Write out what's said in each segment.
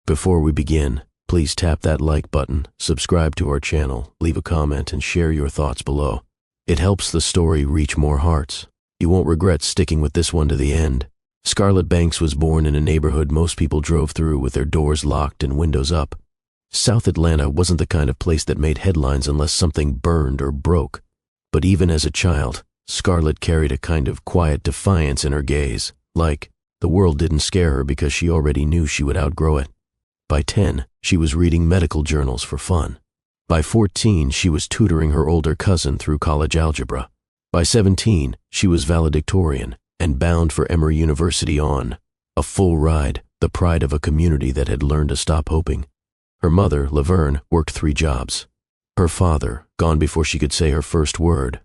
Before we begin, please tap that like button, subscribe to our channel, leave a comment, and share your thoughts below. It helps the story reach more hearts. You won't regret sticking with this one to the end. Scarlett Banks was born in a neighborhood most people drove through with their doors locked and windows up. South Atlanta wasn't the kind of place that made headlines unless something burned or broke. But even as a child, Scarlett carried a kind of quiet defiance in her gaze, like the world didn't scare her because she already knew she would outgrow it. By 10, she was reading medical journals for fun. By 14, she was tutoring her older cousin through college algebra. By 17, she was valedictorian and bound for Emory University on a full ride, the pride of a community that had learned to stop hoping. Her mother, Laverne, worked 3 jobs. Her father, gone before she could say her first word.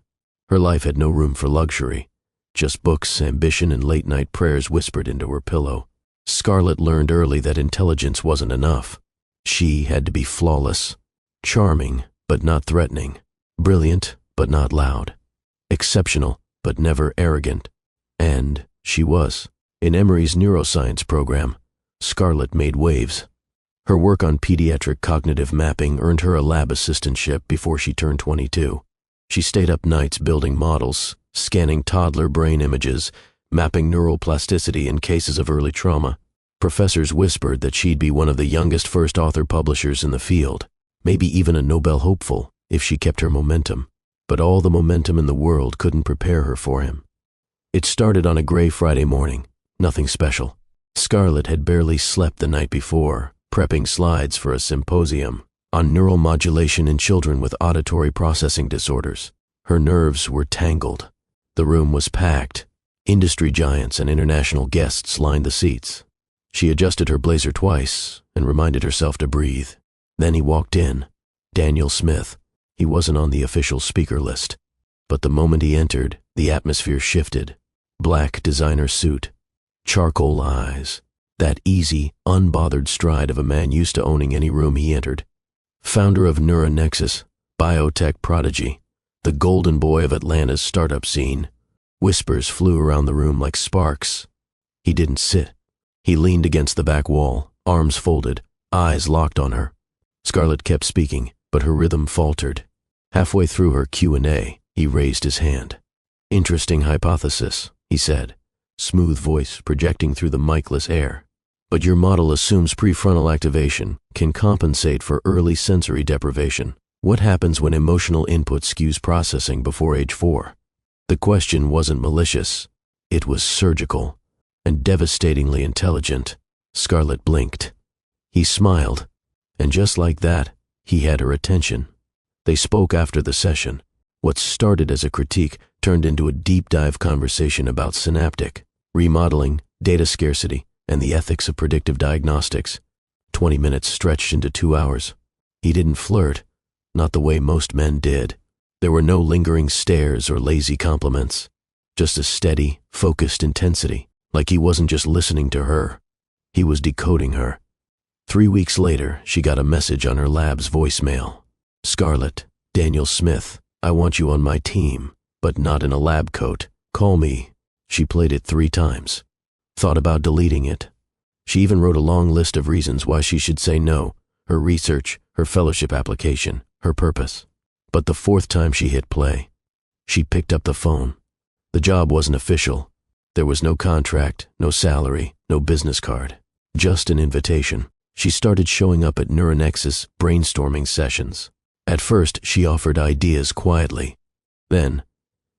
Her life had no room for luxury, just books, ambition, and late-night prayers whispered into her pillow. Scarlett learned early that intelligence wasn't enough. She had to be flawless, charming but not threatening, brilliant but not loud, exceptional but never arrogant. And she was. In Emory's neuroscience program, Scarlett made waves. Her work on pediatric cognitive mapping earned her a lab assistantship before she turned 22. She stayed up nights building models, scanning toddler brain images, mapping neural plasticity in cases of early trauma. Professors whispered that she'd be one of the youngest first author publishers in the field, maybe even a Nobel hopeful if she kept her momentum. But all the momentum in the world couldn't prepare her for him. It started on a gray Friday morning, nothing special. Scarlett had barely slept the night before, prepping slides for a symposium on neural modulation in children with auditory processing disorders. Her nerves were tangled. The room was packed. Industry giants and international guests lined the seats. She adjusted her blazer twice and reminded herself to breathe. Then he walked in. Daniel Smith. He wasn't on the official speaker list. But the moment he entered, the atmosphere shifted. Black designer suit. Charcoal eyes. That easy, unbothered stride of a man used to owning any room he entered. Founder of Neuronexus, biotech prodigy, the golden boy of Atlanta's startup scene. Whispers flew around the room like sparks. He didn't sit. He leaned against the back wall, arms folded, eyes locked on her. Scarlett kept speaking, but her rhythm faltered. Halfway through her Q&A, he raised his hand. "Interesting hypothesis," he said, smooth voice projecting through the mic-less air. "But your model assumes prefrontal activation can compensate for early sensory deprivation. What happens when emotional input skews processing before age 4? The question wasn't malicious. It was surgical and devastatingly intelligent. Scarlett blinked. He smiled, and just like that, he had her attention. They spoke after the session. What started as a critique turned into a deep-dive conversation about synaptic, remodeling, data scarcity, and the ethics of predictive diagnostics. 20 minutes stretched into 2 hours. He didn't flirt, not the way most men did. There were no lingering stares or lazy compliments, just a steady, focused intensity, like he wasn't just listening to her. He was decoding her. 3 weeks later, she got a message on her lab's voicemail. "Scarlett, Daniel Smith, I want you on my team, but not in a lab coat. Call me." She played it 3 times. Thought about deleting it. She even wrote a long list of reasons why she should say no: her research, her fellowship application, her purpose. But the 4th time she hit play, she picked up the phone. The job wasn't official. There was no contract, no salary, no business card. Just an invitation. She started showing up at Neuronexus brainstorming sessions. At first, she offered ideas quietly. Then,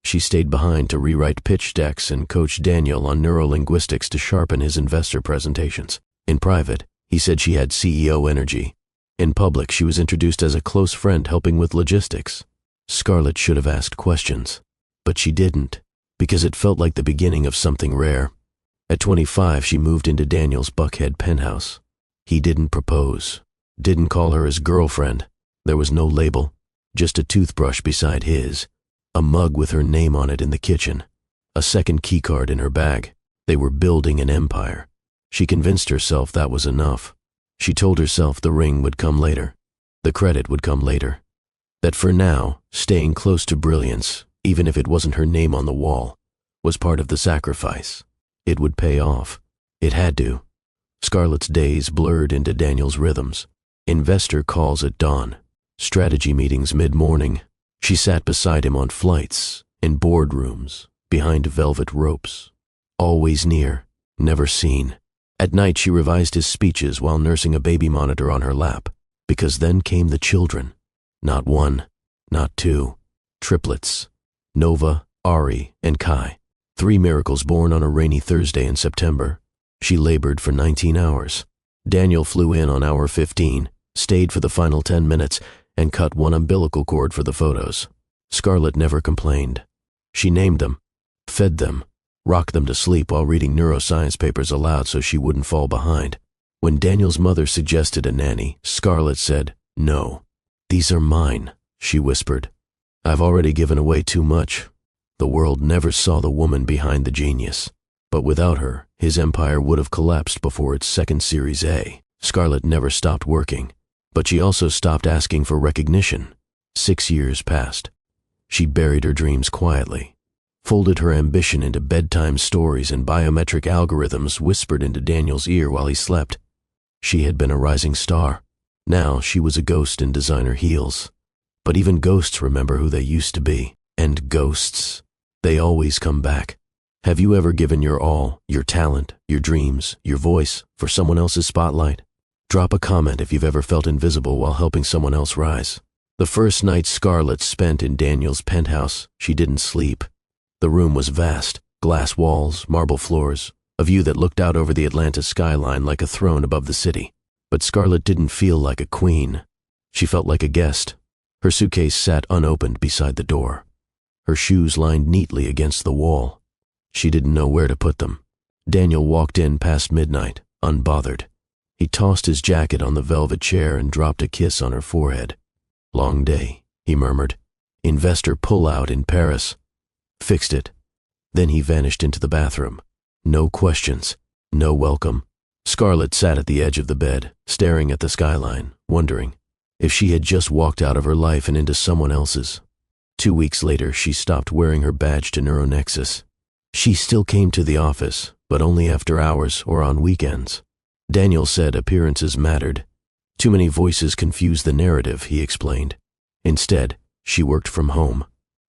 she stayed behind to rewrite pitch decks and coach Daniel on neurolinguistics to sharpen his investor presentations. In private, he said she had CEO energy. In public, she was introduced as a close friend helping with logistics. Scarlett should have asked questions, but she didn't, because it felt like the beginning of something rare. At 25, she moved into Daniel's Buckhead penthouse. He didn't propose, didn't call her his girlfriend. There was no label, just a toothbrush beside his, a mug with her name on it in the kitchen, a second keycard in her bag. They were building an empire. She convinced herself that was enough. She told herself the ring would come later, the credit would come later, that for now, staying close to brilliance, even if it wasn't her name on the wall, was part of the sacrifice. It would pay off. It had to. Scarlett's days blurred into Daniel's rhythms. Investor calls at dawn. Strategy meetings mid-morning. She sat beside him on flights, in boardrooms, behind velvet ropes. Always near, never seen. At night she revised his speeches while nursing a baby monitor on her lap, because then came the children. Not one, not two. Triplets. Nova, Ari, and Kai. 3 miracles born on a rainy Thursday in September. She labored for 19 hours. Daniel flew in on hour 15, stayed for the final 10 minutes, and cut one umbilical cord for the photos. Scarlett never complained. She named them, fed them, rocked them to sleep while reading neuroscience papers aloud so she wouldn't fall behind. When Daniel's mother suggested a nanny, Scarlett said, "No. These are mine," she whispered. "I've already given away too much." The world never saw the woman behind the genius. But without her, his empire would have collapsed before its second Series A. Scarlett never stopped working, but she also stopped asking for recognition. 6 years passed. She buried her dreams quietly, folded her ambition into bedtime stories and biometric algorithms whispered into Daniel's ear while he slept. She had been a rising star. Now she was a ghost in designer heels. But even ghosts remember who they used to be. And ghosts, they always come back. Have you ever given your all, your talent, your dreams, your voice, for someone else's spotlight? Drop a comment if you've ever felt invisible while helping someone else rise. The first night Scarlett spent in Daniel's penthouse, she didn't sleep. The room was vast, glass walls, marble floors, a view that looked out over the Atlanta skyline like a throne above the city. But Scarlett didn't feel like a queen. She felt like a guest. Her suitcase sat unopened beside the door. Her shoes lined neatly against the wall. She didn't know where to put them. Daniel walked in past midnight, unbothered. He tossed his jacket on the velvet chair and dropped a kiss on her forehead. "Long day," he murmured. "Investor pullout in Paris. Fixed it." Then he vanished into the bathroom. No questions, no welcome. Scarlett sat at the edge of the bed, staring at the skyline, wondering if she had just walked out of her life and into someone else's. 2 weeks later, she stopped wearing her badge to Neuronexus. She still came to the office, but only after hours or on weekends. Daniel said appearances mattered. Too many voices confused the narrative, he explained. Instead, she worked from home,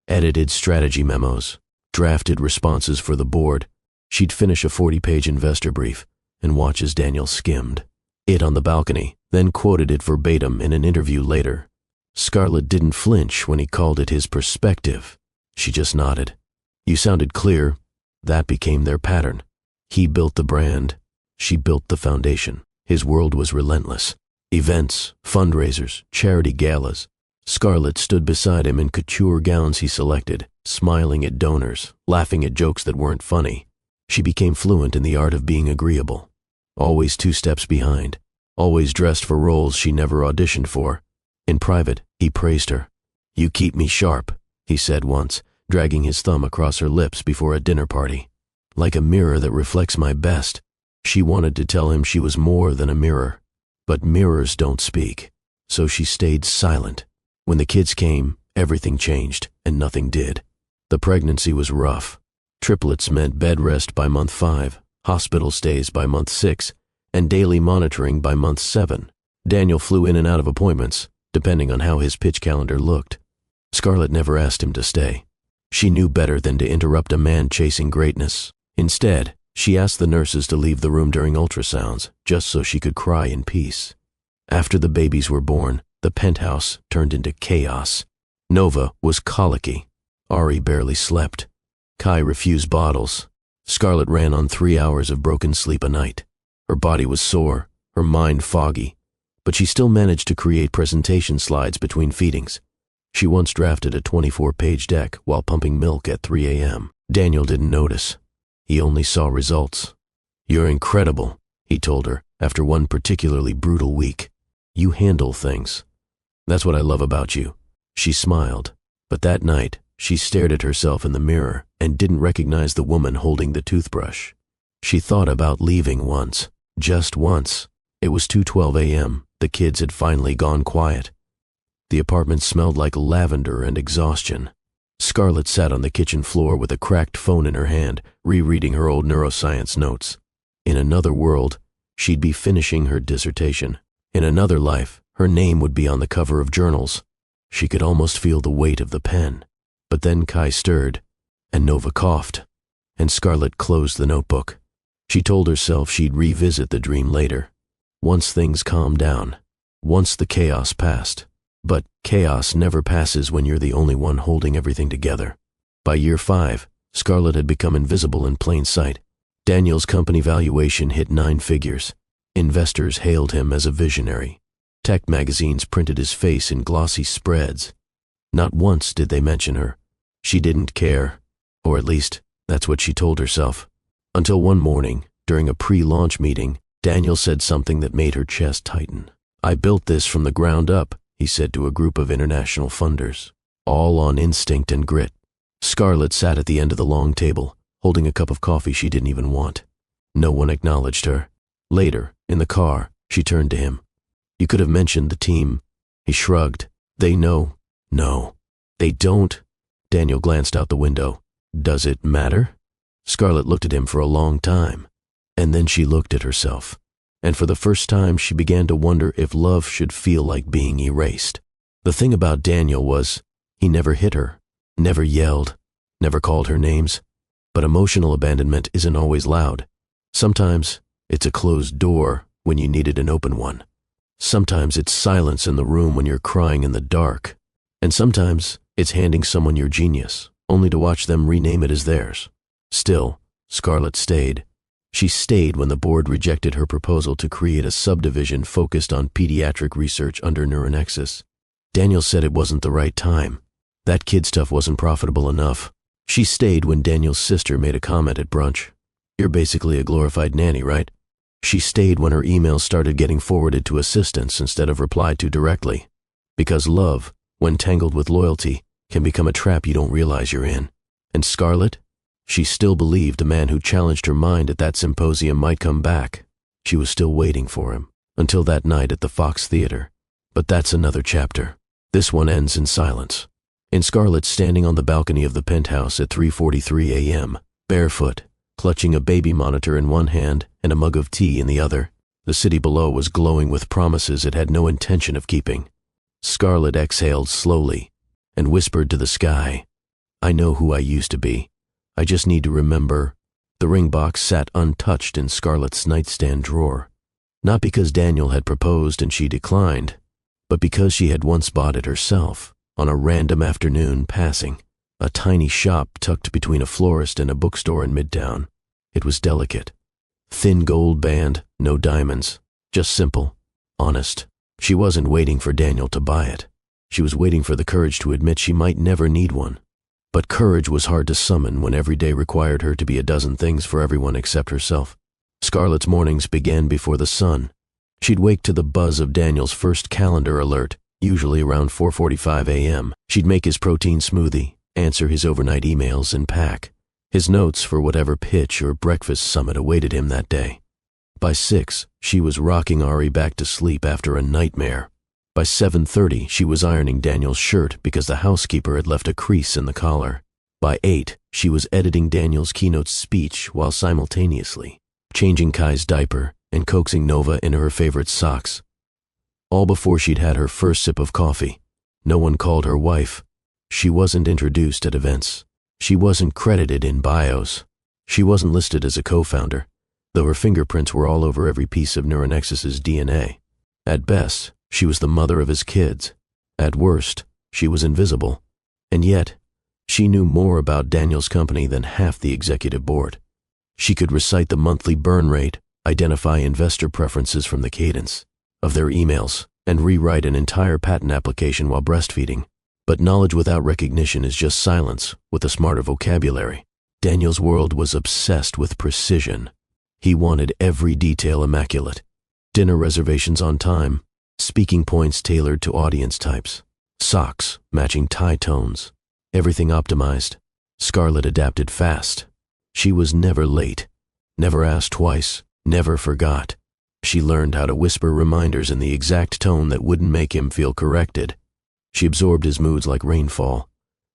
edited strategy memos, drafted responses for the board. She'd finish a 40-page investor brief and watch as Daniel skimmed it on the balcony, then quoted it verbatim in an interview later. Scarlett didn't flinch when he called it his perspective. She just nodded. "You sounded clear." That became their pattern. He built the brand. She built the foundation. His world was relentless. Events, fundraisers, charity galas. Scarlett stood beside him in couture gowns he selected, smiling at donors, laughing at jokes that weren't funny. She became fluent in the art of being agreeable. Always 2 steps behind. Always dressed for roles she never auditioned for. In private, he praised her. "You keep me sharp," he said once, dragging his thumb across her lips before a dinner party. "Like a mirror that reflects my best." She wanted to tell him she was more than a mirror. But mirrors don't speak. So she stayed silent. When the kids came, everything changed, and nothing did. The pregnancy was rough. Triplets meant bed rest by month 5, hospital stays by month 6, and daily monitoring by month 7. Daniel flew in and out of appointments, depending on how his pitch calendar looked. Scarlett never asked him to stay. She knew better than to interrupt a man chasing greatness. Instead, she asked the nurses to leave the room during ultrasounds, just so she could cry in peace. After the babies were born, the penthouse turned into chaos. Nova was colicky. Ari barely slept. Kai refused bottles. Scarlett ran on 3 hours of broken sleep a night. Her body was sore, her mind foggy, but she still managed to create presentation slides between feedings. She once drafted a 24-page deck while pumping milk at 3 a.m. Daniel didn't notice. He only saw results. "You're incredible," he told her after one particularly brutal week. "You handle things. That's what I love about you." She smiled, but that night she stared at herself in the mirror and didn't recognize the woman holding the toothbrush. She thought about leaving once, just once. It was 2:12 a.m. The kids had finally gone quiet. The apartment smelled like lavender and exhaustion. Scarlett sat on the kitchen floor with a cracked phone in her hand, rereading her old neuroscience notes. In another world, she'd be finishing her dissertation. In another life, her name would be on the cover of journals. She could almost feel the weight of the pen. But then Kai stirred, and Nova coughed, and Scarlett closed the notebook. She told herself she'd revisit the dream later, once things calmed down, once the chaos passed. But chaos never passes when you're the only one holding everything together. By year 5, Scarlett had become invisible in plain sight. Daniel's company valuation hit 9 figures. Investors hailed him as a visionary. Tech magazines printed his face in glossy spreads. Not once did they mention her. She didn't care, or at least that's what she told herself. Until one morning, during a pre-launch meeting, Daniel said something that made her chest tighten. "I built this from the ground up," he said to a group of international funders, "all on instinct and grit." Scarlett sat at the end of the long table, holding a cup of coffee she didn't even want. No one acknowledged her. Later, in the car, she turned to him. "You could have mentioned the team." He shrugged. "They know." "No, they don't." Daniel glanced out the window. "Does it matter?" Scarlett looked at him for a long time, and then she looked at herself. And for the first time, she began to wonder if love should feel like being erased. The thing about Daniel was, he never hit her, never yelled, never called her names. But emotional abandonment isn't always loud. Sometimes it's a closed door when you needed an open one. Sometimes it's silence in the room when you're crying in the dark. And sometimes it's handing someone your genius, only to watch them rename it as theirs. Still, Scarlett stayed. She stayed when the board rejected her proposal to create a subdivision focused on pediatric research under Neuronexus. Daniel said it wasn't the right time. That kid stuff wasn't profitable enough. She stayed when Daniel's sister made a comment at brunch. "You're basically a glorified nanny, right?" She stayed when her emails started getting forwarded to assistants instead of replied to directly. Because love, when tangled with loyalty, can become a trap you don't realize you're in. And Scarlett? She still believed a man who challenged her mind at that symposium might come back. She was still waiting for him, until that night at the Fox Theater. But that's another chapter. This one ends in silence. In Scarlett standing on the balcony of the penthouse at 3:43 a.m., barefoot, clutching a baby monitor in one hand and a mug of tea in the other. The city below was glowing with promises it had no intention of keeping. Scarlett exhaled slowly and whispered to the sky, "I know who I used to be. I just need to remember." The ring box sat untouched in Scarlett's nightstand drawer. Not because Daniel had proposed and she declined, but because she had once bought it herself, on a random afternoon passing. A tiny shop tucked between a florist and a bookstore in Midtown. It was delicate. Thin gold band, no diamonds. Just simple, honest. She wasn't waiting for Daniel to buy it. She was waiting for the courage to admit she might never need one. But courage was hard to summon when every day required her to be a dozen things for everyone except herself. Scarlett's mornings began before the sun. She'd wake to the buzz of Daniel's first calendar alert, usually around 4:45 a.m. She'd make his protein smoothie, answer his overnight emails, and pack his notes for whatever pitch or breakfast summit awaited him that day. By 6, she was rocking Ari back to sleep after a nightmare. By 7:30, she was ironing Daniel's shirt because the housekeeper had left a crease in the collar. By 8, she was editing Daniel's keynote speech while simultaneously changing Kai's diaper and coaxing Nova into her favorite socks. All before she'd had her first sip of coffee. No one called her wife. She wasn't introduced at events. She wasn't credited in bios. She wasn't listed as a co-founder, though her fingerprints were all over every piece of Neuronexus's DNA. At best, she was the mother of his kids. At worst, she was invisible. And yet, she knew more about Daniel's company than half the executive board. She could recite the monthly burn rate, identify investor preferences from the cadence of their emails, and rewrite an entire patent application while breastfeeding. But knowledge without recognition is just silence with a smarter vocabulary. Daniel's world was obsessed with precision. He wanted every detail immaculate. Dinner reservations on time, speaking points tailored to audience types, socks matching tie tones, everything optimized. Scarlett adapted fast. She was never late, never asked twice, never forgot. She learned how to whisper reminders in the exact tone that wouldn't make him feel corrected. She absorbed his moods like rainfall,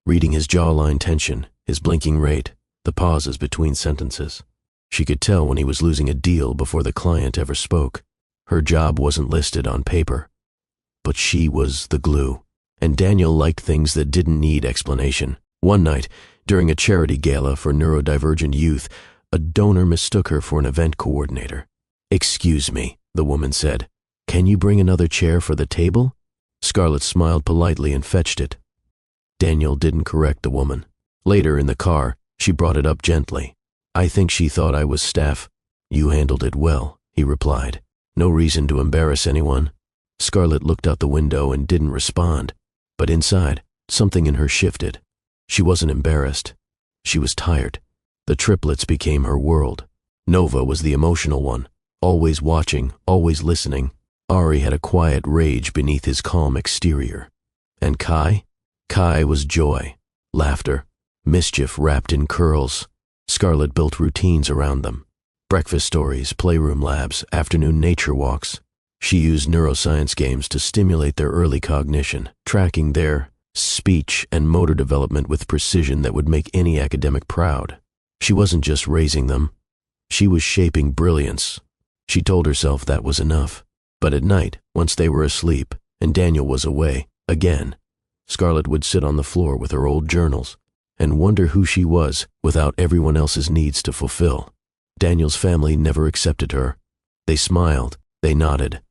reading his jawline tension, his blinking rate, the pauses between sentences. She could tell when he was losing a deal before the client ever spoke. Her job wasn't listed on paper. But she was the glue, and Daniel liked things that didn't need explanation. One night, during a charity gala for neurodivergent youth, a donor mistook her for an event coordinator. "Excuse me," the woman said. "Can you bring another chair for the table?" Scarlett smiled politely and fetched it. Daniel didn't correct the woman. Later in the car, she brought it up gently. "I think she thought I was staff." "You handled it well," he replied. "No reason to embarrass anyone." Scarlett looked out the window and didn't respond, but inside, something in her shifted. She wasn't embarrassed. She was tired. The triplets became her world. Nova was the emotional one, always watching, always listening. Ari had a quiet rage beneath his calm exterior. And Kai? Kai was joy, laughter, mischief wrapped in curls. Scarlett built routines around them. Breakfast stories, playroom labs, afternoon nature walks. She used neuroscience games to stimulate their early cognition, tracking their speech and motor development with precision that would make any academic proud. She wasn't just raising them. She was shaping brilliance. She told herself that was enough. But at night, once they were asleep, and Daniel was away, again, Scarlett would sit on the floor with her old journals and wonder who she was without everyone else's needs to fulfill. Daniel's family never accepted her. They smiled, they nodded,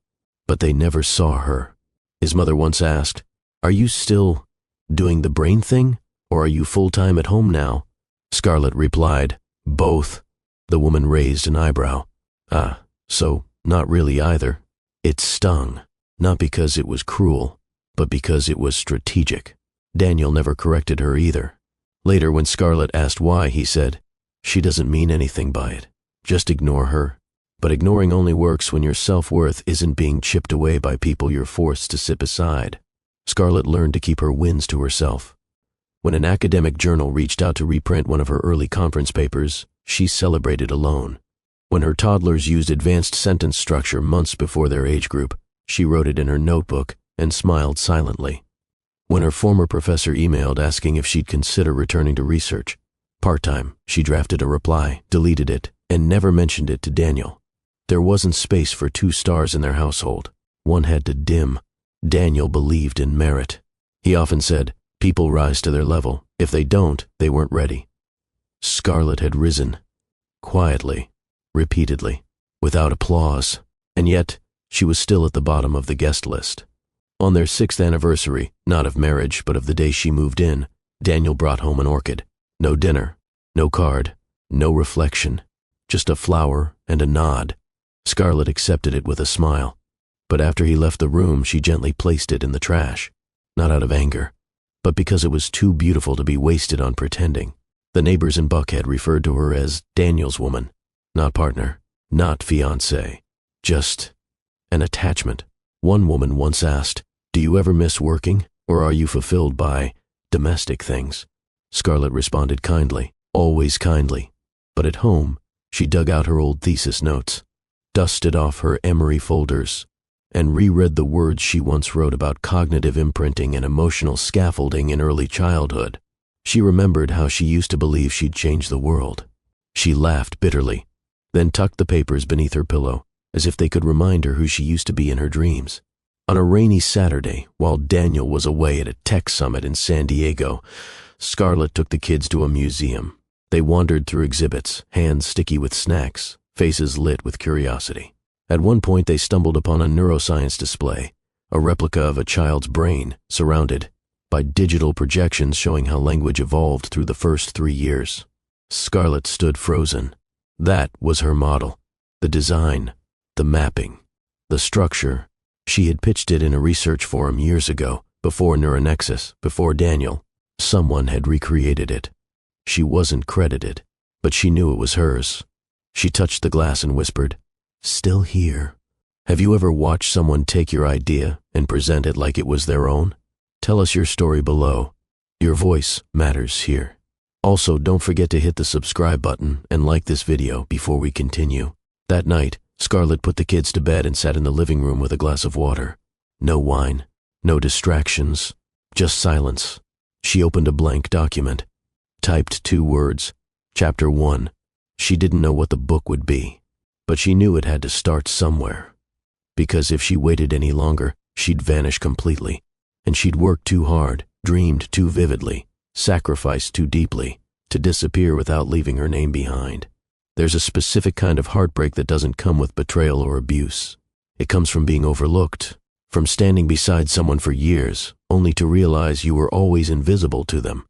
but they never saw her. His mother once asked, "Are you still doing the brain thing, or are you full-time at home now?" Scarlett replied, "Both." The woman raised an eyebrow. "Ah, so not really either." It stung, not because it was cruel, but because it was strategic. Daniel never corrected her either. Later, when Scarlett asked why, he said, "She doesn't mean anything by it. Just ignore her." But ignoring only works when your self-worth isn't being chipped away by people you're forced to sit beside. Scarlett learned to keep her wins to herself. When an academic journal reached out to reprint one of her early conference papers, she celebrated alone. When her toddlers used advanced sentence structure months before their age group, she wrote it in her notebook and smiled silently. When her former professor emailed asking if she'd consider returning to research, part-time, she drafted a reply, deleted it, and never mentioned it to Daniel. There wasn't space for two stars in their household. One had to dim. Daniel believed in merit. He often said, "People rise to their level. If they don't, they weren't ready." Scarlett had risen. Quietly. Repeatedly, without applause, and yet she was still at the bottom of the guest list. On their 6th anniversary, not of marriage but of the day she moved in, Daniel brought home an orchid. No dinner, no card, no reflection, just a flower and a nod. Scarlett accepted it with a smile, but after he left the room she gently placed it in the trash, not out of anger, but because it was too beautiful to be wasted on pretending. The neighbors in Buckhead referred to her as Daniel's woman. Not partner, not fiancé, just an attachment. One woman once asked, "Do you ever miss working, or are you fulfilled by domestic things?" Scarlett responded kindly, always kindly. But at home, she dug out her old thesis notes, dusted off her Emory folders, and reread the words she once wrote about cognitive imprinting and emotional scaffolding in early childhood. She remembered how she used to believe she'd change the world. She laughed bitterly, then tucked the papers beneath her pillow, as if they could remind her who she used to be in her dreams. On a rainy Saturday, while Daniel was away at a tech summit in San Diego, Scarlett took the kids to a museum. They wandered through exhibits, hands sticky with snacks, faces lit with curiosity. At one point they stumbled upon a neuroscience display, a replica of a child's brain, surrounded by digital projections showing how language evolved through the first 3 years. Scarlett stood frozen. That was her model. The design, the mapping, the structure. She had pitched it in a research forum years ago, before Neuronexus, before Daniel. Someone had recreated it. She wasn't credited, but she knew it was hers. She touched the glass and whispered, "Still here." Have you ever watched someone take your idea and present it like it was their own? Tell us your story below. Your voice matters here. Also, don't forget to hit the subscribe button and like this video before we continue. That night, Scarlett put the kids to bed and sat in the living room with a glass of water. No wine, no distractions, just silence. She opened a blank document, typed 2 words, Chapter 1, She didn't know what the book would be, but she knew it had to start somewhere. Because if she waited any longer, she'd vanish completely, and she'd worked too hard, dreamed too vividly, sacrificed too deeply, to disappear without leaving her name behind. There's a specific kind of heartbreak that doesn't come with betrayal or abuse. It comes from being overlooked, from standing beside someone for years, only to realize you were always invisible to them.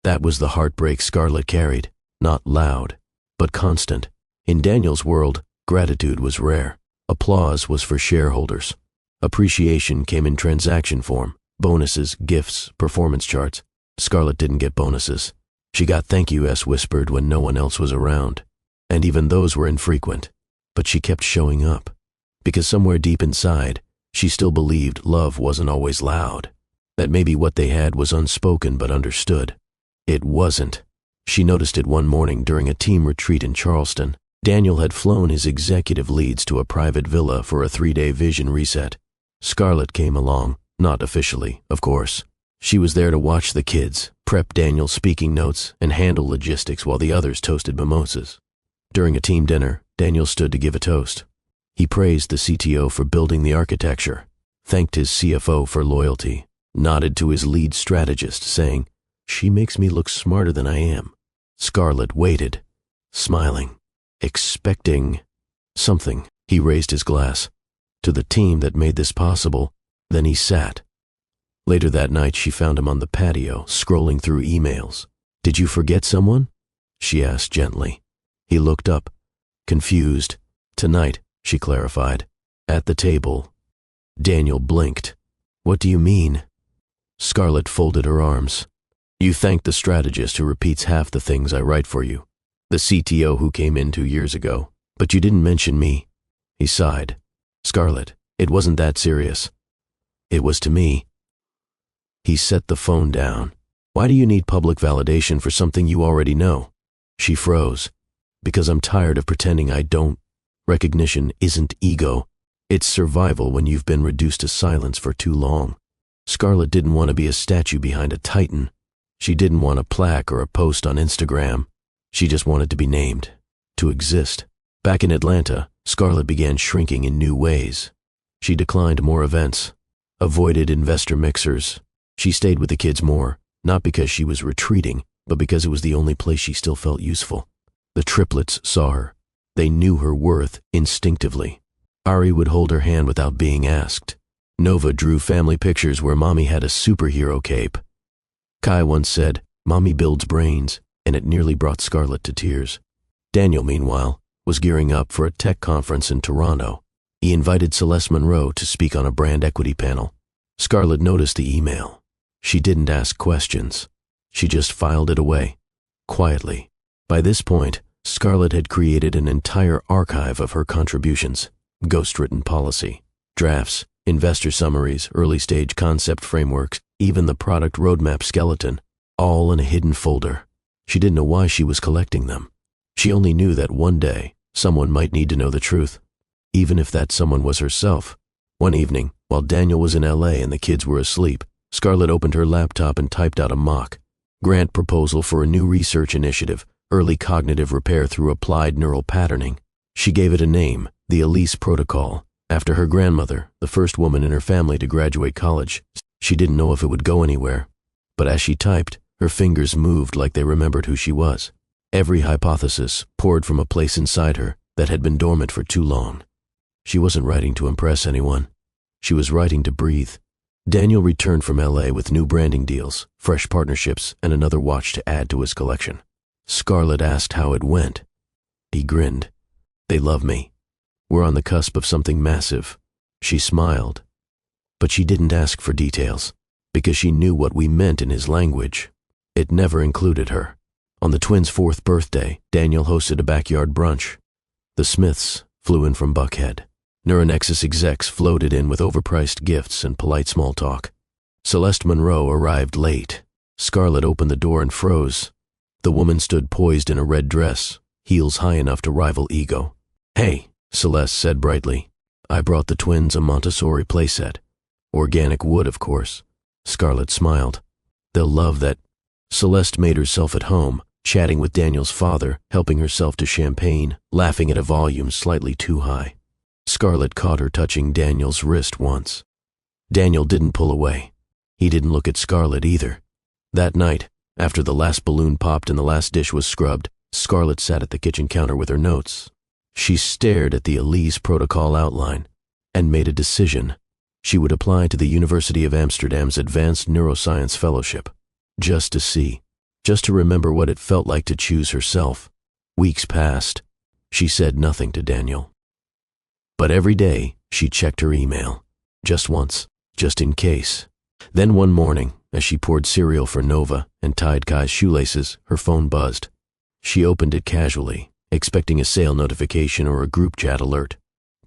That was the heartbreak Scarlett carried, not loud, but constant. In Daniel's world, gratitude was rare. Applause was for shareholders. Appreciation came in transaction form, bonuses, gifts, performance charts. Scarlett didn't get bonuses. She got thank yous whispered when no one else was around, and even those were infrequent. But she kept showing up, because somewhere deep inside, she still believed love wasn't always loud, that maybe what they had was unspoken but understood. It wasn't. She noticed it one morning during a team retreat in Charleston. Daniel had flown his executive leads to a private villa for a 3-day vision reset. Scarlett came along, not officially, of course. She was there to watch the kids, prep Daniel's speaking notes, and handle logistics while the others toasted mimosas. During a team dinner, Daniel stood to give a toast. He praised the CTO for building the architecture, thanked his CFO for loyalty, nodded to his lead strategist, saying, "She makes me look smarter than I am." Scarlett waited, smiling, expecting something. He raised his glass. To the team that made this possible, then he sat. Later that night, she found him on the patio, scrolling through emails. "Did you forget someone?" she asked gently. He looked up, confused. "Tonight," she clarified, "at the table." Daniel blinked. "What do you mean?" Scarlett folded her arms. "You thanked the strategist who repeats half the things I write for you, the CTO who came in 2 years ago, but you didn't mention me." He sighed. "Scarlett, it wasn't that serious. It was to me." He set the phone down. "Why do you need public validation for something you already know?" She froze. "Because I'm tired of pretending I don't. Recognition isn't ego. It's survival when you've been reduced to silence for too long." Scarlett didn't want to be a statue behind a titan. She didn't want a plaque or a post on Instagram. She just wanted to be named, to exist. Back in Atlanta, Scarlett began shrinking in new ways. She declined more events, avoided investor mixers. She stayed with the kids more, not because she was retreating, but because it was the only place she still felt useful. The triplets saw her. They knew her worth instinctively. Ari would hold her hand without being asked. Nova drew family pictures where Mommy had a superhero cape. Kai once said, "Mommy builds brains," and it nearly brought Scarlett to tears. Daniel, meanwhile, was gearing up for a tech conference in Toronto. He invited Celeste Monroe to speak on a brand equity panel. Scarlett noticed the email. She didn't ask questions. She just filed it away, quietly. By this point, Scarlett had created an entire archive of her contributions, ghostwritten policy, drafts, investor summaries, early-stage concept frameworks, even the product roadmap skeleton, all in a hidden folder. She didn't know why she was collecting them. She only knew that one day, someone might need to know the truth, even if that someone was herself. One evening, while Daniel was in LA and the kids were asleep, Scarlett opened her laptop and typed out a mock grant proposal for a new research initiative, early cognitive repair through applied neural patterning. She gave it a name, the Elise Protocol, after her grandmother, the first woman in her family to graduate college. She didn't know if it would go anywhere, but as she typed, her fingers moved like they remembered who she was. Every hypothesis poured from a place inside her that had been dormant for too long. She wasn't writing to impress anyone. She was writing to breathe. Daniel returned from LA with new branding deals, fresh partnerships, and another watch to add to his collection. Scarlett asked how it went. He grinned. "They love me. We're on the cusp of something massive." She smiled. But she didn't ask for details, because she knew what we meant in his language. It never included her. On the twins' 4th birthday, Daniel hosted a backyard brunch. The Smiths flew in from Buckhead. Neuronexus execs floated in with overpriced gifts and polite small talk. Celeste Monroe arrived late. Scarlett opened the door and froze. The woman stood poised in a red dress, heels high enough to rival ego. "Hey," Celeste said brightly. "I brought the twins a Montessori playset. Organic wood, of course." Scarlett smiled. "They'll love that." Celeste made herself at home, chatting with Daniel's father, helping herself to champagne, laughing at a volume slightly too high. Scarlett caught her touching Daniel's wrist once. Daniel didn't pull away. He didn't look at Scarlett either. That night, after the last balloon popped and the last dish was scrubbed, Scarlett sat at the kitchen counter with her notes. She stared at the Elise protocol outline and made a decision. She would apply to the University of Amsterdam's Advanced Neuroscience Fellowship, just to see, just to remember what it felt like to choose herself. Weeks passed. She said nothing to Daniel. But every day, she checked her email. Just once, just in case. Then one morning, as she poured cereal for Nova and tied Kai's shoelaces, her phone buzzed. She opened it casually, expecting a sale notification or a group chat alert.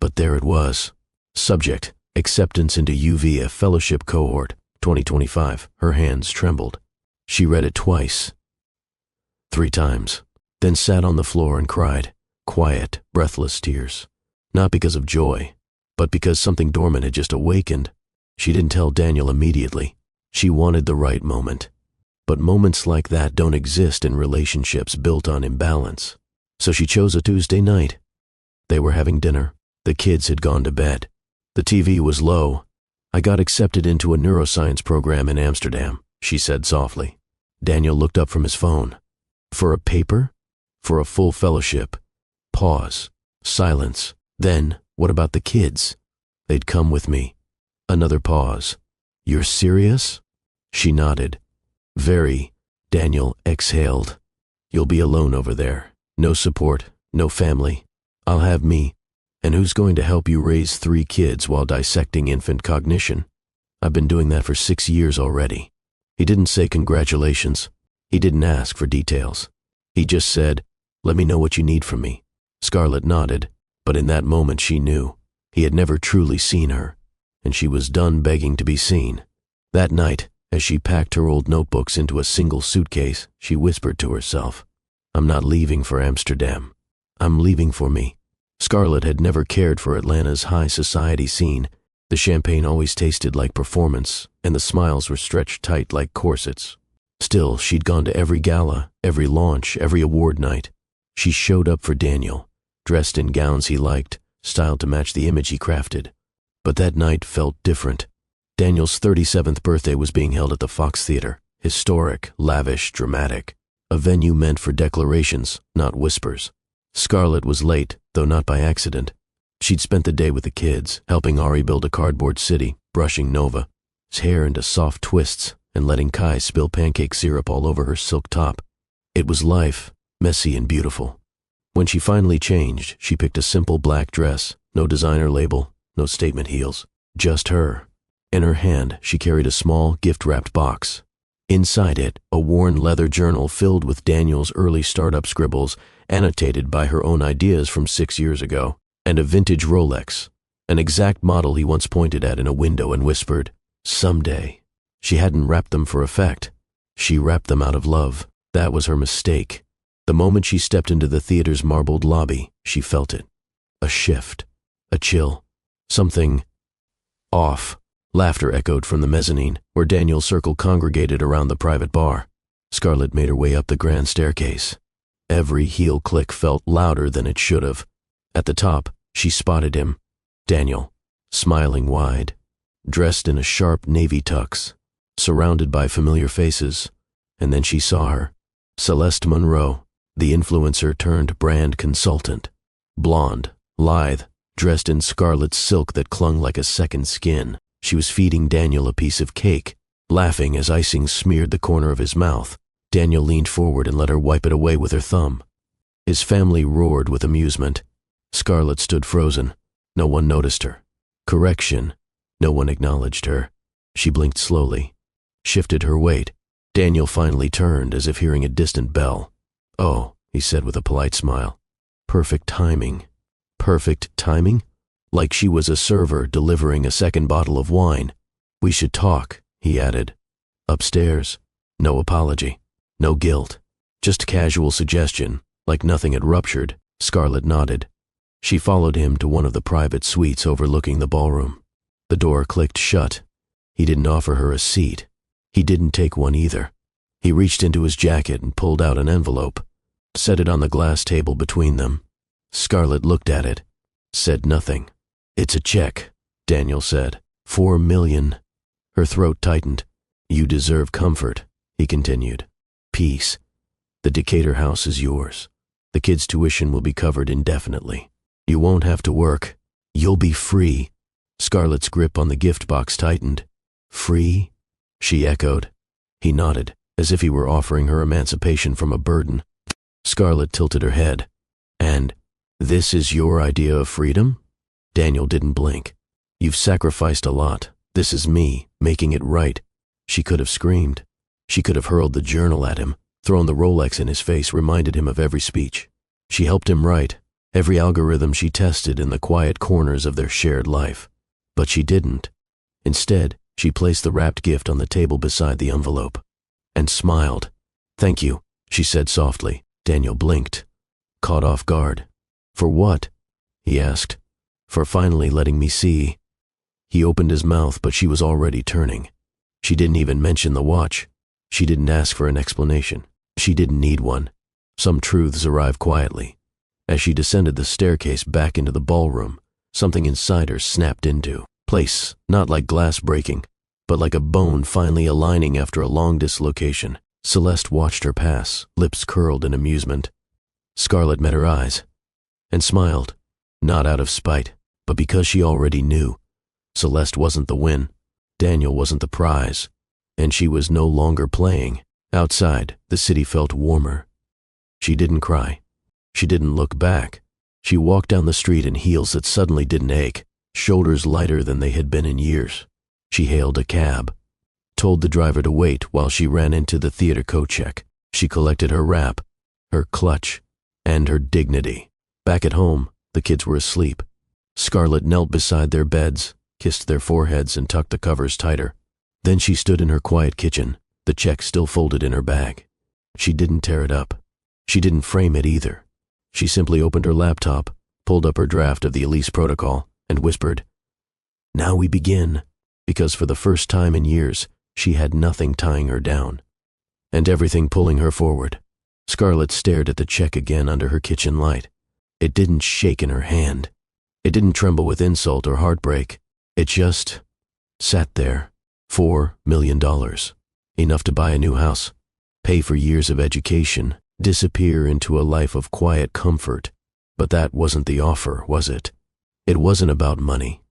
But there it was. Subject: acceptance into UVA Fellowship Cohort, 2025. Her hands trembled. She read it twice. 3 times. Then sat on the floor and cried. Quiet, breathless tears. Not because of joy, but because something dormant had just awakened. She didn't tell Daniel immediately. She wanted the right moment. But moments like that don't exist in relationships built on imbalance. So she chose a Tuesday night. They were having dinner. The kids had gone to bed. The TV was low. I got accepted into a neuroscience program in Amsterdam, she said softly. Daniel looked up from his phone. For a paper? For a full fellowship? Pause. Silence. Then, what about the kids? They'd come with me. Another pause. You're serious? She nodded. Very. Daniel exhaled. You'll be alone over there. No support, no family. I'll have me. And who's going to help you raise 3 kids while dissecting infant cognition? I've been doing that for 6 years already. He didn't say congratulations. He didn't ask for details. He just said, let me know what you need from me. Scarlett nodded, but in that moment she knew. He had never truly seen her, and she was done begging to be seen. That night, as she packed her old notebooks into a single suitcase, she whispered to herself, I'm not leaving for Amsterdam. I'm leaving for me. Scarlett had never cared for Atlanta's high society scene. The champagne always tasted like performance, and the smiles were stretched tight like corsets. Still, she'd gone to every gala, every launch, every award night. She showed up for Daniel, dressed in gowns he liked, styled to match the image he crafted. But that night felt different. Daniel's 37th birthday was being held at the Fox Theater, historic, lavish, dramatic. A venue meant for declarations, not whispers. Scarlett was late, though not by accident. She'd spent the day with the kids, helping Ari build a cardboard city, brushing Nova, his hair into soft twists, and letting Kai spill pancake syrup all over her silk top. It was life, messy and beautiful. When she finally changed, she picked a simple black dress, no designer label, no statement heels, just her. In her hand, she carried a small, gift-wrapped box. Inside it, a worn leather journal filled with Daniel's early startup scribbles, annotated by her own ideas from 6 years ago, and a vintage Rolex, an exact model he once pointed at in a window and whispered, someday. She hadn't wrapped them for effect. She wrapped them out of love. That was her mistake. The moment she stepped into the theater's marbled lobby, she felt it. A shift. A chill. Something off. Laughter echoed from the mezzanine, where Daniel's circle congregated around the private bar. Scarlett made her way up the grand staircase. Every heel click felt louder than it should have. At the top, she spotted him. Daniel, smiling wide, dressed in a sharp navy tux, surrounded by familiar faces. And then she saw her. Celeste Monroe, the influencer turned brand consultant. Blonde, lithe, dressed in scarlet silk that clung like a second skin. She was feeding Daniel a piece of cake, laughing as icing smeared the corner of his mouth. Daniel leaned forward and let her wipe it away with her thumb. His family roared with amusement. Scarlett stood frozen. No one noticed her. Correction. No one acknowledged her. She blinked slowly, shifted her weight. Daniel finally turned as if hearing a distant bell. Oh, he said with a polite smile. Perfect timing. Perfect timing? Like she was a server delivering a second bottle of wine. We should talk, he added. Upstairs. No apology. No guilt. Just casual suggestion, like nothing had ruptured. Scarlett nodded. She followed him to one of the private suites overlooking the ballroom. The door clicked shut. He didn't offer her a seat. He didn't take one either. He reached into his jacket and pulled out an envelope, set it on the glass table between them. Scarlett looked at it, said nothing. "It's a check," Daniel said. "4 million. Her throat tightened. "You deserve comfort," he continued. "Peace. The Decatur house is yours. The kids' tuition will be covered indefinitely. You won't have to work. You'll be free." Scarlett's grip on the gift box tightened. "Free?" she echoed. He nodded, as if he were offering her emancipation from a burden. Scarlett tilted her head. "And this is your idea of freedom?" Daniel didn't blink. "You've sacrificed a lot. This is me, making it right." She could have screamed. She could have hurled the journal at him, thrown the Rolex in his face, reminded him of every speech. She helped him write every algorithm she tested in the quiet corners of their shared life. But she didn't. Instead, she placed the wrapped gift on the table beside the envelope and smiled. "Thank you," she said softly. Daniel blinked, caught off guard. "For what?" he asked. "For finally letting me see." He opened his mouth, but she was already turning. She didn't even mention the watch. She didn't ask for an explanation. She didn't need one. Some truths arrive quietly. As she descended the staircase back into the ballroom, something inside her snapped into place, not like glass breaking, but like a bone finally aligning after a long dislocation. Celeste watched her pass, lips curled in amusement. Scarlett met her eyes and smiled, not out of spite, but because she already knew. Celeste wasn't the win. Daniel wasn't the prize, and she was no longer playing. Outside, the city felt warmer. She didn't cry. She didn't look back. She walked down the street in heels that suddenly didn't ache, shoulders lighter than they had been in years. She hailed a cab, told the driver to wait while she ran into the theater coat check. She collected her wrap, her clutch, and her dignity. Back at home, the kids were asleep. Scarlett knelt beside their beds, kissed their foreheads, and tucked the covers tighter. Then she stood in her quiet kitchen, the check still folded in her bag. She didn't tear it up. She didn't frame it either. She simply opened her laptop, pulled up her draft of the Elise Protocol, and whispered, "Now we begin," because for the first time in years, she had nothing tying her down, and everything pulling her forward. Scarlett stared at the check again under her kitchen light. It didn't shake in her hand. It didn't tremble with insult or heartbreak. It just sat there. $4 million. Enough to buy a new house, pay for years of education, disappear into a life of quiet comfort. But that wasn't the offer, was it? It wasn't about money.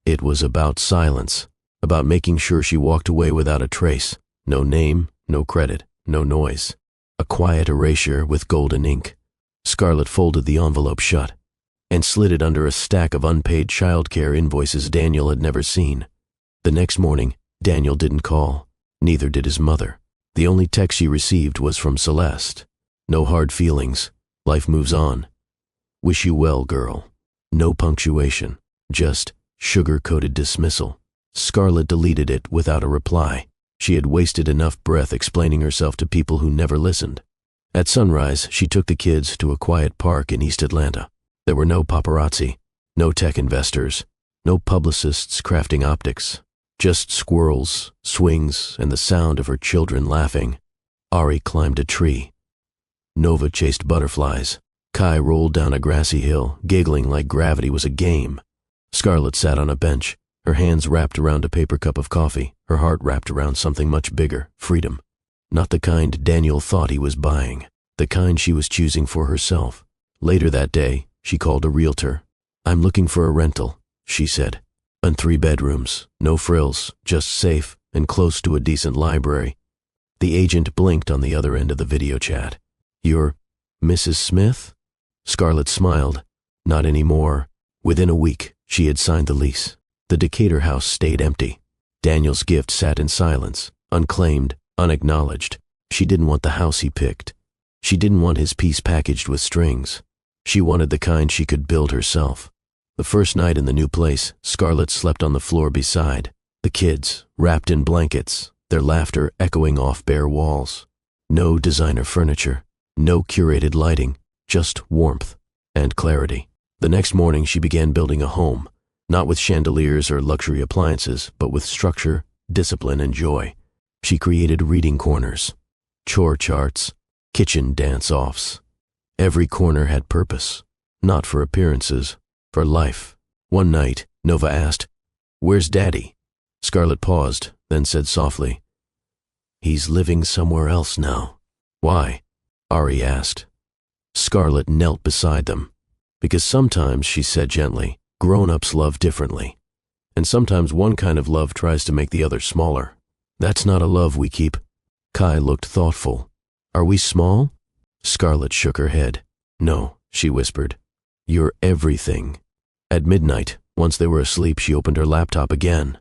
It was about silence, about making sure she walked away without a trace. No name, no credit, no noise. A quiet erasure with golden ink. Scarlett folded the envelope shut and slid it under a stack of unpaid childcare invoices Daniel had never seen. The next morning, Daniel didn't call. Neither did his mother. The only text she received was from Celeste. "No hard feelings. Life moves on. Wish you well, girl." No punctuation, just sugar-coated dismissal. Scarlett deleted it without a reply. She had wasted enough breath explaining herself to people who never listened. At sunrise, she took the kids to a quiet park in East Atlanta. There were no paparazzi, no tech investors, no publicists crafting optics. Just squirrels, swings, and the sound of her children laughing. Ari climbed a tree. Nova chased butterflies. Kai rolled down a grassy hill, giggling like gravity was a game. Scarlett sat on a bench, her hands wrapped around a paper cup of coffee, her heart wrapped around something much bigger, freedom. Not the kind Daniel thought he was buying, the kind she was choosing for herself. Later that day, she called a realtor. "I'm looking for a rental," she said. "And 3 bedrooms, no frills, just safe and close to a decent library." The agent blinked on the other end of the video chat. "You're Mrs. Smith?" Scarlett smiled. Not anymore. Within a week, she had signed the lease. The Decatur house stayed empty. Daniel's gift sat in silence, unclaimed, unacknowledged. She didn't want the house he picked. She didn't want his piece packaged with strings. She wanted the kind she could build herself. The first night in the new place, Scarlett slept on the floor beside the kids, wrapped in blankets, their laughter echoing off bare walls. No designer furniture, no curated lighting, just warmth and clarity. The next morning, she began building a home, not with chandeliers or luxury appliances, but with structure, discipline, and joy. She created reading corners, chore charts, kitchen dance-offs. Every corner had purpose, not for appearances, for life. One night, Nova asked, "Where's Daddy?" Scarlett paused, then said softly, "He's living somewhere else now." "Why?" Ari asked. Scarlett knelt beside them. "Because sometimes," she said gently, "grown-ups love differently. And sometimes one kind of love tries to make the other smaller. That's not a love we keep." Kai looked thoughtful. "Are we small?" Scarlett shook her head. "No," she whispered. "You're everything." At midnight, once they were asleep, she opened her laptop again.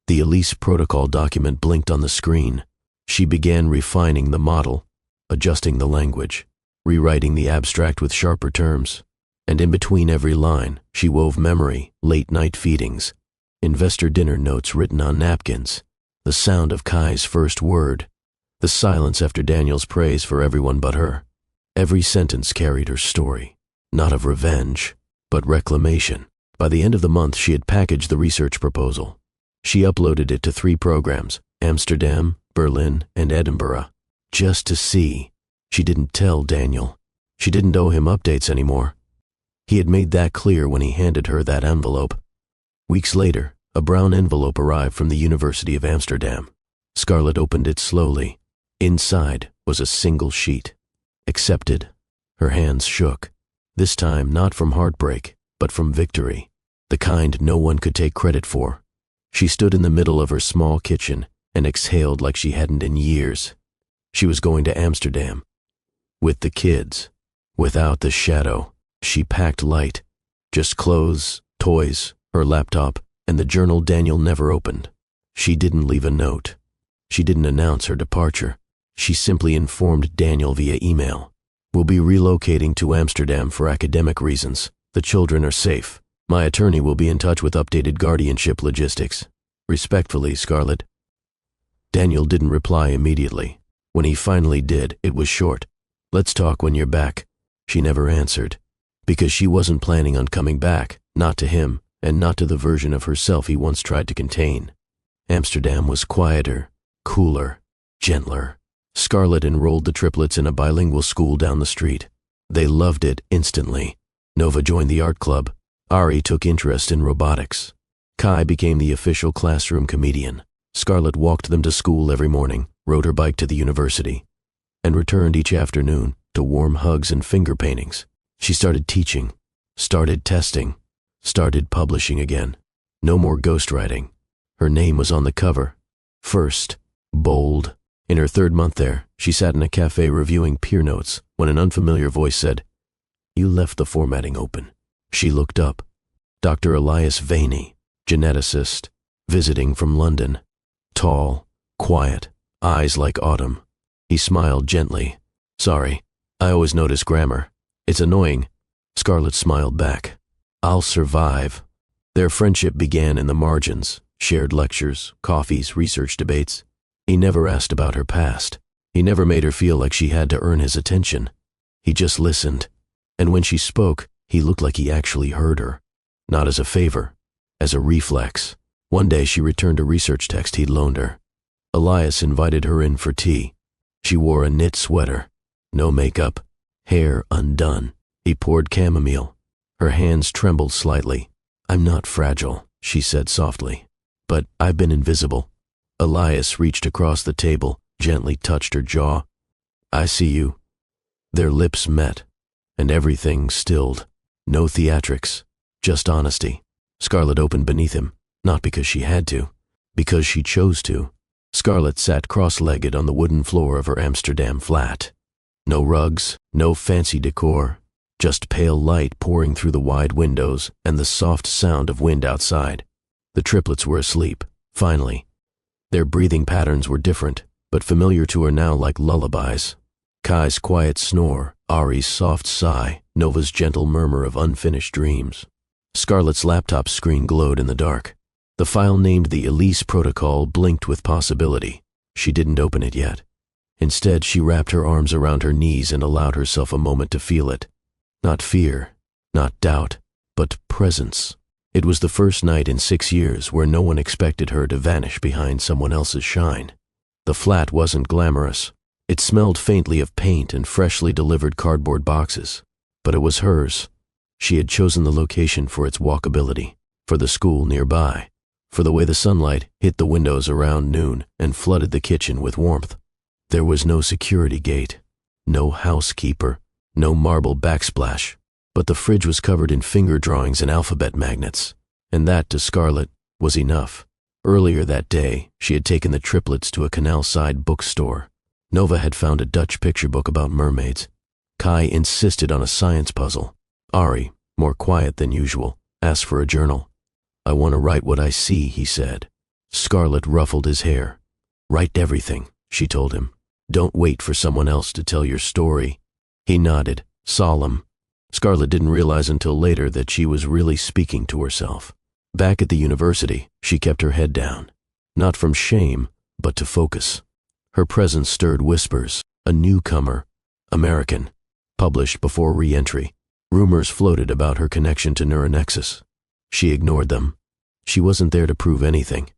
The Elise protocol document blinked on the screen. She began refining the model, adjusting the language, rewriting the abstract with sharper terms. And in between every line, she wove memory, late-night feedings, investor dinner notes written on napkins, the sound of Kai's first word, the silence after Daniel's praise for everyone but her. Every sentence carried her story, not of revenge, but reclamation. By the end of the month, she had packaged the research proposal. She uploaded it to 3 programs, Amsterdam, Berlin, and Edinburgh, just to see. She didn't tell Daniel. She didn't owe him updates anymore. He had made that clear when he handed her that envelope. Weeks later, a brown envelope arrived from the University of Amsterdam. Scarlett opened it slowly. Inside was a single sheet. Accepted. Her hands shook. This time not from heartbreak, but from victory, the kind no one could take credit for. She stood in the middle of her small kitchen and exhaled like she hadn't in years. She was going to Amsterdam. With the kids. Without the shadow. She packed light. Just clothes, toys, her laptop, and the journal Daniel never opened. She didn't leave a note. She didn't announce her departure. She simply informed Daniel via email. "We'll be relocating to Amsterdam for academic reasons. The children are safe. My attorney will be in touch with updated guardianship logistics. Respectfully, Scarlett." Daniel didn't reply immediately. When he finally did, it was short. "Let's talk when you're back." She never answered, because she wasn't planning on coming back, not to him, and not to the version of herself he once tried to contain. Amsterdam was quieter, cooler, gentler. Scarlett enrolled the triplets in a bilingual school down the street. They loved it instantly. Nova joined the art club. Ari took interest in robotics. Kai became the official classroom comedian. Scarlett walked them to school every morning, rode her bike to the university, and returned each afternoon to warm hugs and finger paintings. She started teaching, started testing, started publishing again. No more ghostwriting. Her name was on the cover. First, bold. In her 3rd month there, she sat in a cafe reviewing peer notes when an unfamiliar voice said, "You left the formatting open." She looked up. Dr. Elias Vaney, geneticist, visiting from London. Tall, quiet, eyes like autumn. He smiled gently. "Sorry, I always notice grammar. It's annoying." Scarlett smiled back. "I'll survive." Their friendship began in the margins, shared lectures, coffees, research debates. He never asked about her past. He never made her feel like she had to earn his attention. He just listened. And when she spoke, he looked like he actually heard her. Not as a favor, as a reflex. One day she returned a research text he'd loaned her. Elias invited her in for tea. She wore a knit sweater, no makeup, hair undone. He poured chamomile. Her hands trembled slightly. "I'm not fragile," she said softly, "but I've been invisible." Elias reached across the table, gently touched her jaw. "I see you." Their lips met, and everything stilled. No theatrics, just honesty. Scarlett opened beneath him, not because she had to, because she chose to. Scarlett sat cross-legged on the wooden floor of her Amsterdam flat. No rugs, no fancy decor, just pale light pouring through the wide windows and the soft sound of wind outside. The triplets were asleep, finally. Their breathing patterns were different, but familiar to her now like lullabies. Kai's quiet snore, Ari's soft sigh, Nova's gentle murmur of unfinished dreams. Scarlett's laptop screen glowed in the dark. The file named the Elise protocol blinked with possibility. She didn't open it yet. Instead, she wrapped her arms around her knees and allowed herself a moment to feel it. Not fear, not doubt, but presence. It was the first night in 6 years where no one expected her to vanish behind someone else's shine. The flat wasn't glamorous, It smelled faintly of paint and freshly delivered cardboard boxes, but it was hers. She had chosen the location for its walkability, for the school nearby, for the way the sunlight hit the windows around noon and flooded the kitchen with warmth. There was no security gate, no housekeeper, no marble backsplash, but the fridge was covered in finger drawings and alphabet magnets, and that, to Scarlett, was enough. Earlier that day, she had taken the Triplets to a canal-side bookstore. Nova had found a Dutch picture book about mermaids. Kai insisted on a science puzzle. Ari, more quiet than usual, asked for a journal. "I want to write what I see," he said. Scarlett ruffled his hair. "Write everything," she told him. "Don't wait for someone else to tell your story." He nodded, solemn. Scarlett didn't realize until later that she was really speaking to herself. Back at the university, she kept her head down. Not from shame, but to focus. Her presence stirred whispers. A newcomer, American, published before re-entry. Rumors floated about her connection to Neuronexus. She ignored them. She wasn't there to prove anything.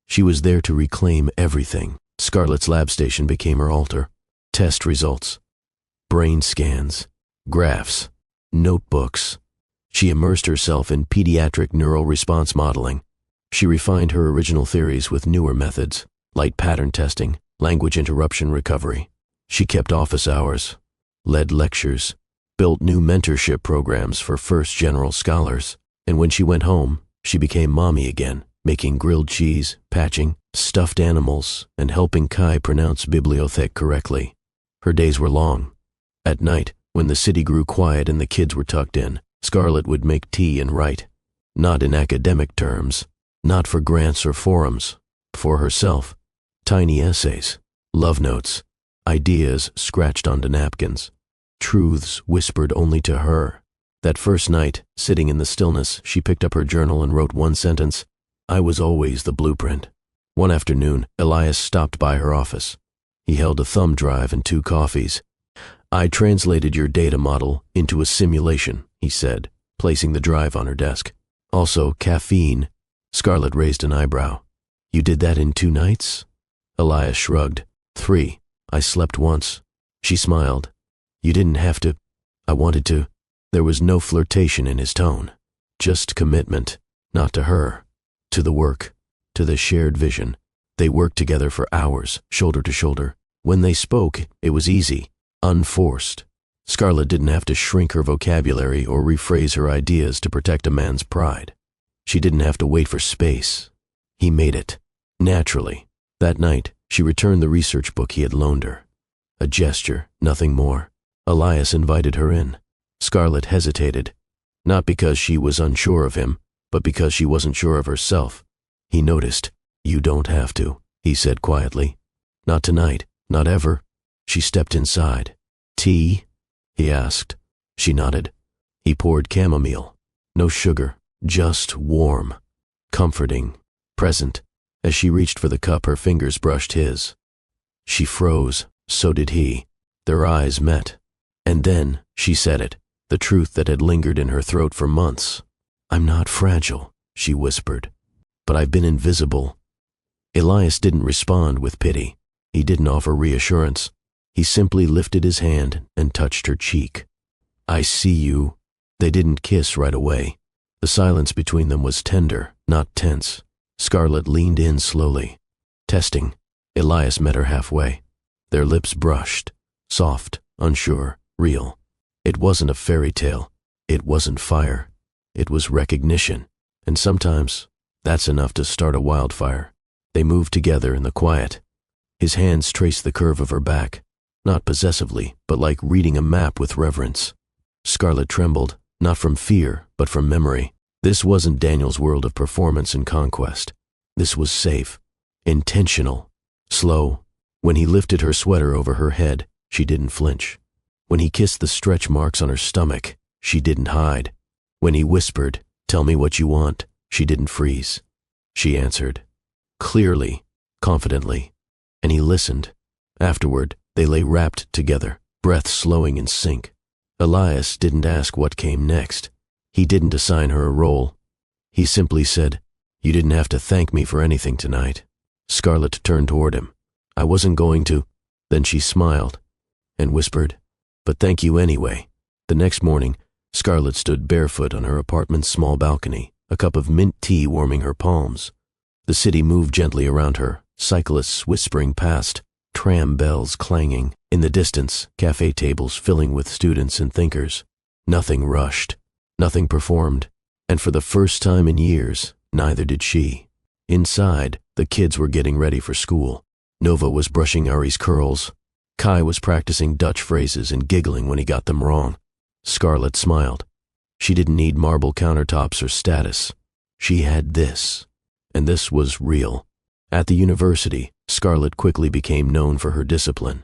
She was there to reclaim everything. Scarlett's lab station became her altar. Test results, brain scans, graphs, notebooks. She immersed herself in pediatric neural response modeling. She refined her original theories with newer methods, light pattern testing, language interruption recovery. She kept office hours, led lectures, built new mentorship programs for first general scholars. And when she went home, she became mommy again, making grilled cheese, patching, stuffed animals, and helping Kai pronounce bibliothèque correctly. Her days were long. At night, when the city grew quiet and the kids were tucked in, Scarlett would make tea and write. Not in academic terms, not for grants or forums. For herself, tiny essays, love notes, ideas scratched onto napkins, truths whispered only to her. That first night, sitting in the stillness, she picked up her journal and wrote one sentence: "I was always the blueprint." One afternoon, Elias stopped by her office. He held a thumb drive and 2 coffees. "I translated your data model into a simulation," he said, placing the drive on her desk. "Also, caffeine." Scarlett raised an eyebrow. "You did that in 2 nights?" Elias shrugged. 3. I slept once." She smiled. "You didn't have to." "I wanted to." There was no flirtation in his tone. Just commitment, not to her, to the work, to the shared vision. They worked together for hours, shoulder to shoulder. When they spoke, it was easy, unforced. Scarlett didn't have to shrink her vocabulary or rephrase her ideas to protect a man's pride. She didn't have to wait for space. He made it, naturally. That night, she returned the research book he had loaned her. A gesture, nothing more. Elias invited her in. Scarlett hesitated, not because she was unsure of him, but because she wasn't sure of herself. He noticed. "You don't have to," he said quietly. "Not tonight, not ever." She stepped inside. "Tea?" he asked. She nodded. He poured chamomile. No sugar, just warm, comforting, present. As she reached for the cup, her fingers brushed his. She froze, so did he. Their eyes met. And then she said it, the truth that had lingered in her throat for months. "I'm not fragile," she whispered, "but I've been invisible." Elias didn't respond with pity. He didn't offer reassurance. He simply lifted his hand and touched her cheek. "I see you." They didn't kiss right away. The silence between them was tender, not tense. Scarlett leaned in slowly. Testing. Elias met her halfway. Their lips brushed, soft, unsure, real. It wasn't a fairy tale. It wasn't fire. It was recognition. And sometimes, that's enough to start a wildfire. They moved together in the quiet. His hands traced the curve of her back, not possessively, but like reading a map with reverence. Scarlett trembled, not from fear, but from memory. This wasn't Daniel's world of performance and conquest. This was safe, intentional, slow. When he lifted her sweater over her head, she didn't flinch. When he kissed the stretch marks on her stomach, she didn't hide. When he whispered, "Tell me what you want," she didn't freeze. She answered, clearly, confidently, and he listened. Afterward, they lay wrapped together, breath slowing in sync. Elias didn't ask what came next. He didn't assign her a role. He simply said, "You didn't have to thank me for anything tonight." Scarlett turned toward him. "I wasn't going to." Then she smiled and whispered, "But thank you anyway." The next morning, Scarlett stood barefoot on her apartment's small balcony, a cup of mint tea warming her palms. The city moved gently around her, cyclists whispering past, tram bells clanging. In the distance, cafe tables filling with students and thinkers. Nothing rushed, nothing performed, and for the first time in years, neither did she. Inside, the kids were getting ready for school. Nova was brushing Ari's curls. Kai was practicing Dutch phrases and giggling when he got them wrong. Scarlett smiled. She didn't need marble countertops or status. She had this, and this was real. At the university, Scarlett quickly became known for her discipline.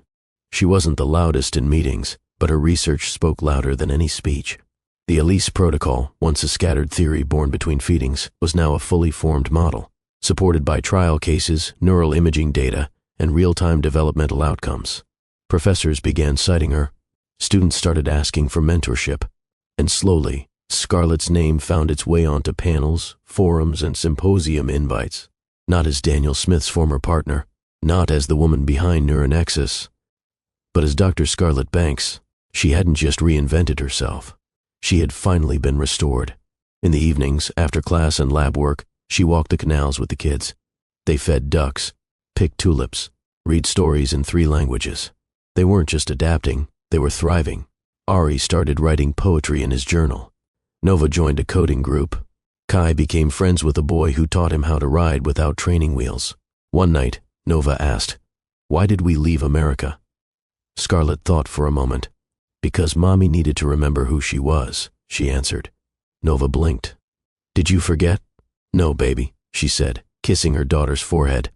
She wasn't the loudest in meetings, but her research spoke louder than any speech. The Elise protocol, once a scattered theory born between feedings, was now a fully formed model, supported by trial cases, neural imaging data, and real-time developmental outcomes. Professors began citing her. Students started asking for mentorship, and slowly, Scarlett's name found its way onto panels, forums, and symposium invites. Not as Daniel Smith's former partner, not as the woman behind Neuronexus, but as Dr. Scarlett Banks. She hadn't just reinvented herself. She had finally been restored. In the evenings, after class and lab work, she walked the canals with the kids. They fed ducks, picked tulips, read stories in 3 languages. They weren't just adapting, they were thriving. Ari started writing poetry in his journal. Nova joined a coding group. Kai became friends with a boy who taught him how to ride without training wheels. One night, Nova asked, "Why did we leave America?" Scarlett thought for a moment. "Because Mommy needed to remember who she was," she answered. Nova blinked. "Did you forget?" "No, baby," she said, kissing her daughter's forehead.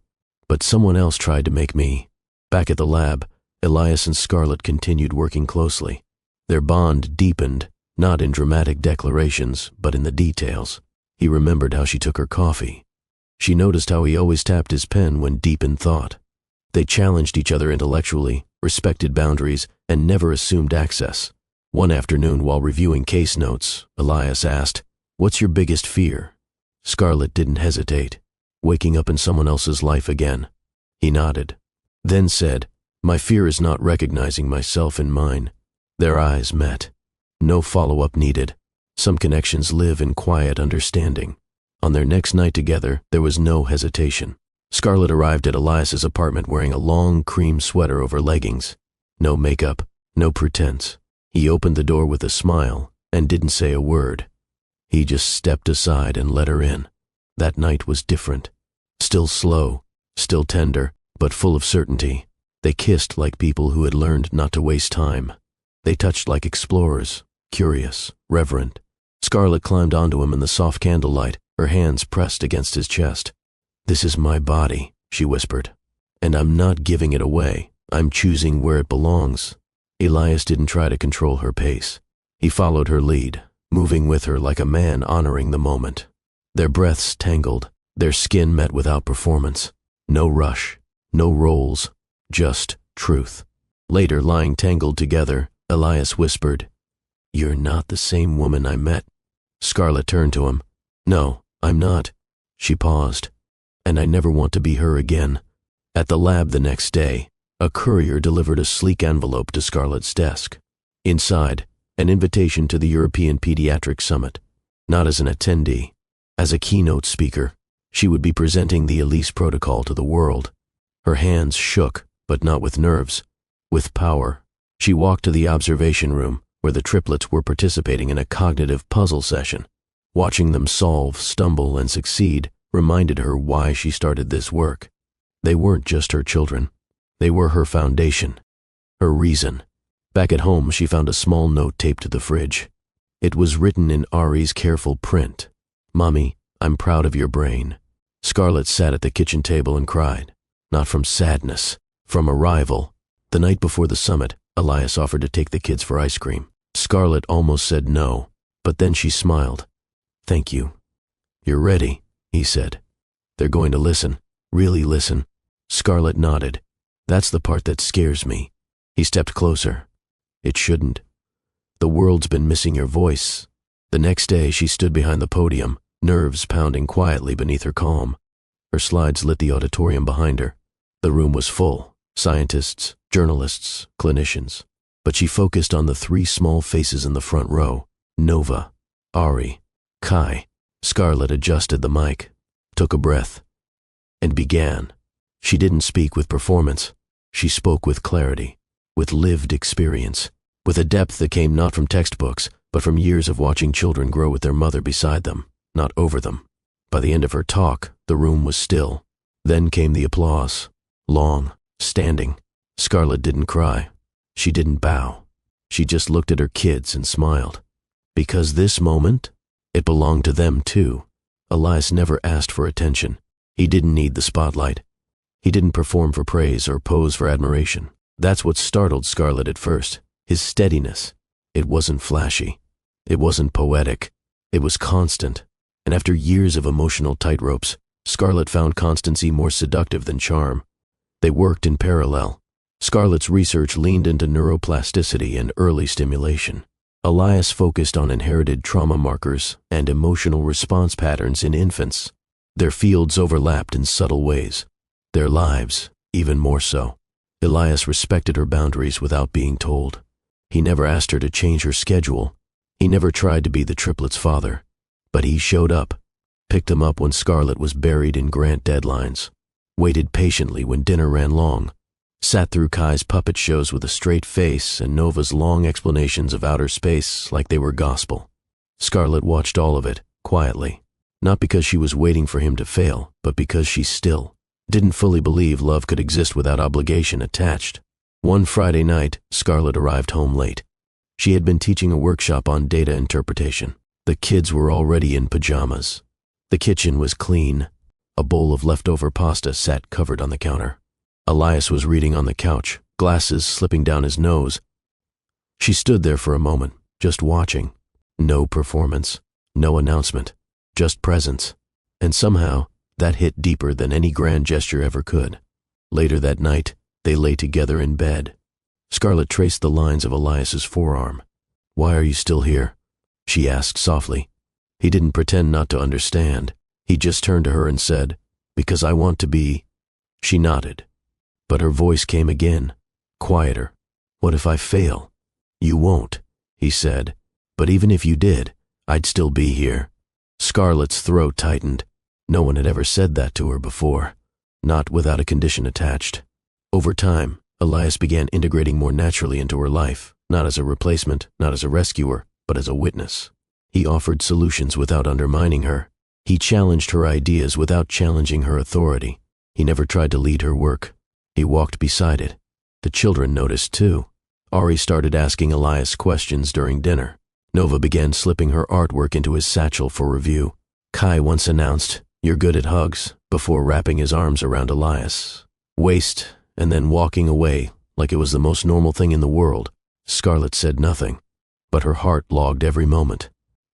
"But someone else tried to make me." Back at the lab, Elias and Scarlett continued working closely. Their bond deepened, not in dramatic declarations, but in the details. He remembered how she took her coffee. She noticed how he always tapped his pen when deep in thought. They challenged each other intellectually, respected boundaries, and never assumed access. One afternoon, while reviewing case notes, Elias asked, "What's your biggest fear?" Scarlett didn't hesitate. "Waking up in someone else's life again." He nodded, then said, "My fear is not recognizing myself in mine." Their eyes met. No follow-up needed. Some connections live in quiet understanding. On their next night together, there was no hesitation. Scarlett arrived at Elias's apartment wearing a long cream sweater over leggings. No makeup, no pretense. He opened the door with a smile and didn't say a word. He just stepped aside and let her in. That night was different. Still slow, still tender, but full of certainty. They kissed like people who had learned not to waste time. They touched like explorers, curious, reverent. Scarlett climbed onto him in the soft candlelight, her hands pressed against his chest. "This is my body," she whispered. "And I'm not giving it away. I'm choosing where it belongs." Elias didn't try to control her pace. He followed her lead, moving with her like a man honoring the moment. Their breaths tangled, their skin met without performance. No rush, no roles, just truth. Later, lying tangled together, Elias whispered, "You're not the same woman I met." Scarlett turned to him. "No, I'm not." She paused. "And I never want to be her again." At the lab the next day, a courier delivered a sleek envelope to Scarlett's desk. Inside, an invitation to the European Pediatric Summit. Not as an attendee, as a keynote speaker. She would be presenting the Elise protocol to the world. Her hands shook, but not with nerves, with power. She walked to the observation room, where the triplets were participating in a cognitive puzzle session. Watching them solve, stumble, and succeed reminded her why she started this work. They weren't just her children. They were her foundation, her reason. Back at home, she found a small note taped to the fridge. It was written in Ari's careful print. "Mommy, I'm proud of your brain." Scarlett sat at the kitchen table and cried. Not from sadness, from arrival. The night before the summit, Elias offered to take the kids for ice cream. Scarlett almost said no, but then she smiled. "Thank you." "You're ready," he said. "They're going to listen, really listen." Scarlett nodded. "That's the part that scares me." He stepped closer. "It shouldn't. The world's been missing your voice." The next day, she stood behind the podium, nerves pounding quietly beneath her calm. Her slides lit the auditorium behind her. The room was full. Scientists, journalists, clinicians. But she focused on the three small faces in the front row: Nova, Ari, Kai. Scarlett adjusted the mic, took a breath, and began. She didn't speak with performance. She spoke with clarity, with lived experience, with a depth that came not from textbooks, but from years of watching children grow with their mother beside them, not over them. By the end of her talk, the room was still. Then came the applause. Long, standing. Scarlett didn't cry. She didn't bow. She just looked at her kids and smiled. Because this moment, it belonged to them too. Elias never asked for attention. He didn't need the spotlight. He didn't perform for praise or pose for admiration. That's what startled Scarlett at first. His steadiness. It wasn't flashy. It wasn't poetic. It was constant. And after years of emotional tightropes, Scarlett found constancy more seductive than charm. They worked in parallel. Scarlett's research leaned into neuroplasticity and early stimulation. Elias focused on inherited trauma markers and emotional response patterns in infants. Their fields overlapped in subtle ways. Their lives, even more so. Elias respected her boundaries without being told. He never asked her to change her schedule. He never tried to be the triplets' father. But he showed up, picked them up when Scarlett was buried in grant deadlines, waited patiently when dinner ran long, sat through Kai's puppet shows with a straight face and Nova's long explanations of outer space like they were gospel. Scarlett watched all of it, quietly, not because she was waiting for him to fail, but because she still didn't fully believe love could exist without obligation attached. One Friday night, Scarlett arrived home late. She had been teaching a workshop on data interpretation. The kids were already in pajamas. The kitchen was clean. A bowl of leftover pasta sat covered on the counter. Elias was reading on the couch, glasses slipping down his nose. She stood there for a moment, just watching. No performance, no announcement, just presence. And somehow, that hit deeper than any grand gesture ever could. Later that night, they lay together in bed. Scarlett traced the lines of Elias's forearm. "Why are you still here?" she asked softly. He didn't pretend not to understand. He just turned to her and said, "Because I want to be." She nodded. But her voice came again, quieter. "What if I fail?" "You won't," he said. "But even if you did, I'd still be here." Scarlett's throat tightened. No one had ever said that to her before, not without a condition attached. Over time, Elias began integrating more naturally into her life, not as a replacement, not as a rescuer, but as a witness. He offered solutions without undermining her. He challenged her ideas without challenging her authority. He never tried to lead her work. He walked beside it. The children noticed too. Ari started asking Elias questions during dinner. Nova began slipping her artwork into his satchel for review. Kai once announced, "You're good at hugs," before wrapping his arms around Elias' waist and then walking away like it was the most normal thing in the world. Scarlett said nothing, but her heart logged every moment.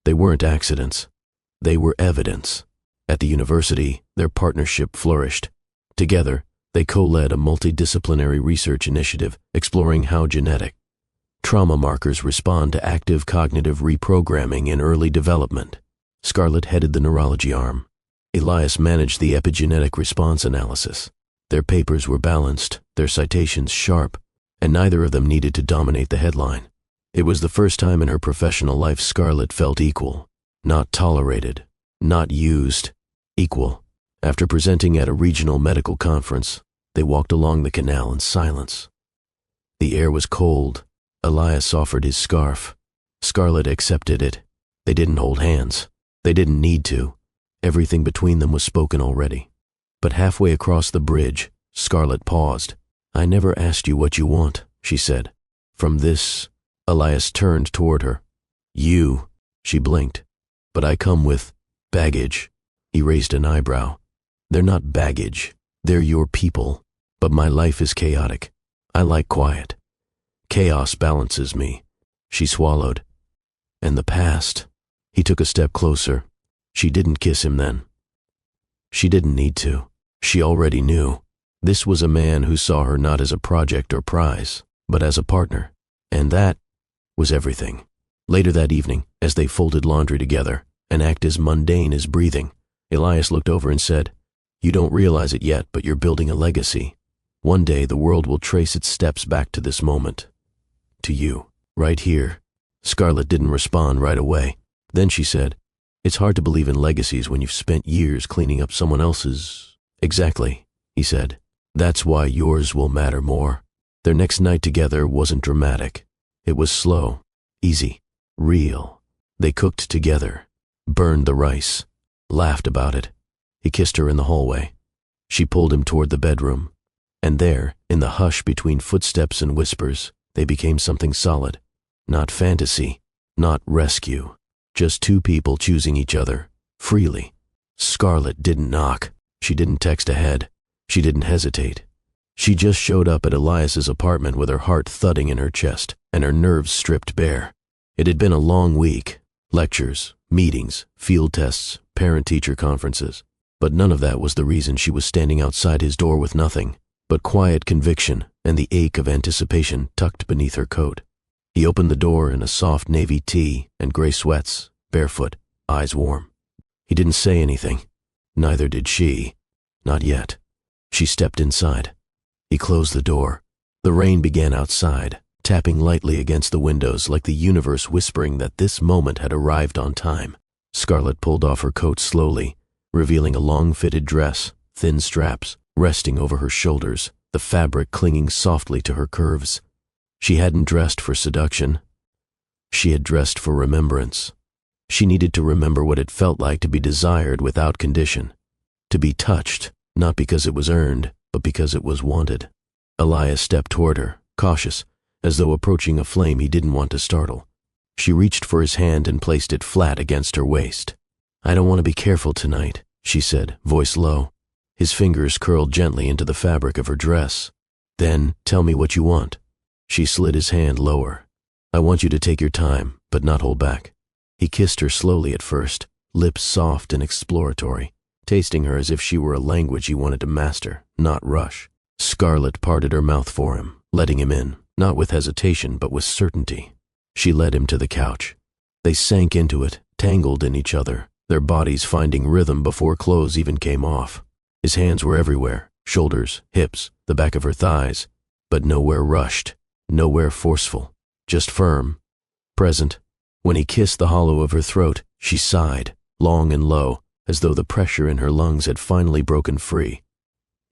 They weren't accidents. They were evidence. At the university, their partnership flourished. Together, they co-led a multidisciplinary research initiative exploring how genetic trauma markers respond to active cognitive reprogramming in early development. Scarlett headed the neurology arm. Elias managed the epigenetic response analysis. Their papers were balanced, their citations sharp, and neither of them needed to dominate the headline. It was the first time in her professional life Scarlett felt equal, not tolerated, not used, equal. After presenting at a regional medical conference, they walked along the canal in silence. The air was cold. Elias offered his scarf. Scarlett accepted it. They didn't hold hands. They didn't need to. Everything between them was spoken already. But halfway across the bridge, Scarlett paused. "I never asked you what you want," she said. "From this..." Elias turned toward her. "You..." She blinked. "But I come with baggage." He raised an eyebrow. "They're not baggage. They're your people. But my life is chaotic. I like quiet. Chaos balances me." She swallowed. "And the past..." He took a step closer. She didn't kiss him then. She didn't need to. She already knew. This was a man who saw her not as a project or prize, but as a partner. And that was everything. Later that evening, as they folded laundry together, an act as mundane as breathing, Elias looked over and said, "You don't realize it yet, but you're building a legacy. One day the world will trace its steps back to this moment. To you, right here. Scarlett didn't respond right away. Then she said, "It's hard to believe in legacies when you've spent years cleaning up someone else's." "Exactly," he said. "That's why yours will matter more." Their next night together wasn't dramatic. It was slow, easy, real. They cooked together, burned the rice, laughed about it. He kissed her in the hallway. She pulled him toward the bedroom. And there, in the hush between footsteps and whispers, they became something solid. Not fantasy, not rescue. Just two people choosing each other, freely. Scarlett didn't knock. She didn't text ahead. She didn't hesitate. She just showed up at Elias's apartment with her heart thudding in her chest and her nerves stripped bare. It had been a long week. Lectures, meetings, field tests, parent-teacher conferences. But none of that was the reason she was standing outside his door with nothing but quiet conviction and the ache of anticipation tucked beneath her coat. He opened the door in a soft navy tee and gray sweats, barefoot, eyes warm. He didn't say anything. Neither did she. Not yet. She stepped inside. He closed the door. The rain began outside, tapping lightly against the windows like the universe whispering that this moment had arrived on time. Scarlett pulled off her coat slowly, revealing a long-fitted dress, thin straps, resting over her shoulders, the fabric clinging softly to her curves. She hadn't dressed for seduction. She had dressed for remembrance. She needed to remember what it felt like to be desired without condition. To be touched, not because it was earned, but because it was wanted. Elias stepped toward her, cautious, as though approaching a flame he didn't want to startle. She reached for his hand and placed it flat against her waist. "I don't want to be careful tonight," she said, voice low. His fingers curled gently into the fabric of her dress. "Then tell me what you want." She slid his hand lower. "I want you to take your time, but not hold back." He kissed her slowly at first, lips soft and exploratory, tasting her as if she were a language he wanted to master, not rush. Scarlett parted her mouth for him, letting him in, not with hesitation but with certainty. She led him to the couch. They sank into it, tangled in each other, their bodies finding rhythm before clothes even came off. His hands were everywhere, shoulders, hips, the back of her thighs, but nowhere rushed, nowhere forceful, just firm, present. When he kissed the hollow of her throat, she sighed, long and low, as though the pressure in her lungs had finally broken free.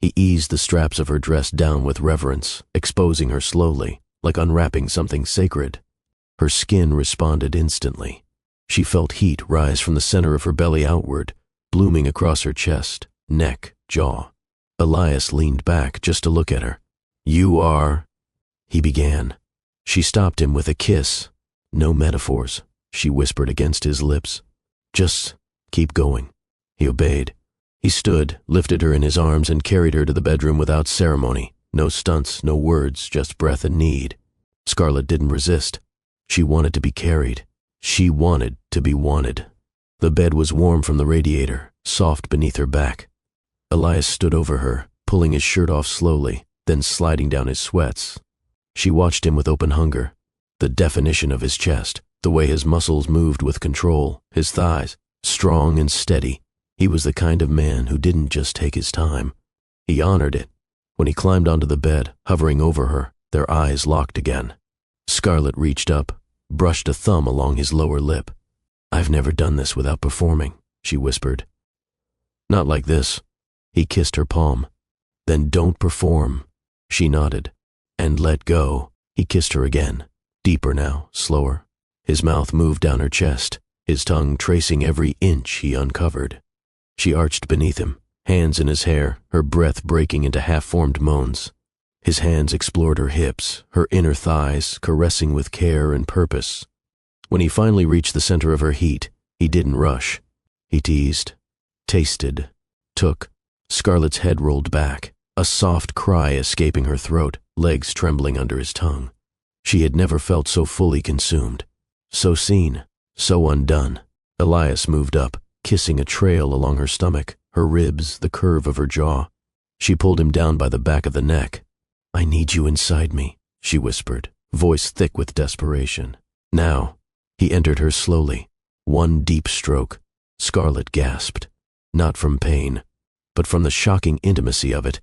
He eased the straps of her dress down with reverence, exposing her slowly, like unwrapping something sacred. Her skin responded instantly. She felt heat rise from the center of her belly outward, blooming across her chest, neck, jaw. Elias leaned back just to look at her. "You are—" he began. She stopped him with a kiss. "No metaphors," she whispered against his lips. "Just keep going." He obeyed. He stood, lifted her in his arms, and carried her to the bedroom without ceremony. No stunts, no words, just breath and need. Scarlett didn't resist. She wanted to be carried. She wanted to be wanted. The bed was warm from the radiator, soft beneath her back. Elias stood over her, pulling his shirt off slowly, then sliding down his sweats. She watched him with open hunger. The definition of his chest, the way his muscles moved with control, his thighs, strong and steady. He was the kind of man who didn't just take his time. He honored it. When he climbed onto the bed, hovering over her, their eyes locked again. Scarlett reached up, brushed a thumb along his lower lip. "I've never done this without performing," she whispered. "Not like this." He kissed her palm. "Then don't perform." She nodded. "And let go." He kissed her again, deeper now, slower. His mouth moved down her chest, his tongue tracing every inch he uncovered. She arched beneath him, hands in his hair, her breath breaking into half-formed moans. His hands explored her hips, her inner thighs, caressing with care and purpose. When he finally reached the center of her heat, he didn't rush. He teased, tasted, took. Scarlett's head rolled back, a soft cry escaping her throat, legs trembling under his tongue. She had never felt so fully consumed, so seen, so undone. Elias moved up, kissing a trail along her stomach, her ribs, the curve of her jaw. She pulled him down by the back of the neck. "I need you inside me," she whispered, voice thick with desperation. "Now." He entered her slowly. One deep stroke. Scarlett gasped, not from pain, but from the shocking intimacy of it,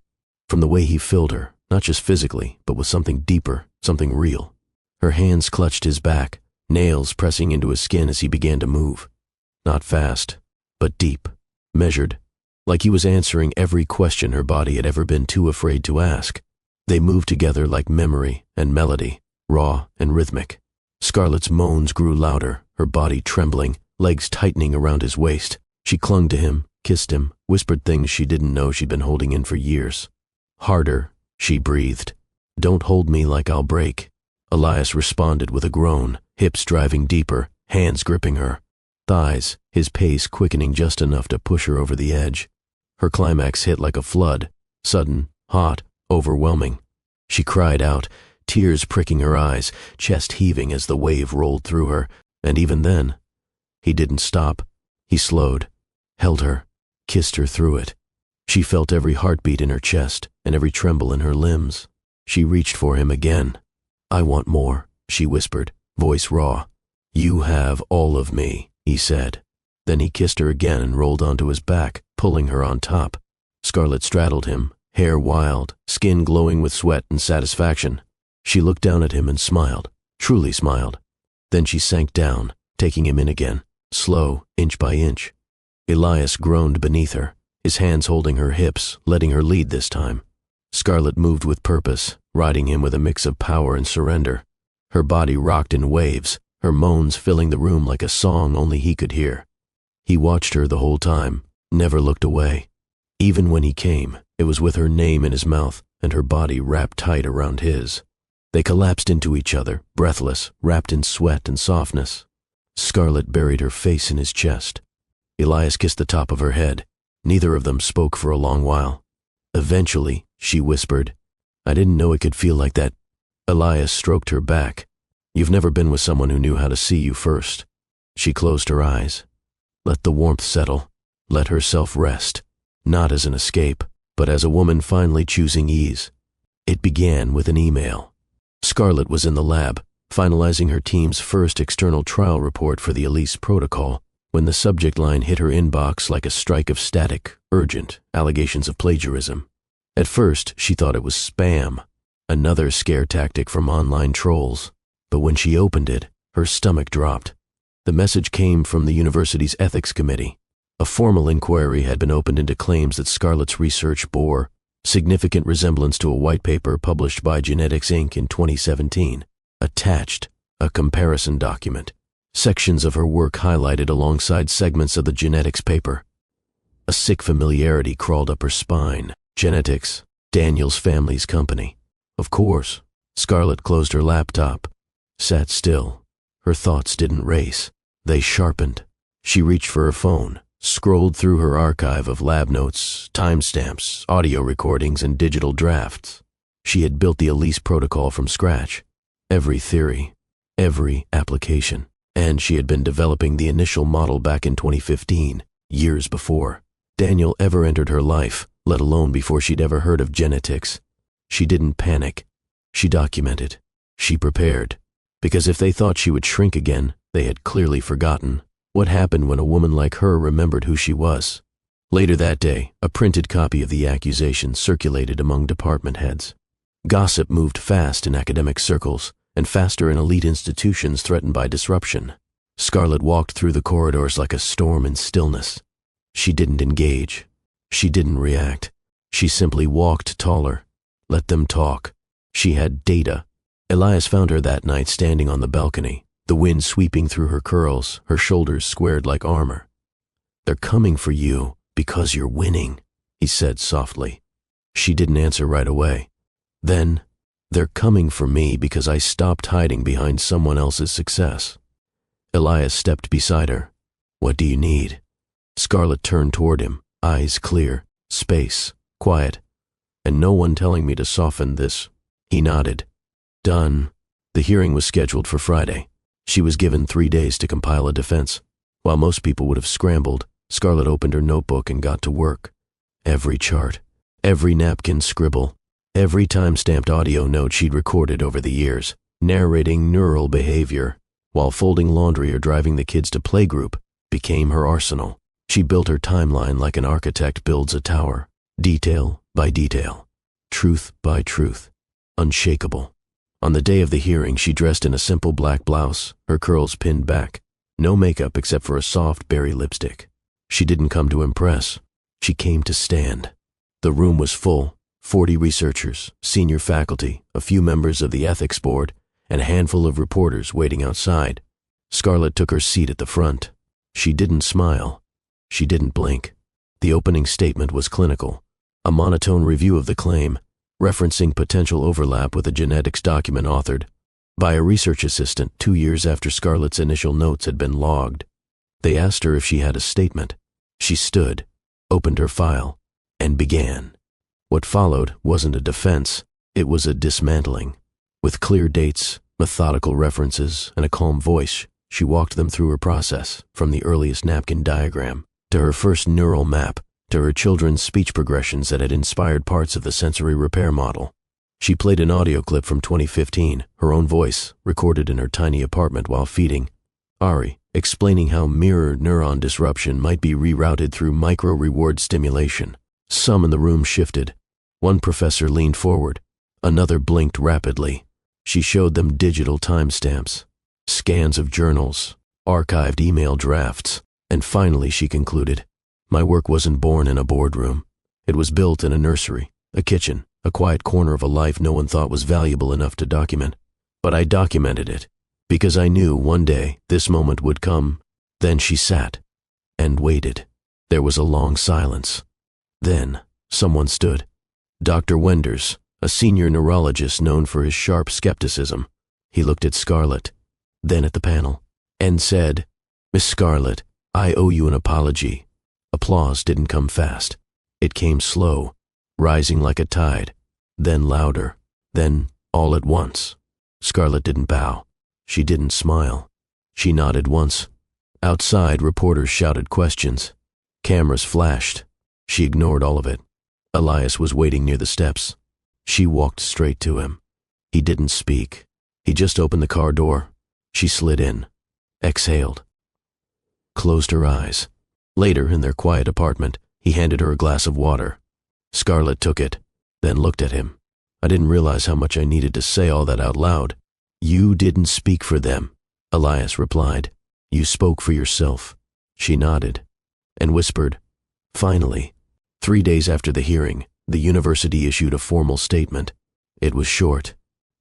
from the way he filled her, not just physically, but with something deeper, something real. Her hands clutched his back, nails pressing into his skin as he began to move. Not fast, but deep, measured, like he was answering every question her body had ever been too afraid to ask. They moved together like memory and melody, raw and rhythmic. Scarlett's moans grew louder, her body trembling, legs tightening around his waist. She clung to him, kissed him, whispered things she didn't know she'd been holding in for years. Harder, she breathed. Don't hold me like I'll break. Elias responded with a groan, hips driving deeper, hands gripping her. Thighs, his pace quickening just enough to push her over the edge. Her climax hit like a flood, sudden, hot, overwhelming. She cried out, tears pricking her eyes, chest heaving as the wave rolled through her, and even then, he didn't stop. He slowed, held her, kissed her through it. She felt every heartbeat in her chest and every tremble in her limbs. She reached for him again. I want more, she whispered, voice raw. You have all of me, he said. Then he kissed her again and rolled onto his back, pulling her on top. Scarlett straddled him, hair wild, skin glowing with sweat and satisfaction. She looked down at him and smiled, truly smiled. Then she sank down, taking him in again, slow, inch by inch. Elias groaned beneath her, his hands holding her hips, letting her lead this time. Scarlett moved with purpose, riding him with a mix of power and surrender. Her body rocked in waves, her moans filling the room like a song only he could hear. He watched her the whole time, never looked away. Even when he came, it was with her name in his mouth and her body wrapped tight around his. They collapsed into each other, breathless, wrapped in sweat and softness. Scarlett buried her face in his chest. Elias kissed the top of her head. Neither of them spoke for a long while. Eventually, she whispered, I didn't know it could feel like that. Elias stroked her back. You've never been with someone who knew how to see you first. She closed her eyes. Let the warmth settle. Let herself rest. Not as an escape, but as a woman finally choosing ease. It began with an email. Scarlett was in the lab, finalizing her team's first external trial report for the Elise protocol, when the subject line hit her inbox like a strike of static, urgent, allegations of plagiarism. At first, she thought it was spam, another scare tactic from online trolls. But when she opened it, her stomach dropped. The message came from the university's ethics committee. A formal inquiry had been opened into claims that Scarlett's research bore significant resemblance to a white paper published by Genetics Inc. in 2017. Attached, a comparison document. Sections of her work highlighted alongside segments of the genetics paper. A sick familiarity crawled up her spine. Genetics, Daniel's family's company. Of course. Scarlett closed her laptop, sat still. Her thoughts didn't race. They sharpened. She reached for her phone, scrolled through her archive of lab notes, timestamps, audio recordings, and digital drafts. She had built the Elise protocol from scratch. Every theory, every application. And she had been developing the initial model back in 2015, years before Daniel ever entered her life, let alone before she'd ever heard of genetics. She didn't panic. She documented. She prepared. Because if they thought she would shrink again, they had clearly forgotten what happened when a woman like her remembered who she was. Later that day, a printed copy of the accusation circulated among department heads. Gossip moved fast in academic circles, and faster in elite institutions threatened by disruption. Scarlett walked through the corridors like a storm in stillness. She didn't engage. She didn't react. She simply walked taller. Let them talk. She had data. Elias found her that night standing on the balcony, the wind sweeping through her curls, her shoulders squared like armor. They're coming for you because you're winning, he said softly. She didn't answer right away. Then, they're coming for me because I stopped hiding behind someone else's success. Elias stepped beside her. What do you need? Scarlett turned toward him, eyes clear, space, quiet, and no one telling me to soften this. He nodded. Done. The hearing was scheduled for Friday. She was given 3 days to compile a defense. While most people would have scrambled, Scarlett opened her notebook and got to work. Every chart, every napkin scribble, every time-stamped audio note she'd recorded over the years, narrating neural behavior, while folding laundry or driving the kids to playgroup, became her arsenal. She built her timeline like an architect builds a tower, detail by detail. truth by truth, unshakable. On the day of the hearing, she dressed in a simple black blouse, her curls pinned back, no makeup except for a soft berry lipstick. She didn't come to impress. She came to stand. The room was full, 40 researchers, senior faculty, a few members of the ethics board, and a handful of reporters waiting outside. Scarlett took her seat at the front. She didn't smile. She didn't blink. The opening statement was clinical, a monotone review of the claim, referencing potential overlap with a genetics document authored by a research assistant 2 years after Scarlett's initial notes had been logged. They asked her if she had a statement. She stood, opened her file, and began. What followed wasn't a defense, it was a dismantling. With clear dates, methodical references, and a calm voice, she walked them through her process, from the earliest napkin diagram, to her first neural map, to her children's speech progressions that had inspired parts of the sensory repair model. She played an audio clip from 2015, her own voice, recorded in her tiny apartment while feeding Ari, explaining how mirror neuron disruption might be rerouted through micro-reward stimulation. Some in the room shifted. One professor leaned forward. Another blinked rapidly. She showed them digital timestamps, scans of journals, archived email drafts, and finally she concluded, "My work wasn't born in a boardroom. It was built in a nursery, a kitchen, a quiet corner of a life no one thought was valuable enough to document. But I documented it, because I knew one day this moment would come." Then she sat and waited. There was a long silence. Then someone stood. Dr. Wenders, a senior neurologist known for his sharp skepticism. He looked at Scarlett, then at the panel, and said, "Miss Scarlett, I owe you an apology." Applause didn't come fast. It came slow, rising like a tide, then louder, then all at once. Scarlett didn't bow. She didn't smile. She nodded once. Outside, reporters shouted questions. Cameras flashed. She ignored all of it. Elias was waiting near the steps. She walked straight to him. He didn't speak. He just opened the car door. She slid in, exhaled, closed her eyes. Later, in their quiet apartment, he handed her a glass of water. Scarlett took it, then looked at him. "I didn't realize how much I needed to say all that out loud." "You didn't speak for them," Elias replied. "You spoke for yourself." She nodded and whispered, "Finally." 3 days after the hearing, the university issued a formal statement. It was short,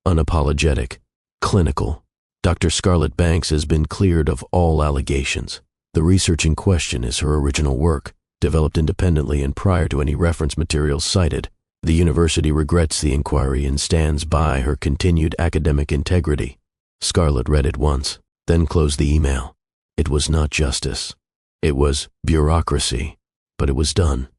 unapologetic, clinical. Dr. Scarlett Banks has been cleared of all allegations. The research in question is her original work, developed independently and prior to any reference materials cited. The university regrets the inquiry and stands by her continued academic integrity. Scarlett read it once, then closed the email. It was not justice. It was bureaucracy, but it was done.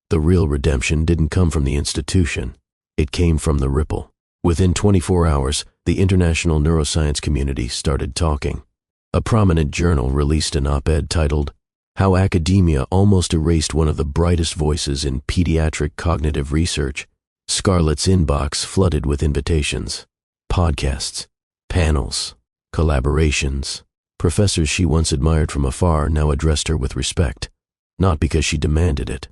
The real redemption didn't come from the institution. It came from the ripple. Within 24 hours, the international neuroscience community started talking. A prominent journal released an op-ed titled, "How Academia Almost Erased One of the Brightest Voices in Pediatric Cognitive Research." Scarlett's inbox flooded with invitations, podcasts, panels, collaborations. Professors she once admired from afar now addressed her with respect, not because she demanded it,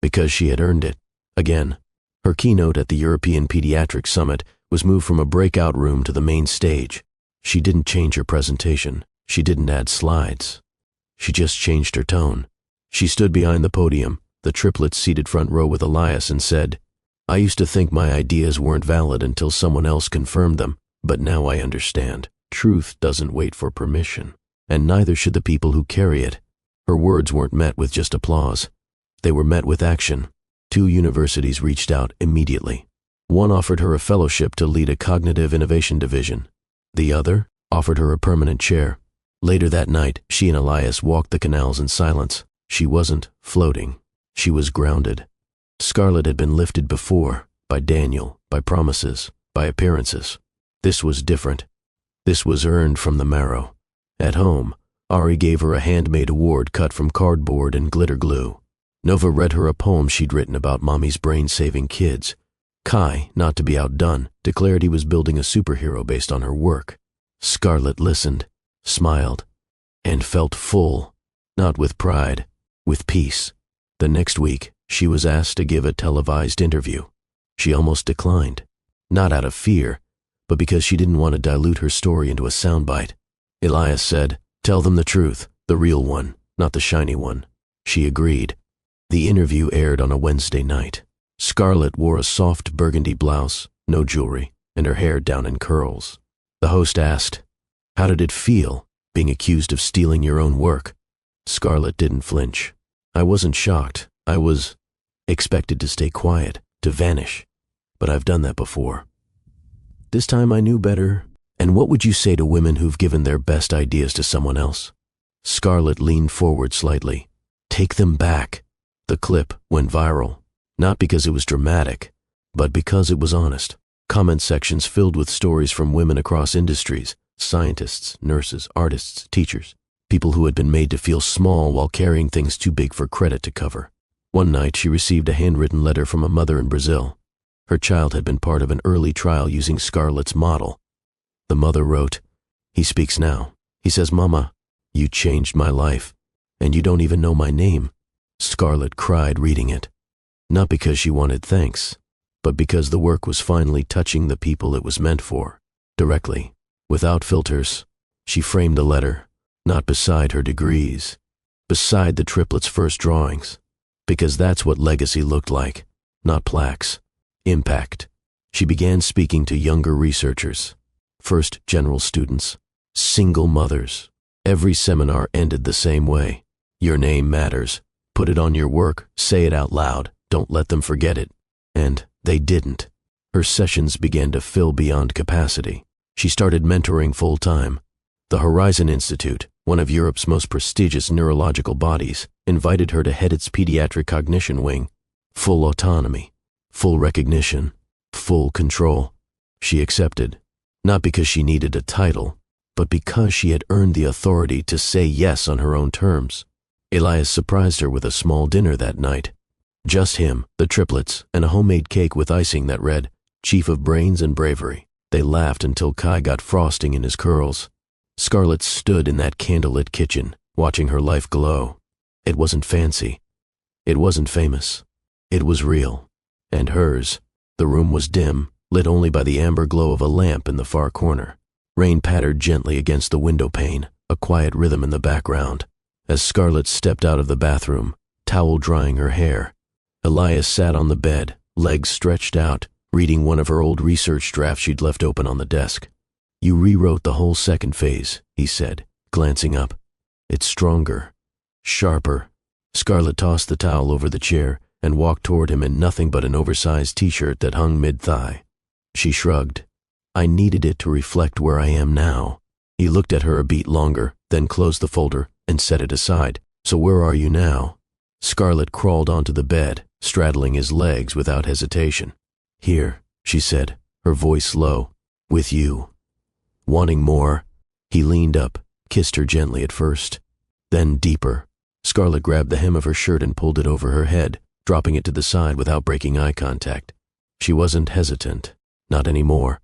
because she had earned it. Again, her keynote at the European Pediatric Summit was moved from a breakout room to the main stage. She didn't change her presentation. She didn't add slides. She just changed her tone. She stood behind the podium, the triplets seated front row with Elias, and said, "I used to think my ideas weren't valid until someone else confirmed them, but now I understand. Truth doesn't wait for permission, and neither should the people who carry it." Her words weren't met with just applause. They were met with action. 2 universities reached out immediately. One offered her a fellowship to lead a cognitive innovation division. The other offered her a permanent chair. Later that night, she and Elias walked the canals in silence. She wasn't floating. She was grounded. Scarlett had been lifted before, by Daniel, by promises, by appearances. This was different. This was earned from the marrow. At home, Ari gave her a handmade award cut from cardboard and glitter glue. Nova read her a poem she'd written about mommy's brain-saving kids. Kai, not to be outdone, declared he was building a superhero based on her work. Scarlett listened, smiled, and felt full, not with pride, with peace. The next week, she was asked to give a televised interview. She almost declined, not out of fear, but because she didn't want to dilute her story into a soundbite. Elias said, "Tell them the truth, the real one, not the shiny one." She agreed. The interview aired on a Wednesday night. Scarlett wore a soft burgundy blouse, no jewelry, and her hair down in curls. The host asked, "How did it feel, being accused of stealing your own work?" Scarlett didn't flinch. "I wasn't shocked. I was expected to stay quiet, to vanish. But I've done that before. This time I knew better." "And what would you say to women who've given their best ideas to someone else?" Scarlett leaned forward slightly. "Take them back." The clip went viral, not because it was dramatic, but because it was honest. Comment sections filled with stories from women across industries, scientists, nurses, artists, teachers, people who had been made to feel small while carrying things too big for credit to cover. One night she received a handwritten letter from a mother in Brazil. Her child had been part of an early trial using Scarlett's model. The mother wrote, "He speaks now. He says, 'Mama, you changed my life, and you don't even know my name.'" Scarlett cried reading it, not because she wanted thanks, but because the work was finally touching the people it was meant for, directly, without filters. She framed the letter, not beside her degrees, beside the triplets' first drawings, because that's what legacy looked like, not plaques, impact. She began speaking to younger researchers, first general students, single mothers. Every seminar ended the same way. "Your name matters. Put it on your work, say it out loud, don't let them forget it." And they didn't. Her sessions began to fill beyond capacity. She started mentoring full-time. The Horizon Institute, one of Europe's most prestigious neurological bodies, invited her to head its pediatric cognition wing. Full autonomy, full recognition, full control. She accepted, not because she needed a title, but because she had earned the authority to say yes on her own terms. Elias surprised her with a small dinner that night. Just him, the triplets, and a homemade cake with icing that read, "Chief of Brains and Bravery." They laughed until Kai got frosting in his curls. Scarlett stood in that candlelit kitchen, watching her life glow. It wasn't fancy. It wasn't famous. It was real. And hers. The room was dim, lit only by the amber glow of a lamp in the far corner. Rain pattered gently against the window pane, a quiet rhythm in the background. As Scarlett stepped out of the bathroom, towel drying her hair, Elias sat on the bed, legs stretched out, reading one of her old research drafts she'd left open on the desk. "You rewrote the whole second phase," he said, glancing up. "It's stronger, sharper." Scarlett tossed the towel over the chair and walked toward him in nothing but an oversized t-shirt that hung mid-thigh. She shrugged. "I needed it to reflect where I am now." He looked at her a beat longer, then closed the folder and set it aside. "So where are you now?" Scarlett crawled onto the bed, straddling his legs without hesitation. "Here," she said, her voice low. "With you." Wanting more, he leaned up, kissed her gently at first, then deeper. Scarlett grabbed the hem of her shirt and pulled it over her head, dropping it to the side without breaking eye contact. She wasn't hesitant, not anymore.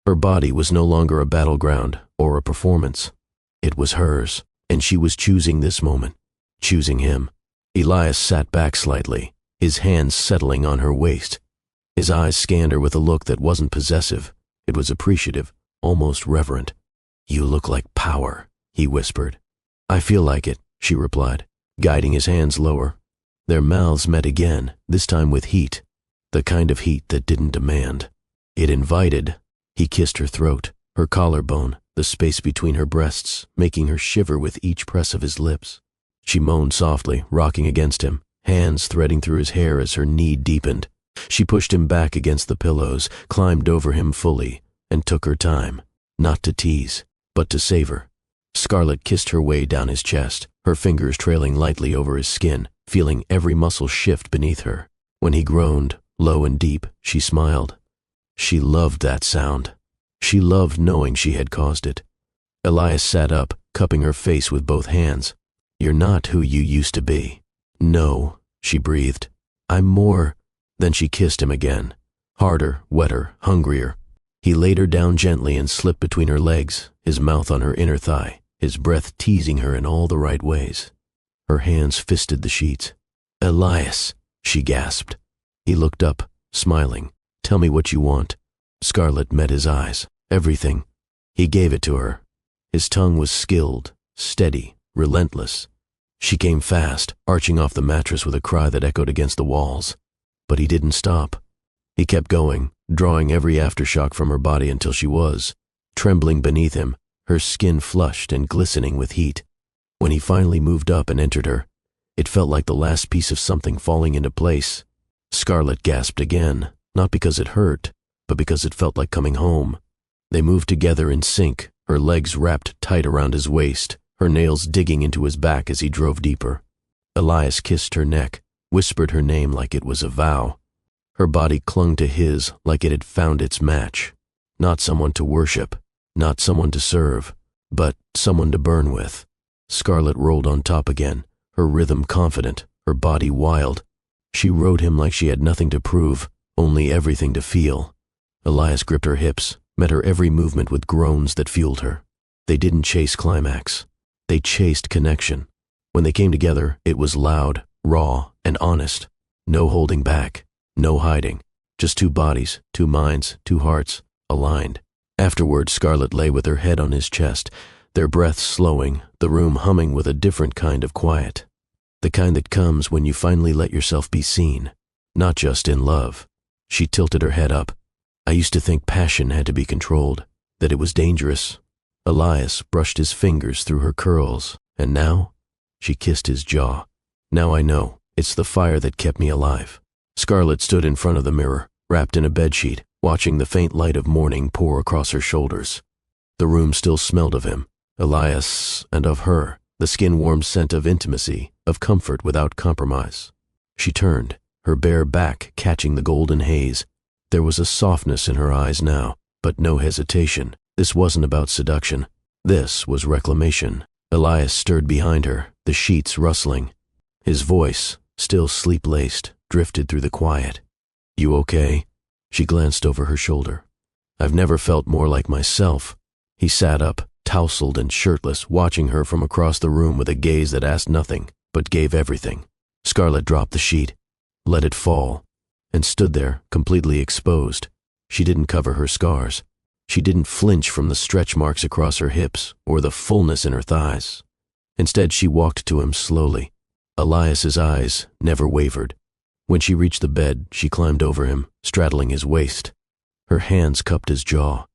Her body was no longer a battleground or a performance. It was hers, and she was choosing this moment, choosing him. Elias sat back slightly, his hands settling on her waist. His eyes scanned her with a look that wasn't possessive. It was appreciative, almost reverent. "You look like power," he whispered. "I feel like it," she replied, guiding his hands lower. Their mouths met again, this time with heat, the kind of heat that didn't demand. It invited. He kissed her throat, her collarbone, the space between her breasts, making her shiver with each press of his lips. She moaned softly, rocking against him, hands threading through his hair as her need deepened. She pushed him back against the pillows, climbed over him fully, and took her time, not to tease, but to savor. Scarlett kissed her way down his chest, her fingers trailing lightly over his skin, feeling every muscle shift beneath her. When he groaned, low and deep, she smiled. She loved that sound. She loved knowing she had caused it. Elias sat up, cupping her face with both hands. "You're not who you used to be." "No," she breathed. "I'm more." Then she kissed him again, harder, wetter, hungrier. He laid her down gently and slipped between her legs, his mouth on her inner thigh, his breath teasing her in all the right ways. Her hands fisted the sheets. "Elias," she gasped. He looked up, smiling, Tell me what you want." Scarlet met his eyes. Everything. He gave it to her. His tongue was skilled, steady, relentless. She came fast, arching off the mattress with a cry that echoed against the walls. But he didn't stop. He kept going, drawing every aftershock from her body until she was, trembling beneath him, her skin flushed and glistening with heat. When he finally moved up and entered her, it felt like the last piece of something falling into place. Scarlet gasped again, not because it hurt, but because it felt like coming home. They moved together in sync, her legs wrapped tight around his waist, her nails digging into his back as he drove deeper. Elias kissed her neck, whispered her name like it was a vow. Her body clung to his like it had found its match. Not someone to worship, not someone to serve, but someone to burn with. Scarlet rolled on top again, her rhythm confident, her body wild. She rode him like she had nothing to prove, only everything to feel. Elias gripped her hips, met her every movement with groans that fueled her. They didn't chase climax. They chased connection. When they came together, it was loud, raw, and honest. No holding back, no hiding. Just two bodies, two minds, two hearts, aligned. Afterward, Scarlet lay with her head on his chest, their breaths slowing, the room humming with a different kind of quiet. The kind that comes when you finally let yourself be seen, not just in love. She tilted her head up. I used to think passion had to be controlled, that it was dangerous. Elias brushed his fingers through her curls, and now? She kissed his jaw. Now I know, it's the fire that kept me alive. Scarlet stood in front of the mirror, wrapped in a bedsheet, watching the faint light of morning pour across her shoulders. The room still smelled of him, Elias, and of her, the skin-warm scent of intimacy, of comfort without compromise. She turned, her bare back catching the golden haze. There was a softness in her eyes now, but no hesitation. This wasn't about seduction. This was reclamation. Elias stirred behind her, the sheets rustling. His voice, still sleep-laced, drifted through the quiet. "You okay?" She glanced over her shoulder. "I've never felt more like myself." He sat up, tousled and shirtless, watching her from across the room with a gaze that asked nothing, but gave everything. Scarlet dropped the sheet, let it fall, and stood there, completely exposed. She didn't cover her scars. She didn't flinch from the stretch marks across her hips or the fullness in her thighs. Instead, she walked to him slowly. Elias's eyes never wavered. When she reached the bed, she climbed over him, straddling his waist. Her hands cupped his jaw.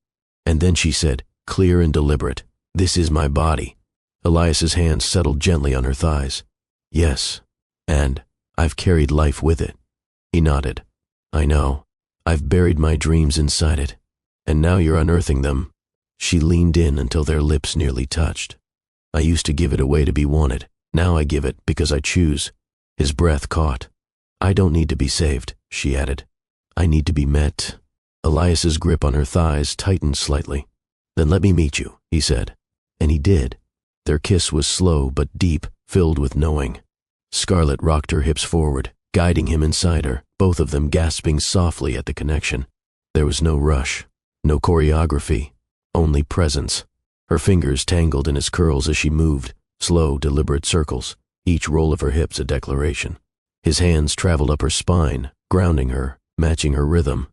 And then she said, clear and deliberate, "This is my body." Elias's hands settled gently on her thighs. "Yes, and I've carried life with it." He nodded. "I know. I've buried my dreams inside it. And now you're unearthing them." She leaned in until their lips nearly touched. "I used to give it away to be wanted. Now I give it because I choose." His breath caught. "I don't need to be saved," she added. "I need to be met." Elias's grip on her thighs tightened slightly. "Then let me meet you," he said. And he did. Their kiss was slow but deep, filled with knowing. Scarlet rocked her hips forward, guiding him inside her, both of them gasping softly at the connection. There was no rush, no choreography, only presence. Her fingers tangled in his curls as she moved, slow, deliberate circles, each roll of her hips a declaration. His hands traveled up her spine, grounding her, matching her rhythm.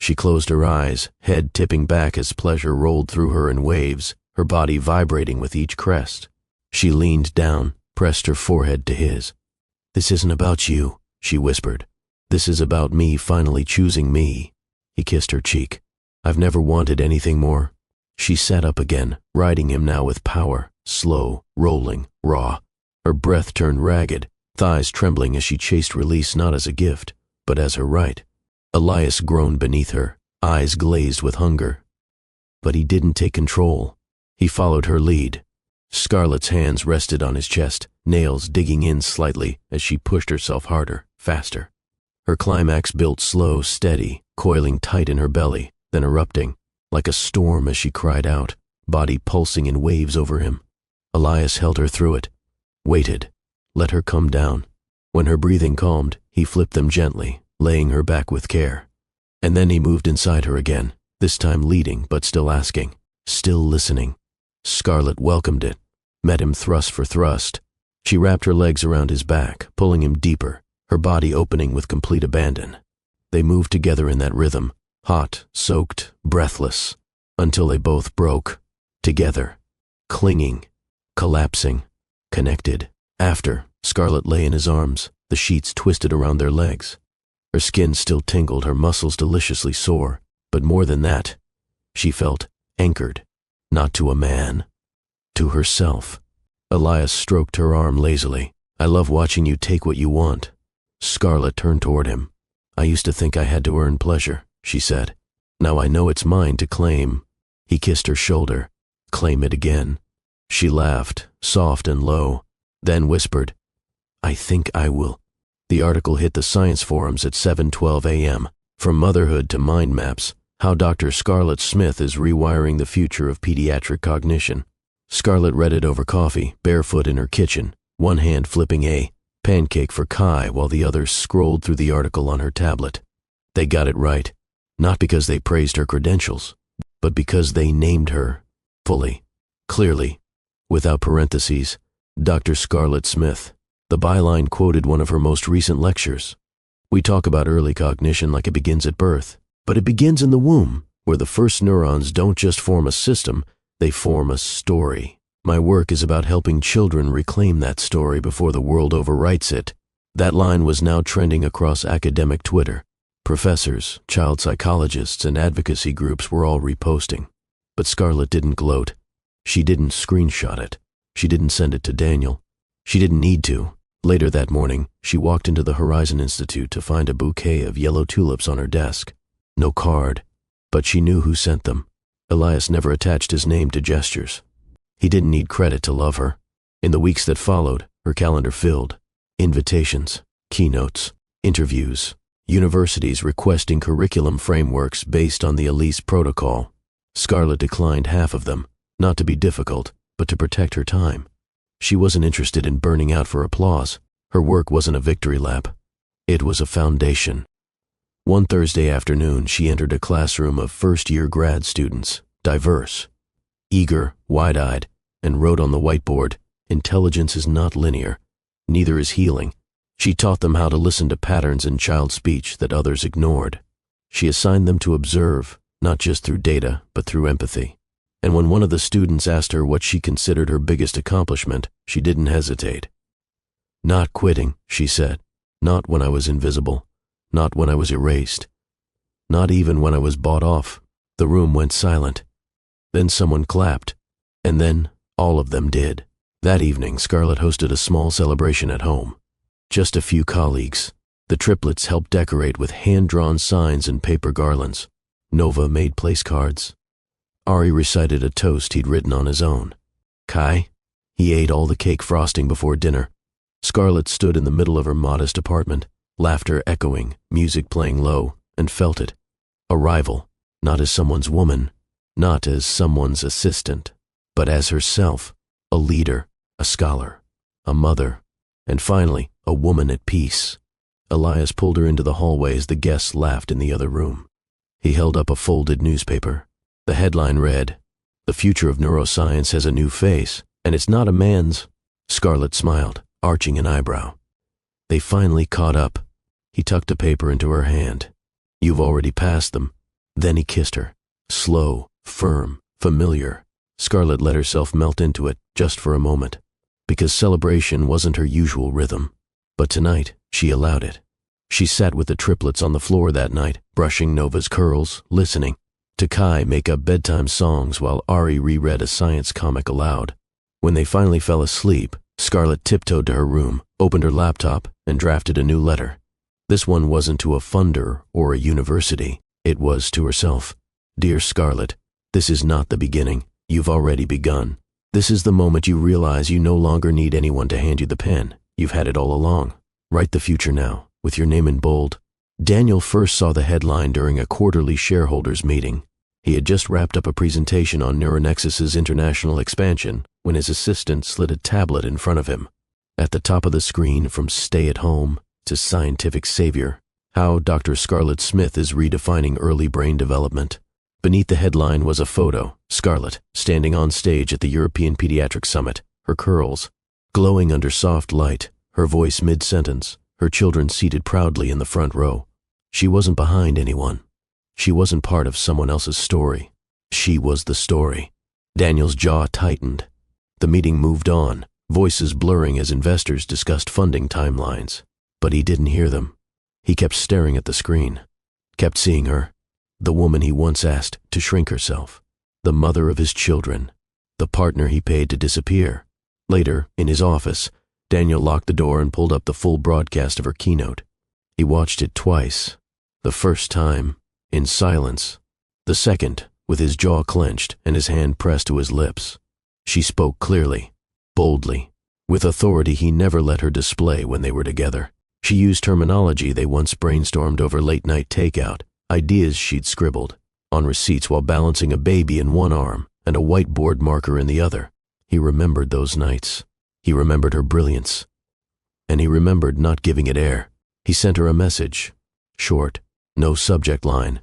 She closed her eyes, head tipping back as pleasure rolled through her in waves, her body vibrating with each crest. She leaned down, pressed her forehead to his. "This isn't about you," she whispered. "This is about me finally choosing me." He kissed her cheek. "I've never wanted anything more." She sat up again, riding him now with power, slow, rolling, raw. Her breath turned ragged, thighs trembling as she chased release not as a gift, but as her right. Elias groaned beneath her, eyes glazed with hunger. But he didn't take control. He followed her lead. Scarlet's hands rested on his chest, nails digging in slightly as she pushed herself harder, faster. Her climax built slow, steady, coiling tight in her belly, then erupting, like a storm as she cried out, body pulsing in waves over him. Elias held her through it, waited, let her come down. When her breathing calmed, he flipped them gently, laying her back with care. And then he moved inside her again, this time leading but still asking, still listening. Scarlet welcomed it, met him thrust for thrust. She wrapped her legs around his back, pulling him deeper, her body opening with complete abandon. They moved together in that rhythm, hot, soaked, breathless, until they both broke, together, clinging, collapsing, connected. After, Scarlett lay in his arms, the sheets twisted around their legs. Her skin still tingled, her muscles deliciously sore, but more than that, she felt anchored, not to a man, to herself. Elias stroked her arm lazily. "I love watching you take what you want." Scarlett turned toward him. "I used to think I had to earn pleasure," she said. "Now I know it's mine to claim." He kissed her shoulder. "Claim it again." She laughed, soft and low, then whispered, "I think I will." The article hit the science forums at 7:12 a.m. From motherhood to mind maps, how Dr. Scarlett Smith is rewiring the future of pediatric cognition. Scarlett read it over coffee, barefoot in her kitchen, one hand flipping a pancake for Kai while the other scrolled through the article on her tablet. They got it right, not because they praised her credentials, but because they named her fully, clearly, without parentheses, Dr. Scarlett Smith. The byline quoted one of her most recent lectures. "We talk about early cognition like it begins at birth, but it begins in the womb, where the first neurons don't just form a system, they form a story. My work is about helping children reclaim that story before the world overwrites it." That line was now trending across academic Twitter. Professors, child psychologists, and advocacy groups were all reposting. But Scarlett didn't gloat. She didn't screenshot it. She didn't send it to Daniel. She didn't need to. Later that morning, she walked into the Horizon Institute to find a bouquet of yellow tulips on her desk. No card, but she knew who sent them. Elias never attached his name to gestures. He didn't need credit to love her. In the weeks that followed, her calendar filled. Invitations, keynotes, interviews, universities requesting curriculum frameworks based on the Elise Protocol. Scarlett declined half of them, not to be difficult, but to protect her time. She wasn't interested in burning out for applause. Her work wasn't a victory lap. It was a foundation. One Thursday afternoon, she entered a classroom of first-year grad students, diverse, eager, wide-eyed, and wrote on the whiteboard, "Intelligence is not linear. Neither is healing." She taught them how to listen to patterns in child speech that others ignored. She assigned them to observe, not just through data, but through empathy. And when one of the students asked her what she considered her biggest accomplishment, she didn't hesitate. "Not quitting," she said. "Not when I was invisible. Not when I was erased. Not even when I was bought off." The room went silent. Then someone clapped. And then all of them did. That evening, Scarlett hosted a small celebration at home. Just a few colleagues. The Triplets helped decorate with hand-drawn signs and paper garlands. Nova made place cards. Ari recited a toast he'd written on his own. Kai? He ate all the cake frosting before dinner. Scarlett stood in the middle of her modest apartment, laughter echoing, music playing low, and felt it. A rival, not as someone's woman, not as someone's assistant, but as herself, a leader, a scholar, a mother, and finally, a woman at peace. Elias pulled her into the hallway as the guests laughed in the other room. He held up a folded newspaper. The headline read, "The future of neuroscience has a new face, and it's not a man's." Scarlett smiled, arching an eyebrow. They finally caught up. He tucked a paper into her hand. "You've already passed them." Then he kissed her. Slow, firm, familiar. Scarlett let herself melt into it, just for a moment, because celebration wasn't her usual rhythm. But tonight, she allowed it. She sat with the Triplets on the floor that night, brushing Nova's curls, listening. To Kai make up bedtime songs while Ari reread a science comic aloud. When they finally fell asleep, Scarlett tiptoed to her room, opened her laptop, and drafted a new letter. This one wasn't to a funder or a university. It was to herself. "Dear Scarlett, this is not the beginning. You've already begun. This is the moment you realize you no longer need anyone to hand you the pen. You've had it all along. Write the future now, with your name in bold." Daniel first saw the headline during a quarterly shareholders meeting. He had just wrapped up a presentation on Neuronexus's international expansion when his assistant slid a tablet in front of him. At the top of the screen, from stay-at-home to scientific savior, how Dr. Scarlett Smith is redefining early brain development. Beneath the headline was a photo, Scarlett, standing on stage at the European Pediatric Summit, her curls glowing under soft light, her voice mid-sentence, her children seated proudly in the front row. She wasn't behind anyone. She wasn't part of someone else's story. She was the story. Daniel's jaw tightened. The meeting moved on, voices blurring as investors discussed funding timelines. But he didn't hear them. He kept staring at the screen, kept seeing her, the woman he once asked to shrink herself, the mother of his children, the partner he paid to disappear. Later, in his office, Daniel locked the door and pulled up the full broadcast of her keynote. He watched it twice. The first time, in silence. The second, with his jaw clenched and his hand pressed to his lips. She spoke clearly, boldly, with authority he never let her display when they were together. She used terminology they once brainstormed over late-night takeout, ideas she'd scribbled on receipts while balancing a baby in one arm and a whiteboard marker in the other. He remembered those nights. He remembered her brilliance. And he remembered not giving it air. He sent her a message. Short, no subject line.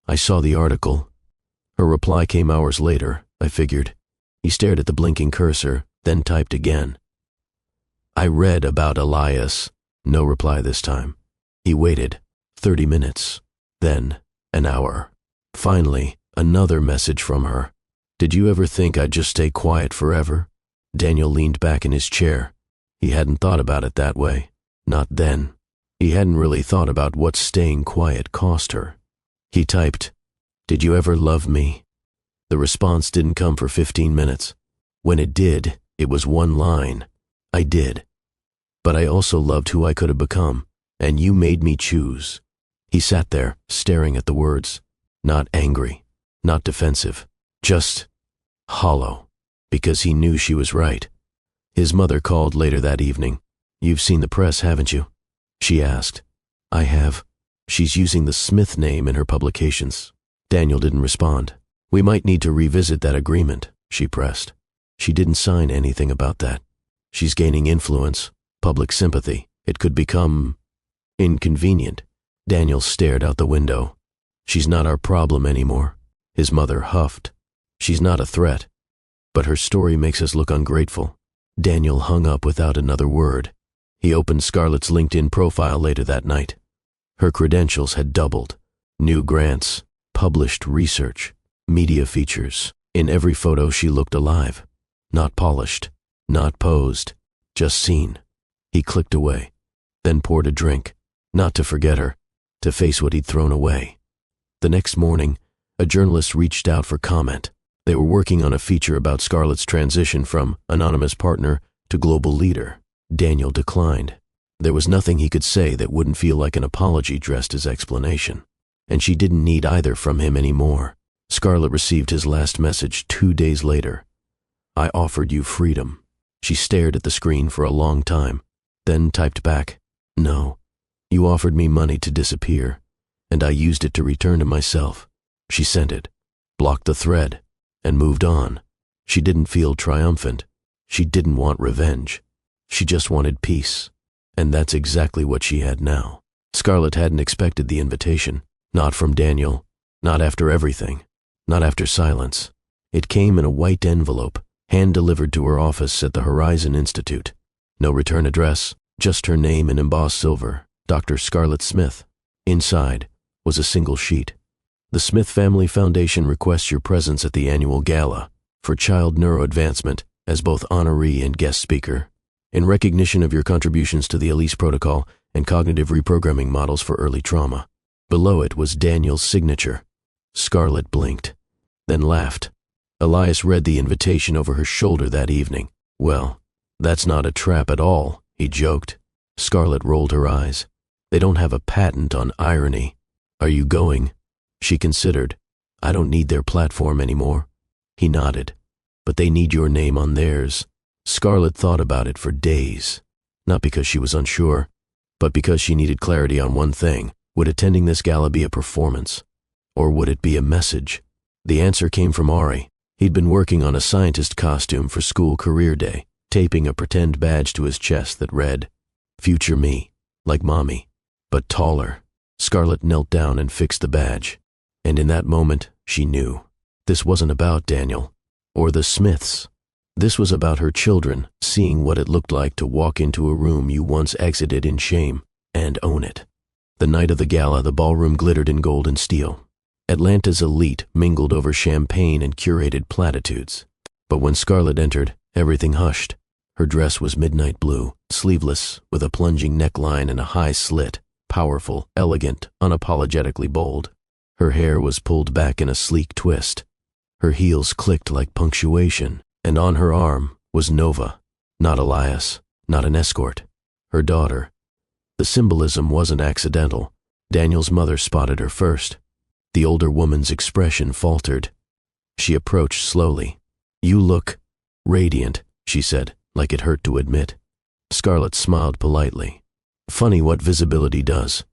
I saw the article. Her reply came hours later, I figured. He stared at the blinking cursor, then typed again. I read about Elias. No reply this time. He waited. 30 minutes. Then, an hour. Finally, another message from her. Did you ever think I'd just stay quiet forever? Daniel leaned back in his chair. He hadn't thought about it that way. Not then. He hadn't really thought about what staying quiet cost her. He typed, Did you ever love me? The response didn't come for 15 minutes. When it did, it was one line. I did. But I also loved who I could have become, and you made me choose. He sat there, staring at the words. Not angry, not defensive, just hollow, because he knew she was right. His mother called later that evening. You've seen the press, haven't you? She asked. I have. She's using the Smith name in her publications. Daniel didn't respond. We might need to revisit that agreement, she pressed. She didn't sign anything about that. She's gaining influence, public sympathy. It could become inconvenient. Daniel stared out the window. She's not our problem anymore. His mother huffed. She's not a threat. But her story makes us look ungrateful. Daniel hung up without another word. He opened Scarlett's LinkedIn profile later that night. Her credentials had doubled. New grants, published research, media features. In every photo she looked alive. Not polished, not posed, just seen. He clicked away, then poured a drink, not to forget her, to face what he'd thrown away. The next morning, a journalist reached out for comment. They were working on a feature about Scarlett's transition from anonymous partner to global leader. Daniel declined. There was nothing he could say that wouldn't feel like an apology dressed as explanation. And she didn't need either from him anymore. Scarlett received his last message 2 days later. I offered you freedom. She stared at the screen for a long time, then typed back, No, you offered me money to disappear, and I used it to return to myself. She sent it, blocked the thread, and moved on. She didn't feel triumphant. She didn't want revenge. She just wanted peace. And that's exactly what she had now. Scarlett hadn't expected the invitation. Not from Daniel. Not after everything. Not after silence. It came in a white envelope, hand-delivered to her office at the Horizon Institute. No return address, just her name in embossed silver, Dr. Scarlett Smith. Inside was a single sheet. The Smith Family Foundation requests your presence at the annual gala for child neuroadvancement as both honoree and guest speaker, in recognition of your contributions to the Elise Protocol and cognitive reprogramming models for early trauma. Below it was Daniel's signature. Scarlett blinked, then laughed. Elias read the invitation over her shoulder that evening. Well, that's not a trap at all, he joked. Scarlett rolled her eyes. They don't have a patent on irony. Are you going? She considered. I don't need their platform anymore. He nodded. But they need your name on theirs. Scarlett thought about it for days. Not because she was unsure, but because she needed clarity on one thing. Would attending this gala be a performance? Or would it be a message? The answer came from Ari. He'd been working on a scientist costume for school career day, taping a pretend badge to his chest that read, Future me, like mommy, but taller. Scarlett knelt down and fixed the badge. And in that moment, she knew. This wasn't about Daniel, or the Smiths. This was about her children, seeing what it looked like to walk into a room you once exited in shame, and own it. The night of the gala, the ballroom glittered in gold and steel. Atlanta's elite mingled over champagne and curated platitudes. But when Scarlett entered, everything hushed. Her dress was midnight blue, sleeveless, with a plunging neckline and a high slit, powerful, elegant, unapologetically bold. Her hair was pulled back in a sleek twist. Her heels clicked like punctuation, and on her arm was Nova, not Elias, not an escort, her daughter. The symbolism wasn't accidental. Daniel's mother spotted her first. The older woman's expression faltered. She approached slowly. "You look radiant," she said, like it hurt to admit. Scarlett smiled politely. "Funny what visibility does."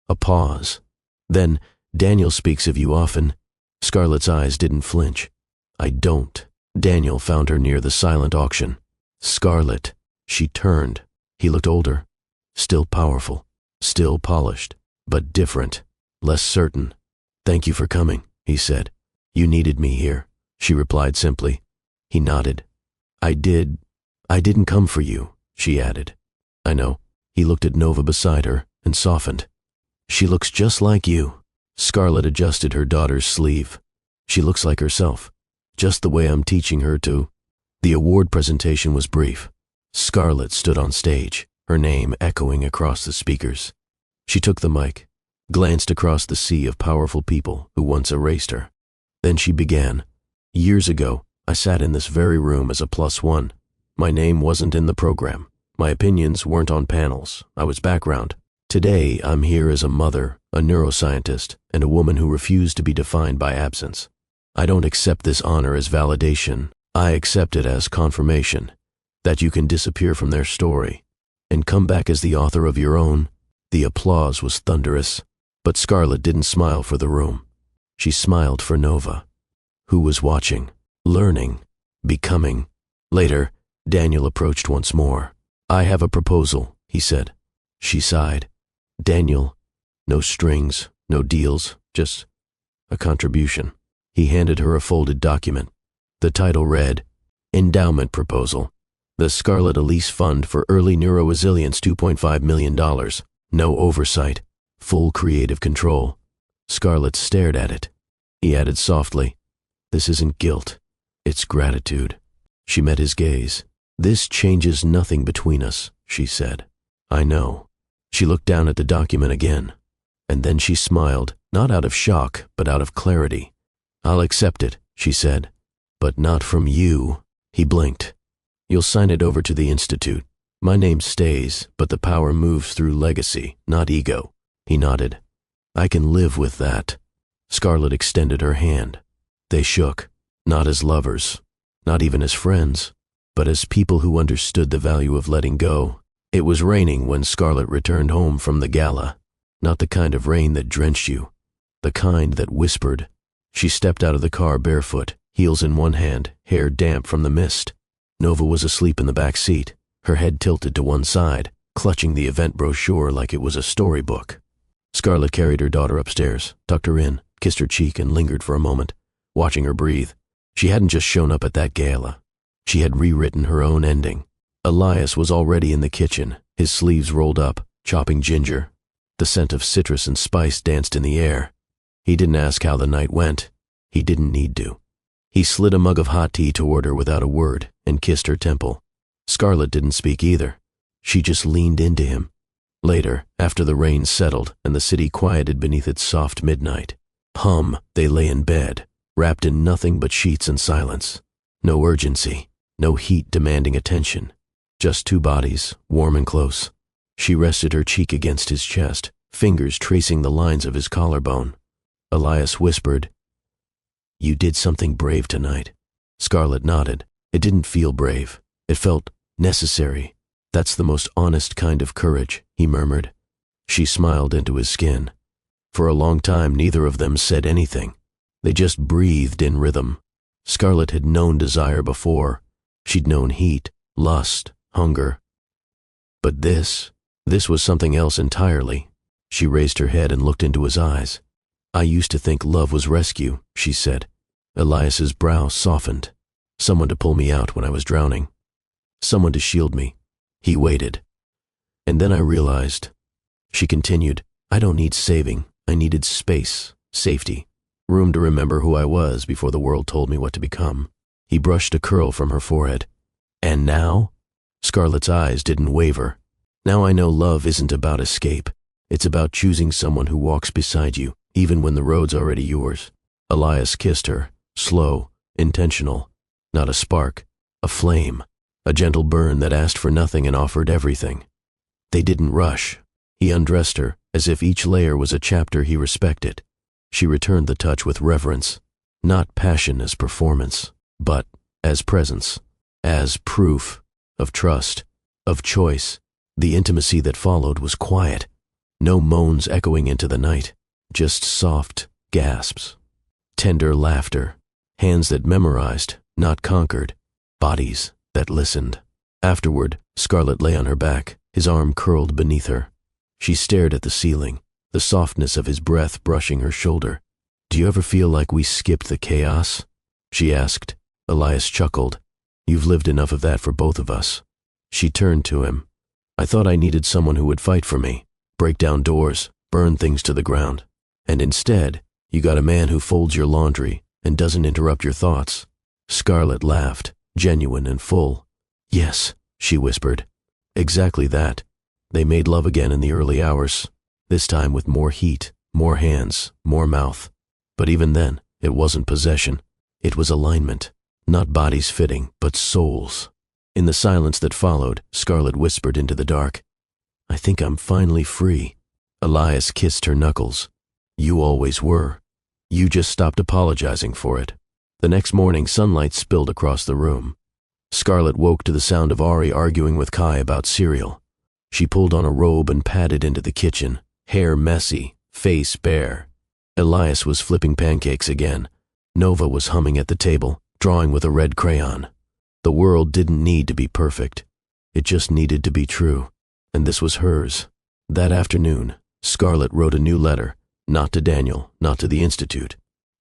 A pause. Then, "Daniel speaks of you often." Scarlett's eyes didn't flinch. "I don't." Daniel found her near the silent auction. "Scarlett." She turned. He looked older. Still powerful. Still polished. But different. Less certain. "Thank you for coming," he said. "You needed me here," she replied simply. He nodded. I didn't come for you," she added. "I know." He looked at Nova beside her and softened. "She looks just like you." Scarlett adjusted her daughter's sleeve. "She looks like herself, just the way I'm teaching her to." The award presentation was brief. Scarlett stood on stage, her name echoing across the speakers. She took the mic, glanced across the sea of powerful people who once erased her. Then she began. "Years ago, I sat in this very room as a +1. My name wasn't in the program. My opinions weren't on panels. I was background. Today, I'm here as a mother, a neuroscientist, and a woman who refused to be defined by absence. I don't accept this honor as validation. I accept it as confirmation that you can disappear from their story and come back as the author of your own." The applause was thunderous, but Scarlett didn't smile for the room. She smiled for Nova, who was watching, learning, becoming. Later, Daniel approached once more. "I have a proposal," he said. She sighed. "Daniel, no strings, no deals, just a contribution." He handed her a folded document. The title read, "Endowment Proposal. The Scarlett Elise Fund for Early Neuroresilience, $2.5 million. No oversight. Full creative control." Scarlett stared at it. He added softly, "This isn't guilt. It's gratitude." She met his gaze. "This changes nothing between us," she said. "I know." She looked down at the document again, and then she smiled, not out of shock, but out of clarity. "I'll accept it," she said. "But not from you." He blinked. "You'll sign it over to the Institute. My name stays, but the power moves through legacy, not ego." He nodded. "I can live with that." Scarlett extended her hand. They shook, not as lovers, not even as friends, but as people who understood the value of letting go. It was raining when Scarlett returned home from the gala. Not the kind of rain that drenched you, the kind that whispered. She stepped out of the car barefoot, heels in one hand, hair damp from the mist. Nova was asleep in the back seat, her head tilted to one side, clutching the event brochure like it was a storybook. Scarlett carried her daughter upstairs, tucked her in, kissed her cheek, and lingered for a moment, watching her breathe. She hadn't just shown up at that gala. She had rewritten her own ending. Elias was already in the kitchen, his sleeves rolled up, chopping ginger. The scent of citrus and spice danced in the air. He didn't ask how the night went. He didn't need to. He slid a mug of hot tea toward her without a word and kissed her temple. Scarlett didn't speak either. She just leaned into him. Later, after the rain settled and the city quieted beneath its soft midnight, they lay in bed, wrapped in nothing but sheets and silence. No urgency, no heat demanding attention. Just two bodies, warm and close. She rested her cheek against his chest, fingers tracing the lines of his collarbone. Elias whispered, "You did something brave tonight." Scarlett nodded. It didn't feel brave. It felt necessary. "That's the most honest kind of courage," he murmured. She smiled into his skin. For a long time, neither of them said anything. They just breathed in rhythm. Scarlett had known desire before. She'd known heat, lust, hunger. But this was something else entirely. She raised her head and looked into his eyes. "I used to think love was rescue," she said. Elias's brow softened. "Someone to pull me out when I was drowning. Someone to shield me." He waited. "And then I realized," she continued, I don't need saving. I needed space, safety, room to remember who I was before the world told me what to become. He brushed a curl from her forehead. And now? Scarlett's eyes didn't waver. Now I know love isn't about escape. It's about choosing someone who walks beside you, even when the road's already yours. Elias kissed her, slow, intentional. Not a spark, a flame, a gentle burn that asked for nothing and offered everything. They didn't rush. He undressed her, as if each layer was a chapter he respected. She returned the touch with reverence, not passion as performance, but as presence, as proof of trust, of choice. The intimacy that followed was quiet. No moans echoing into the night, just soft gasps. Tender laughter, hands that memorized, not conquered, bodies that listened. Afterward, Scarlett lay on her back, his arm curled beneath her. She stared at the ceiling, the softness of his breath brushing her shoulder. "Do you ever feel like we skipped the chaos?" she asked. Elias chuckled. "You've lived enough of that for both of us." She turned to him. "I thought I needed someone who would fight for me, break down doors, burn things to the ground. And instead, you got a man who folds your laundry and doesn't interrupt your thoughts." Scarlett laughed, genuine and full. "Yes," she whispered. "Exactly that." They made love again in the early hours, this time with more heat, more hands, more mouth. But even then, it wasn't possession. It was alignment, not bodies fitting, but souls. In the silence that followed, Scarlett whispered into the dark, "I think I'm finally free." Elias kissed her knuckles. "You always were. You just stopped apologizing for it." The next morning, sunlight spilled across the room. Scarlett woke to the sound of Ari arguing with Kai about cereal. She pulled on a robe and padded into the kitchen, hair messy, face bare. Elias was flipping pancakes again. Nova was humming at the table, drawing with a red crayon. The world didn't need to be perfect. It just needed to be true. And this was hers. That afternoon, Scarlett wrote a new letter, not to Daniel, not to the Institute,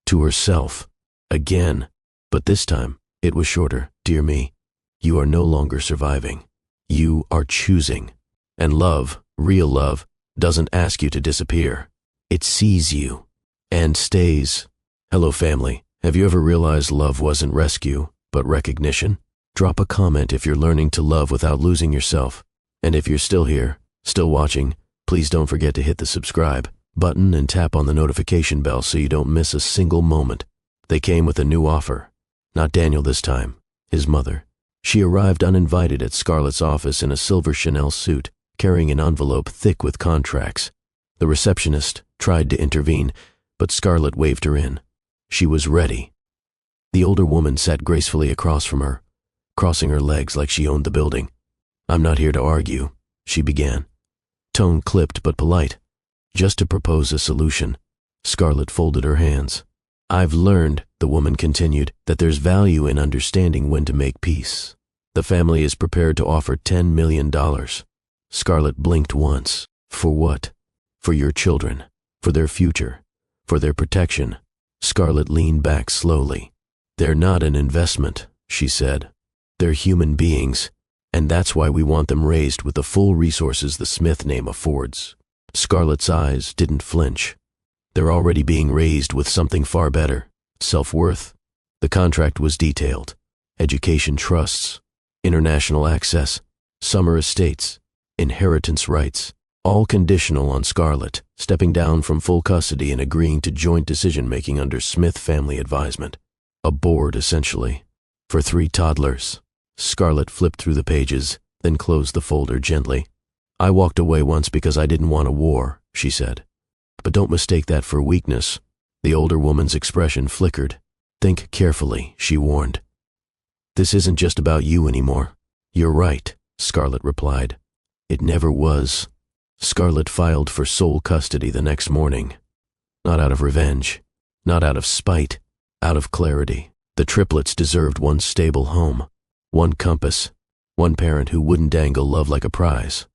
to herself. Again. But this time, it was shorter. "Dear me, you are no longer surviving. You are choosing. And love, real love, doesn't ask you to disappear. It sees you. And stays." Hello, family. Have you ever realized love wasn't rescue, but recognition? Drop a comment if you're learning to love without losing yourself. And if you're still here, still watching, please don't forget to hit the subscribe button and tap on the notification bell so you don't miss a single moment. They came with a new offer. Not Daniel this time, his mother. She arrived uninvited at Scarlett's office in a silver Chanel suit, carrying an envelope thick with contracts. The receptionist tried to intervene, but Scarlett waved her in. She was ready. The older woman sat gracefully across from her, crossing her legs like she owned the building. "I'm not here to argue," she began. Tone clipped but polite. "Just to propose a solution." Scarlett folded her hands. "I've learned," the woman continued, "that there's value in understanding when to make peace. The family is prepared to offer $10 million. Scarlett blinked once. "For what?" "For your children. For their future. For their protection." Scarlett leaned back slowly. "They're not an investment," she said. "They're human beings, and that's why we want them raised with the full resources the Smith name affords." Scarlett's eyes didn't flinch. "They're already being raised with something far better, self-worth." The contract was detailed. Education trusts, international access, summer estates, inheritance rights, all conditional on Scarlett stepping down from full custody and agreeing to joint decision-making under Smith family advisement. A board, essentially, for 3 toddlers. Scarlett flipped through the pages, then closed the folder gently. "I walked away once because I didn't want a war," she said. "But don't mistake that for weakness." The older woman's expression flickered. "Think carefully," she warned. "This isn't just about you anymore." "You're right," Scarlett replied. "It never was." Scarlett filed for sole custody the next morning. Not out of revenge, not out of spite, out of clarity. The triplets deserved one stable home, one compass, one parent who wouldn't dangle love like a prize.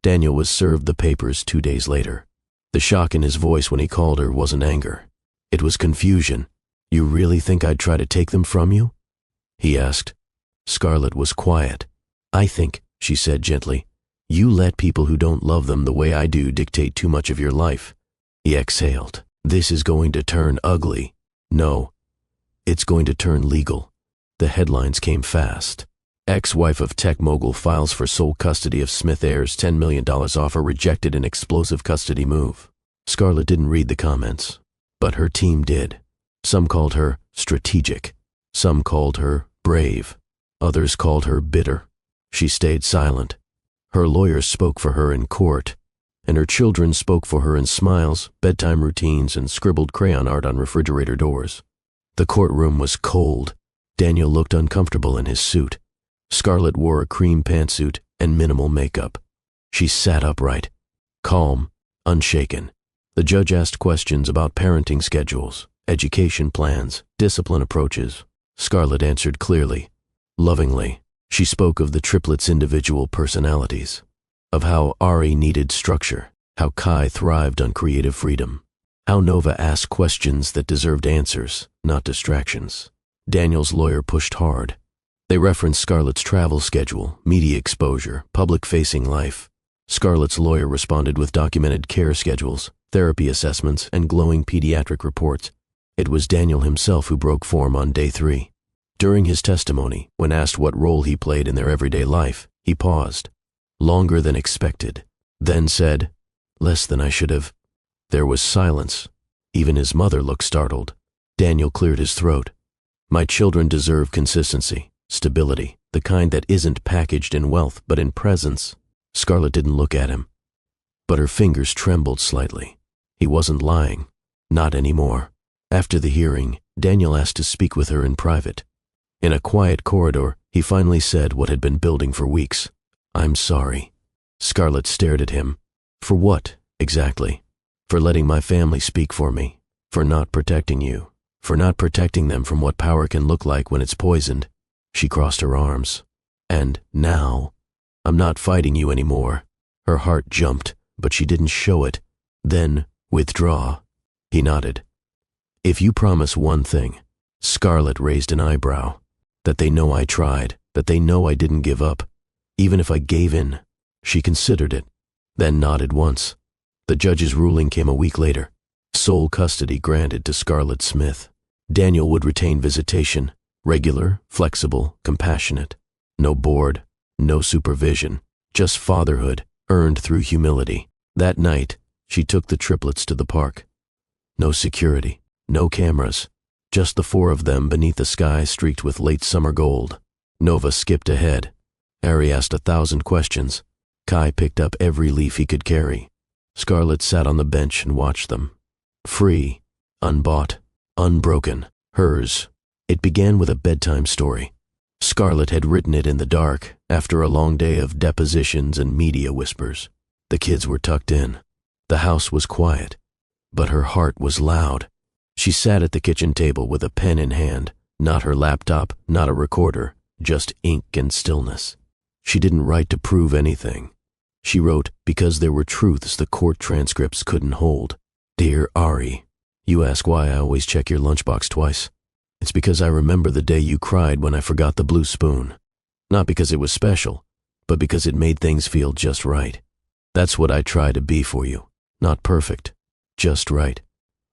Daniel was served the papers 2 days later. The shock in his voice when he called her wasn't anger. It was confusion. "You really think I'd try to take them from you?" he asked. Scarlett was quiet. "I think," she said gently, You let people who don't love them the way I do dictate too much of your life. He exhaled. This is going to turn ugly. No, it's going to turn legal. The headlines came fast. Ex-wife of tech mogul files for sole custody of Smith heirs, $10 million offer rejected in explosive custody move. Scarlett didn't read the comments, but her team did. Some called her strategic. Some called her brave. Others called her bitter. She stayed silent. Her lawyers spoke for her in court, and her children spoke for her in smiles, bedtime routines, and scribbled crayon art on refrigerator doors. The courtroom was cold. Daniel looked uncomfortable in his suit. Scarlett wore a cream pantsuit and minimal makeup. She sat upright, calm, unshaken. The judge asked questions about parenting schedules, education plans, discipline approaches. Scarlett answered clearly, lovingly. She spoke of the triplets' individual personalities, of how Ari needed structure, how Kai thrived on creative freedom, how Nova asked questions that deserved answers, not distractions. Daniel's lawyer pushed hard. They referenced Scarlett's travel schedule, media exposure, public-facing life. Scarlett's lawyer responded with documented care schedules, therapy assessments, and glowing pediatric reports. It was Daniel himself who broke form on day 3. During his testimony, when asked what role he played in their everyday life, he paused, longer than expected, then said, "Less than I should have." There was silence. Even his mother looked startled. Daniel cleared his throat. "My children deserve consistency, stability, the kind that isn't packaged in wealth but in presence." Scarlett didn't look at him, but her fingers trembled slightly. He wasn't lying. Not anymore. After the hearing, Daniel asked to speak with her in private. In a quiet corridor, he finally said what had been building for weeks. "I'm sorry." Scarlett stared at him. "For what, exactly?" "For letting my family speak for me. For not protecting you. For not protecting them from what power can look like when it's poisoned." She crossed her arms. "And now, I'm not fighting you anymore." Her heart jumped, but she didn't show it. "Then, withdraw." He nodded. "If you promise one thing." Scarlett raised an eyebrow. "That they know I tried, that they know I didn't give up, even if I gave in." She considered it, then nodded once. The judge's ruling came a week later. Sole custody granted to Scarlett Smith. Daniel would retain visitation, regular, flexible, compassionate. No board, no supervision, just fatherhood, earned through humility. That night, she took the triplets to the park. No security, no cameras. Just the 4 of them beneath a sky streaked with late summer gold. Nova skipped ahead. Ari asked 1,000 questions. Kai picked up every leaf he could carry. Scarlett sat on the bench and watched them. Free, unbought, unbroken, hers. It began with a bedtime story. Scarlett had written it in the dark, after a long day of depositions and media whispers. The kids were tucked in. The house was quiet, but her heart was loud. She sat at the kitchen table with a pen in hand, not her laptop, not a recorder, just ink and stillness. She didn't write to prove anything. She wrote because there were truths the court transcripts couldn't hold. "Dear Ari, you ask why I always check your lunchbox twice. It's because I remember the day you cried when I forgot the blue spoon. Not because it was special, but because it made things feel just right. That's what I try to be for you. Not perfect, just right.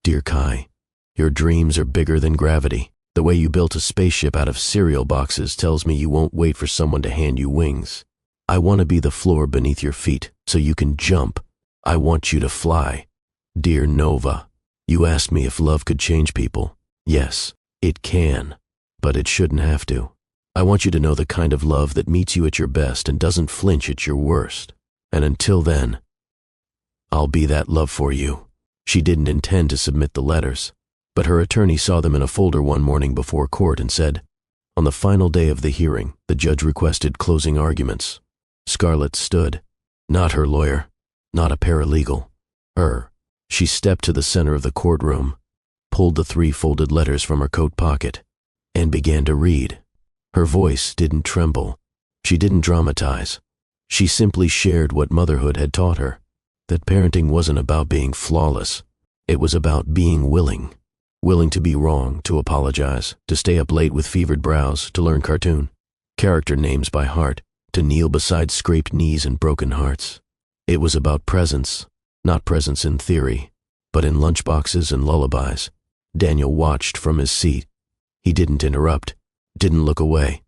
Dear Kai, your dreams are bigger than gravity. The way you built a spaceship out of cereal boxes tells me you won't wait for someone to hand you wings. I want to be the floor beneath your feet so you can jump. I want you to fly. Dear Nova, you asked me if love could change people. Yes, it can, but it shouldn't have to. I want you to know the kind of love that meets you at your best and doesn't flinch at your worst. And until then, I'll be that love for you." She didn't intend to submit the letters, but her attorney saw them in a folder one morning before court and said, on the final day of the hearing, the judge requested closing arguments. Scarlett stood. Not her lawyer, not a paralegal. Her. She stepped to the center of the courtroom, pulled the 3 folded letters from her coat pocket, and began to read. Her voice didn't tremble. She didn't dramatize. She simply shared what motherhood had taught her, that parenting wasn't about being flawless. It was about being willing. Willing to be wrong, to apologize, to stay up late with fevered brows, to learn cartoon. Character names by heart, to kneel beside scraped knees and broken hearts. It was about presence, not presence in theory, but in lunchboxes and lullabies. Daniel watched from his seat. He didn't interrupt, didn't look away.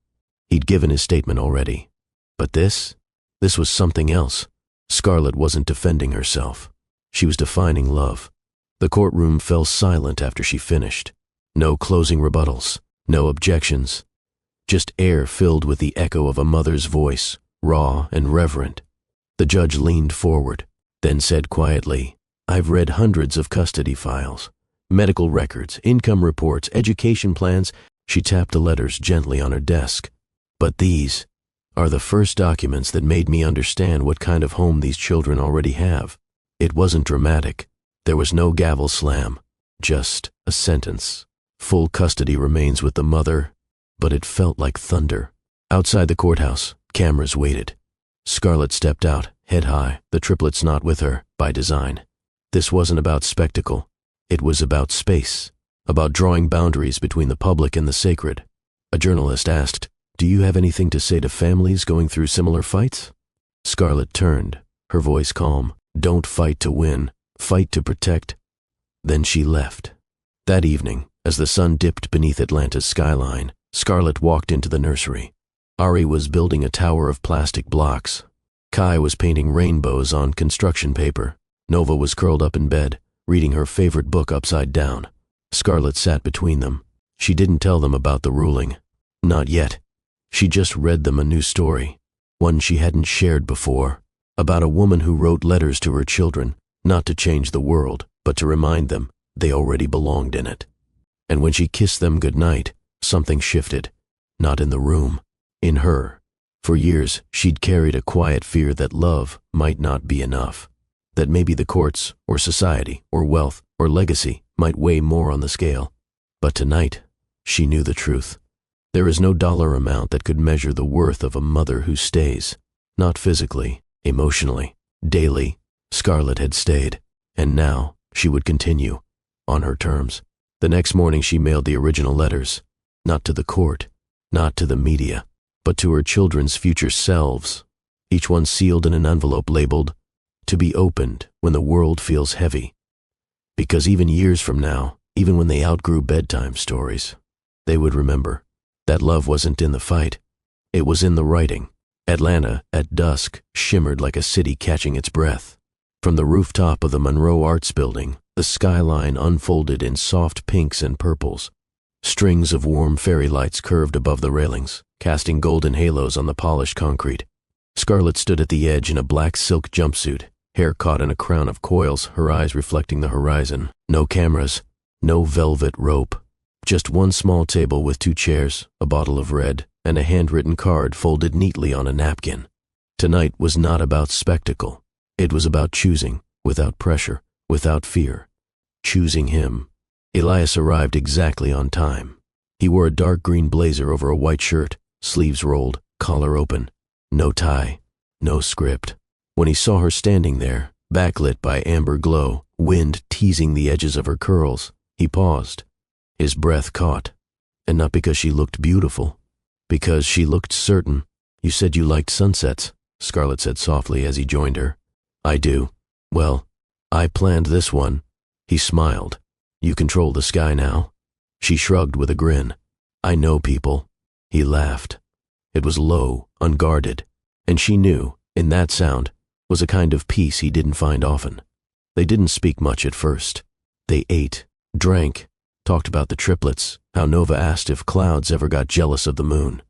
He'd given his statement already. But this was something else. Scarlett wasn't defending herself. She was defining love. The courtroom fell silent after she finished. No closing rebuttals, no objections. Just air filled with the echo of a mother's voice, raw and reverent. The judge leaned forward, then said quietly, "I've read hundreds of custody files, medical records, income reports, education plans." She tapped the letters gently on her desk. "But these are the first documents that made me understand what kind of home these children already have." It wasn't dramatic. There was no gavel slam, just a sentence. Full custody remains with the mother, but it felt like thunder. Outside the courthouse, cameras waited. Scarlett stepped out, head high, the triplets not with her, by design. This wasn't about spectacle. It was about space, about drawing boundaries between the public and the sacred. A journalist asked, "Do you have anything to say to families going through similar fights?" Scarlett turned, her voice calm. "Don't fight to win, fight to protect." Then she left. That evening, as the sun dipped beneath Atlanta's skyline, Scarlett walked into the nursery. Ari was building a tower of plastic blocks. Kai was painting rainbows on construction paper. Nova was curled up in bed, reading her favorite book upside down. Scarlett sat between them. She didn't tell them about the ruling. Not yet. She just read them a new story, one she hadn't shared before, about a woman who wrote letters to her children, not to change the world, but to remind them they already belonged in it. And when she kissed them goodnight, something shifted. Not in the room, in her. For years, she'd carried a quiet fear that love might not be enough, that maybe the courts, or society, or wealth, or legacy might weigh more on the scale. But tonight, she knew the truth. There is no dollar amount that could measure the worth of a mother who stays, not physically, emotionally, daily. Scarlett had stayed, and now she would continue, on her terms. The next morning she mailed the original letters, not to the court, not to the media, but to her children's future selves, each one sealed in an envelope labeled, "To be opened when the world feels heavy." Because even years from now, even when they outgrew bedtime stories, they would remember that love wasn't in the fight, it was in the writing. Atlanta, at dusk, shimmered like a city catching its breath. From the rooftop of the Monroe Arts Building, the skyline unfolded in soft pinks and purples. Strings of warm fairy lights curved above the railings, casting golden halos on the polished concrete. Scarlett stood at the edge in a black silk jumpsuit, hair caught in a crown of coils, her eyes reflecting the horizon. No cameras, no velvet rope. Just one small table with 2 chairs, a bottle of red, and a handwritten card folded neatly on a napkin. Tonight was not about spectacle. It was about choosing, without pressure, without fear. Choosing him. Elias arrived exactly on time. He wore a dark green blazer over a white shirt, sleeves rolled, collar open. No tie, no script. When he saw her standing there, backlit by amber glow, wind teasing the edges of her curls, he paused. His breath caught. And not because she looked beautiful, because she looked certain. "You said you liked sunsets," Scarlett said softly as he joined her. "I do. Well, I planned this one." He smiled. "You control the sky now?" She shrugged with a grin. "I know people." He laughed. It was low, unguarded, and she knew, in that sound, was a kind of peace he didn't find often. They didn't speak much at first. They ate, drank, talked about the triplets, how Nova asked if clouds ever got jealous of the moon,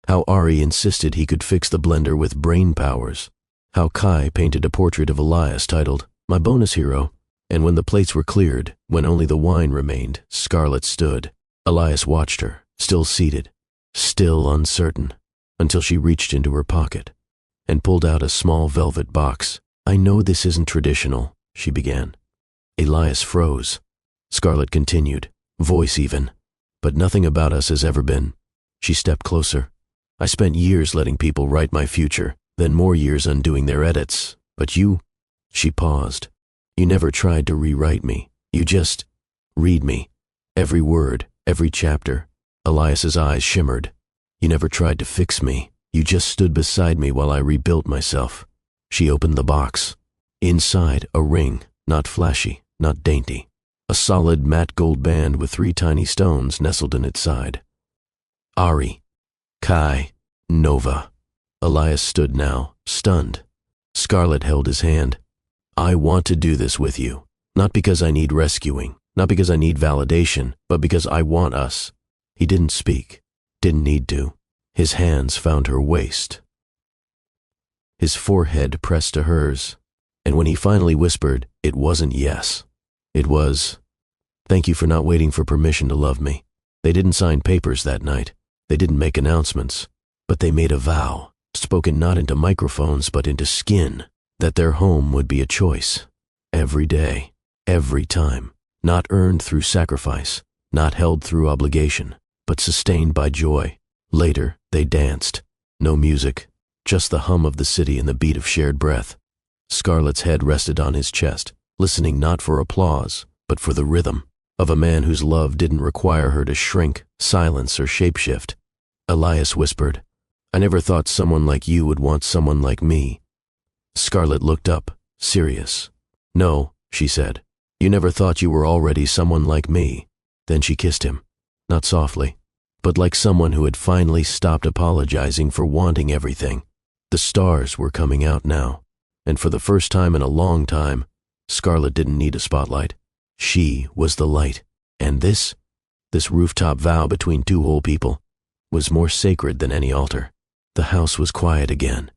how Ari insisted he could fix the blender with brain powers, how Kai painted a portrait of Elias titled, "My Bonus Hero." And when the plates were cleared, when only the wine remained, Scarlett stood. Elias watched her, still seated, still uncertain, until she reached into her pocket and pulled out a small velvet box. "I know this isn't traditional," she began. Elias froze. Scarlett continued, voice even, "But nothing about us has ever been." She stepped closer. "I spent years letting people write my future, then more years undoing their edits. But you..." She paused. "You never tried to rewrite me. You just read me. Every word, every chapter." Elias's eyes shimmered. "You never tried to fix me." You just stood beside me while I rebuilt myself." She opened the box. Inside, a ring, not flashy, not dainty. A solid matte gold band with 3 tiny stones nestled in its side. Ari, Kai, Nova. Elias stood now, stunned. Scarlett held his hand. "I want to do this with you. Not because I need rescuing, not because I need validation, but because I want us." He didn't speak, didn't need to. His hands found her waist. His forehead pressed to hers, and when he finally whispered, it wasn't yes. It was, "Thank you for not waiting for permission to love me." They didn't sign papers that night. They didn't make announcements, but they made a vow, spoken not into microphones but into skin, that their home would be a choice. Every day, every time, not earned through sacrifice, not held through obligation, but sustained by joy. Later, they danced. No music, just the hum of the city and the beat of shared breath. Scarlett's head rested on his chest, listening not for applause, but for the rhythm of a man whose love didn't require her to shrink, silence, or shapeshift. Elias whispered, "I never thought someone like you would want someone like me." Scarlett looked up, serious. "No," she said, "you never thought you were already someone like me." Then she kissed him, not softly, but like someone who had finally stopped apologizing for wanting everything. The stars were coming out now, and for the first time in a long time, Scarlett didn't need a spotlight. She was the light, and this rooftop vow between 2 whole people, was more sacred than any altar. The house was quiet again,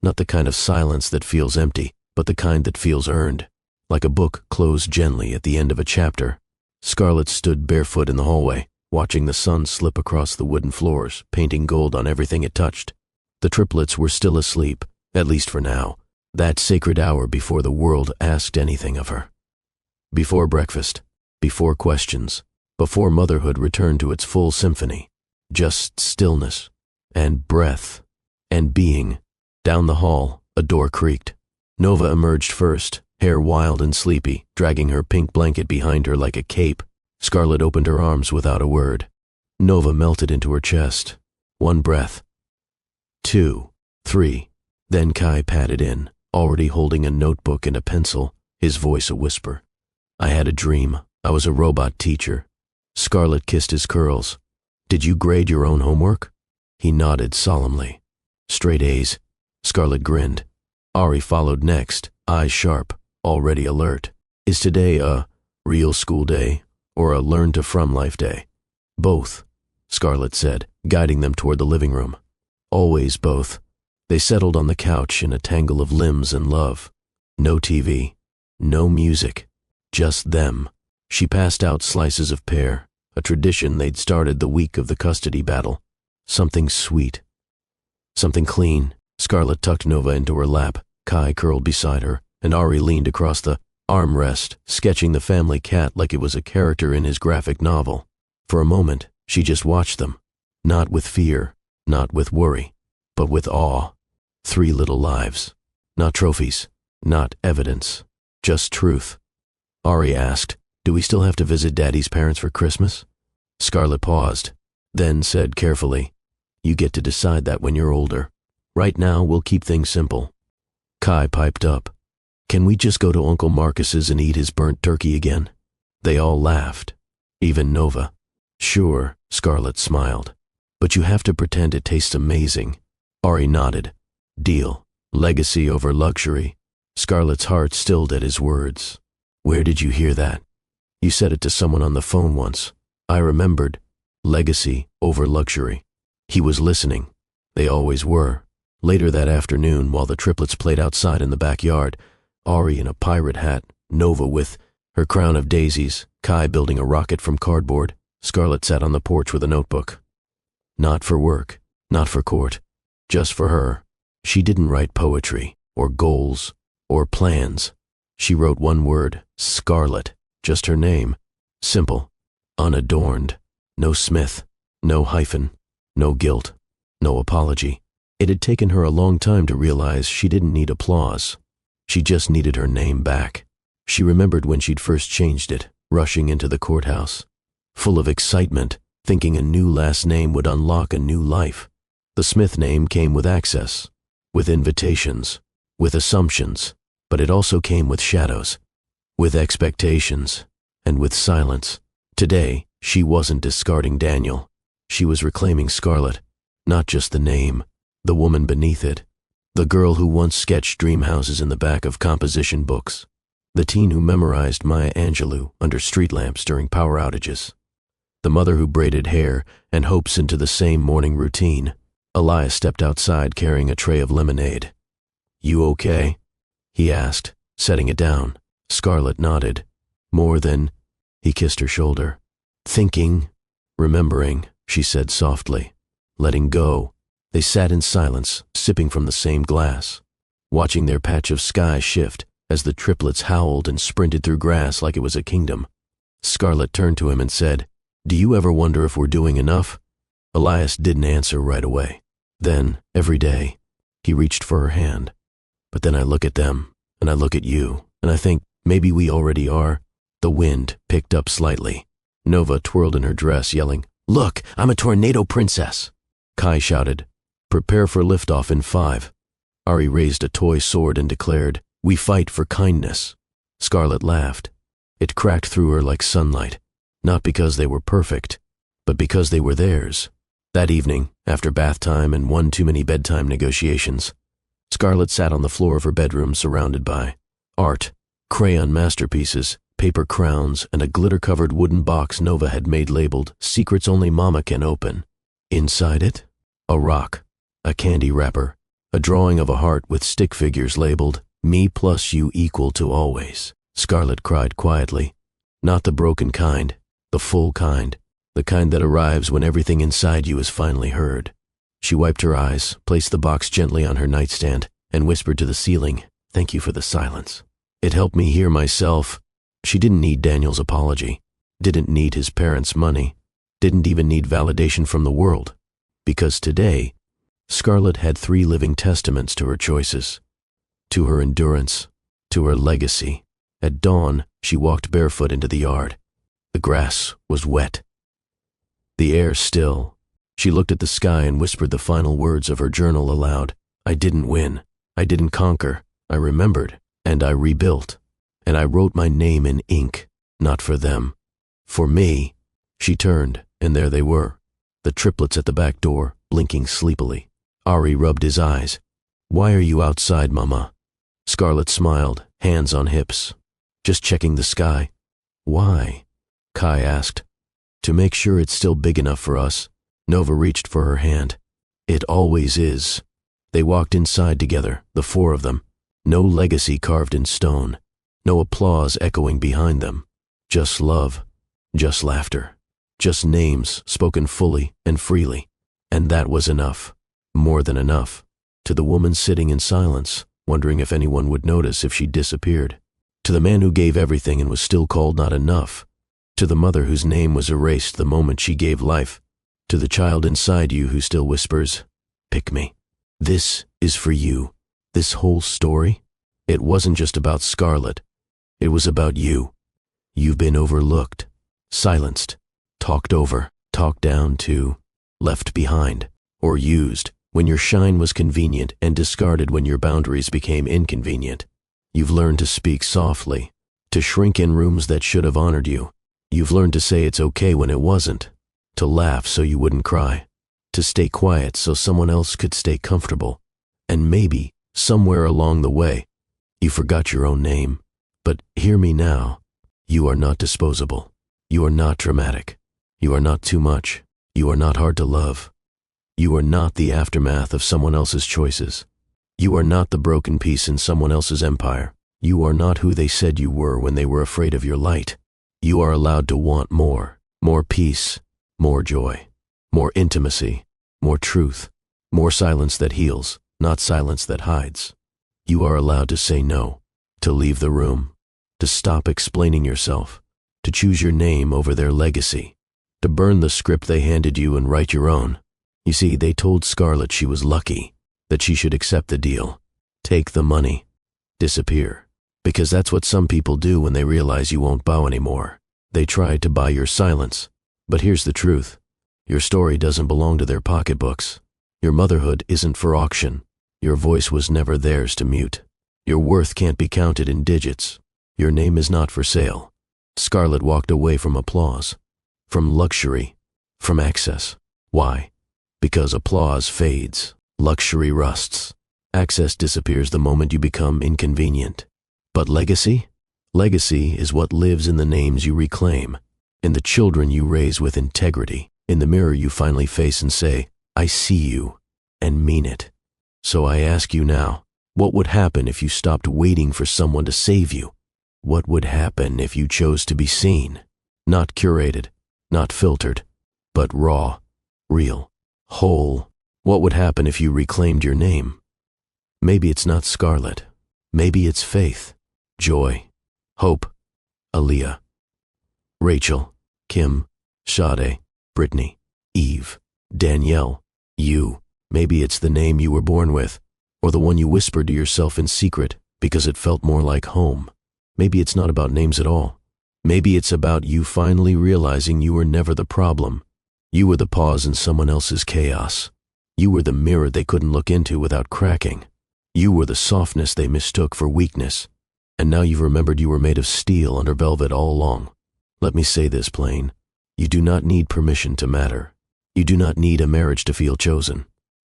not the kind of silence that feels empty, but the kind that feels earned, like a book closed gently at the end of a chapter. Scarlett stood barefoot in the hallway, watching the sun slip across the wooden floors, painting gold on everything it touched. The triplets were still asleep, at least for now, that sacred hour before the world asked anything of her. Before breakfast, before questions, before motherhood returned to its full symphony, just stillness, and breath, and being. Down the hall, a door creaked. Nova emerged first, hair wild and sleepy, dragging her pink blanket behind her like a cape. Scarlett opened her arms without a word. Nova melted into her chest. 1 breath. 2, 3. Then Kai padded in, already holding a notebook and a pencil, his voice a whisper. "I had a dream. I was a robot teacher." Scarlett kissed his curls. "Did you grade your own homework?" He nodded solemnly. "Straight A's." Scarlett grinned. Ari followed next, eyes sharp, already alert. "Is today a real school day or a learn to from life day?" "Both," Scarlett said, guiding them toward the living room. "Always both." They settled on the couch in a tangle of limbs and love. No TV, no music, just them. She passed out slices of pear, a tradition they'd started the week of the custody battle. Something sweet. Something clean. Scarlett tucked Nova into her lap, Kai curled beside her, and Ari leaned across the armrest, sketching the family cat like it was a character in his graphic novel. For a moment, she just watched them, not with fear, not with worry, but with awe. 3 little lives. Not trophies, not evidence, just truth. Ari asked, "Do we still have to visit Daddy's parents for Christmas?" Scarlett paused, then said carefully, "You get to decide that when you're older. Right now, we'll keep things simple." Kai piped up, "Can we just go to Uncle Marcus's and eat his burnt turkey again?" They all laughed, even Nova. "Sure," Scarlett smiled, "but you have to pretend it tastes amazing." Ari nodded. "Deal. Legacy over luxury." Scarlett's heart stilled at his words. "Where did you hear that?" "You said it to someone on the phone once." I remembered. Legacy over luxury. He was listening. They always were. Later that afternoon, while the triplets played outside in the backyard, Ari in a pirate hat, Nova with her crown of daisies, Kai building a rocket from cardboard, Scarlett sat on the porch with a notebook. Not for work, not for court, just for her. She didn't write poetry, or goals, or plans. She wrote 1 word, Scarlett, just her name. Simple, unadorned, no Smith, no hyphen, no guilt, no apology. It had taken her a long time to realize she didn't need applause. She just needed her name back. She remembered when she'd first changed it, rushing into the courthouse, full of excitement, thinking a new last name would unlock a new life. The Smith name came with access, with invitations, with assumptions, but it also came with shadows, with expectations, and with silence. Today, she wasn't discarding Daniel. She was reclaiming Scarlett, not just the name, the woman beneath it, the girl who once sketched dream houses in the back of composition books, the teen who memorized Maya Angelou under street lamps during power outages, the mother who braided hair and hopes into the same morning routine. Elias stepped outside carrying a tray of lemonade. "You okay?" he asked, setting it down. Scarlett nodded. "More than—" He kissed her shoulder. "Thinking, remembering," she said softly. "Letting go." They sat in silence, sipping from the same glass, watching their patch of sky shift as the triplets howled and sprinted through grass like it was a kingdom. Scarlett turned to him and said, "Do you ever wonder if we're doing enough?" Elias didn't answer right away. Then, every day, he reached for her hand. "But then I look at them, and I look at you, and I think maybe we already are." The wind picked up slightly. Nova twirled in her dress, yelling, "Look, I'm a tornado princess!" Kai shouted, "Prepare for liftoff in 5. Ari raised a toy sword and declared, "We fight for kindness." Scarlett laughed. It cracked through her like sunlight, not because they were perfect, but because they were theirs. That evening, after bath time and one too many bedtime negotiations, Scarlett sat on the floor of her bedroom surrounded by art, crayon masterpieces, paper crowns, and a glitter-covered wooden box Nova had made labeled, "Secrets Only Mama Can Open." Inside it, a rock, a candy wrapper, a drawing of a heart with stick figures labeled, "Me plus you equal to always." Scarlett cried quietly. Not the broken kind, the full kind, the kind that arrives when everything inside you is finally heard. She wiped her eyes, placed the box gently on her nightstand, and whispered to the ceiling, "Thank you for the silence. It helped me hear myself." She didn't need Daniel's apology, didn't need his parents' money, didn't even need validation from the world. Because today, Scarlett had 3 living testaments to her choices, to her endurance, to her legacy. At dawn, she walked barefoot into the yard. The grass was wet, the air still. She looked at the sky and whispered the final words of her journal aloud. "I didn't win. I didn't conquer. I remembered, and I rebuilt. And I wrote my name in ink, not for them. For me." She turned, and there they were, the triplets at the back door, blinking sleepily. Ari rubbed his eyes. "Why are you outside, Mama?" Scarlett smiled, hands on hips. "Just checking the sky." "Why?" Kai asked. "To make sure it's still big enough for us." Nova reached for her hand. "It always is." They walked inside together, the 4 of them. No legacy carved in stone, no applause echoing behind them. Just love, just laughter, just names spoken fully and freely. And that was enough, more than enough, to the woman sitting in silence, wondering if anyone would notice if she disappeared. To the man who gave everything and was still called not enough. To the mother whose name was erased the moment she gave life. To the child inside you who still whispers, "Pick me." This is for you. This whole story, it wasn't just about Scarlett. It was about you. You've been overlooked, silenced, talked over, talked down to, left behind, or used when your shine was convenient and discarded when your boundaries became inconvenient. You've learned to speak softly, to shrink in rooms that should have honored you. You've learned to say it's okay when it wasn't, to laugh so you wouldn't cry, to stay quiet so someone else could stay comfortable. And maybe, somewhere along the way, you forgot your own name. But hear me now. You are not disposable. You are not dramatic. You are not too much. You are not hard to love. You are not the aftermath of someone else's choices. You are not the broken piece in someone else's empire. You are not who they said you were when they were afraid of your light. You are allowed to want more peace, more joy, more intimacy, more truth, more silence that heals, not silence that hides. You are allowed to say no, to leave the room, to stop explaining yourself, to choose your name over their legacy, to burn the script they handed you and write your own. You see, they told Scarlett she was lucky, that she should accept the deal, take the money, disappear. Because that's what some people do when they realize you won't bow anymore. They tried to buy your silence. But here's the truth. Your story doesn't belong to their pocketbooks. Your motherhood isn't for auction. Your voice was never theirs to mute. Your worth can't be counted in digits. Your name is not for sale. Scarlett walked away from applause, from luxury, from access. Why? Because applause fades, luxury rusts, access disappears the moment you become inconvenient. But legacy? Legacy is what lives in the names you reclaim, in the children you raise with integrity, in the mirror you finally face and say, I see you, and mean it. So I ask you now, what would happen if you stopped waiting for someone to save you? What would happen if you chose to be seen? Not curated, not filtered, but raw, real, whole. What would happen if you reclaimed your name? Maybe it's not Scarlett. Maybe it's Faith, Joy, Hope, Aaliyah, Rachel, Kim, Sade, Brittany, Eve, Danielle, you. Maybe it's the name you were born with, or the one you whispered to yourself in secret because it felt more like home. Maybe it's not about names at all. Maybe it's about you finally realizing you were never the problem. You were the pause in someone else's chaos. You were the mirror they couldn't look into without cracking. You were the softness they mistook for weakness. And now you've remembered you were made of steel under velvet all along. Let me say this plain. You do not need permission to matter. You do not need a marriage to feel chosen.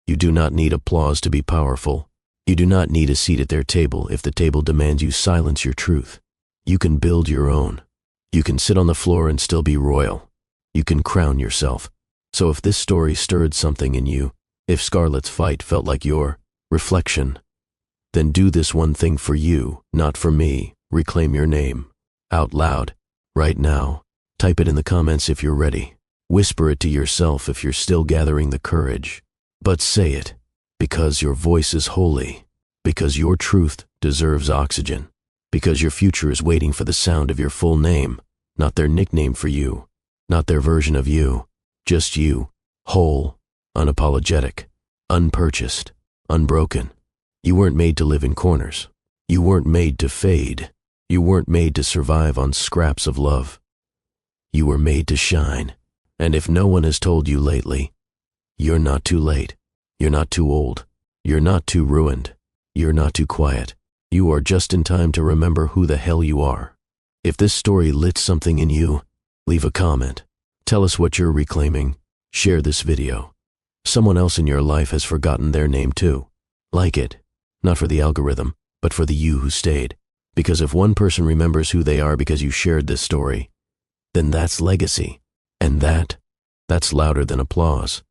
You do not need applause to be powerful. You do not need a seat at their table if the table demands you silence your truth. You can build your own. You can sit on the floor and still be royal. You can crown yourself. So if this story stirred something in you, if Scarlett's fight felt like your reflection, then do this one thing for you, not for me. Reclaim your name. Out loud. Right now. Type it in the comments if you're ready. Whisper it to yourself if you're still gathering the courage. But say it, because your voice is holy, because your truth deserves oxygen, because your future is waiting for the sound of your full name, not their nickname for you, not their version of you, just you, whole, unapologetic, unpurchased, unbroken. You weren't made to live in corners. You weren't made to fade. You weren't made to survive on scraps of love. You were made to shine. And if no one has told you lately, you're not too late. You're not too old. You're not too ruined. You're not too quiet. You are just in time to remember who the hell you are. If this story lit something in you, leave a comment. Tell us what you're reclaiming. Share this video. Someone else in your life has forgotten their name too. Like it. Not for the algorithm, but for the you who stayed. Because if one person remembers who they are because you shared this story, then that's legacy. And that's louder than applause.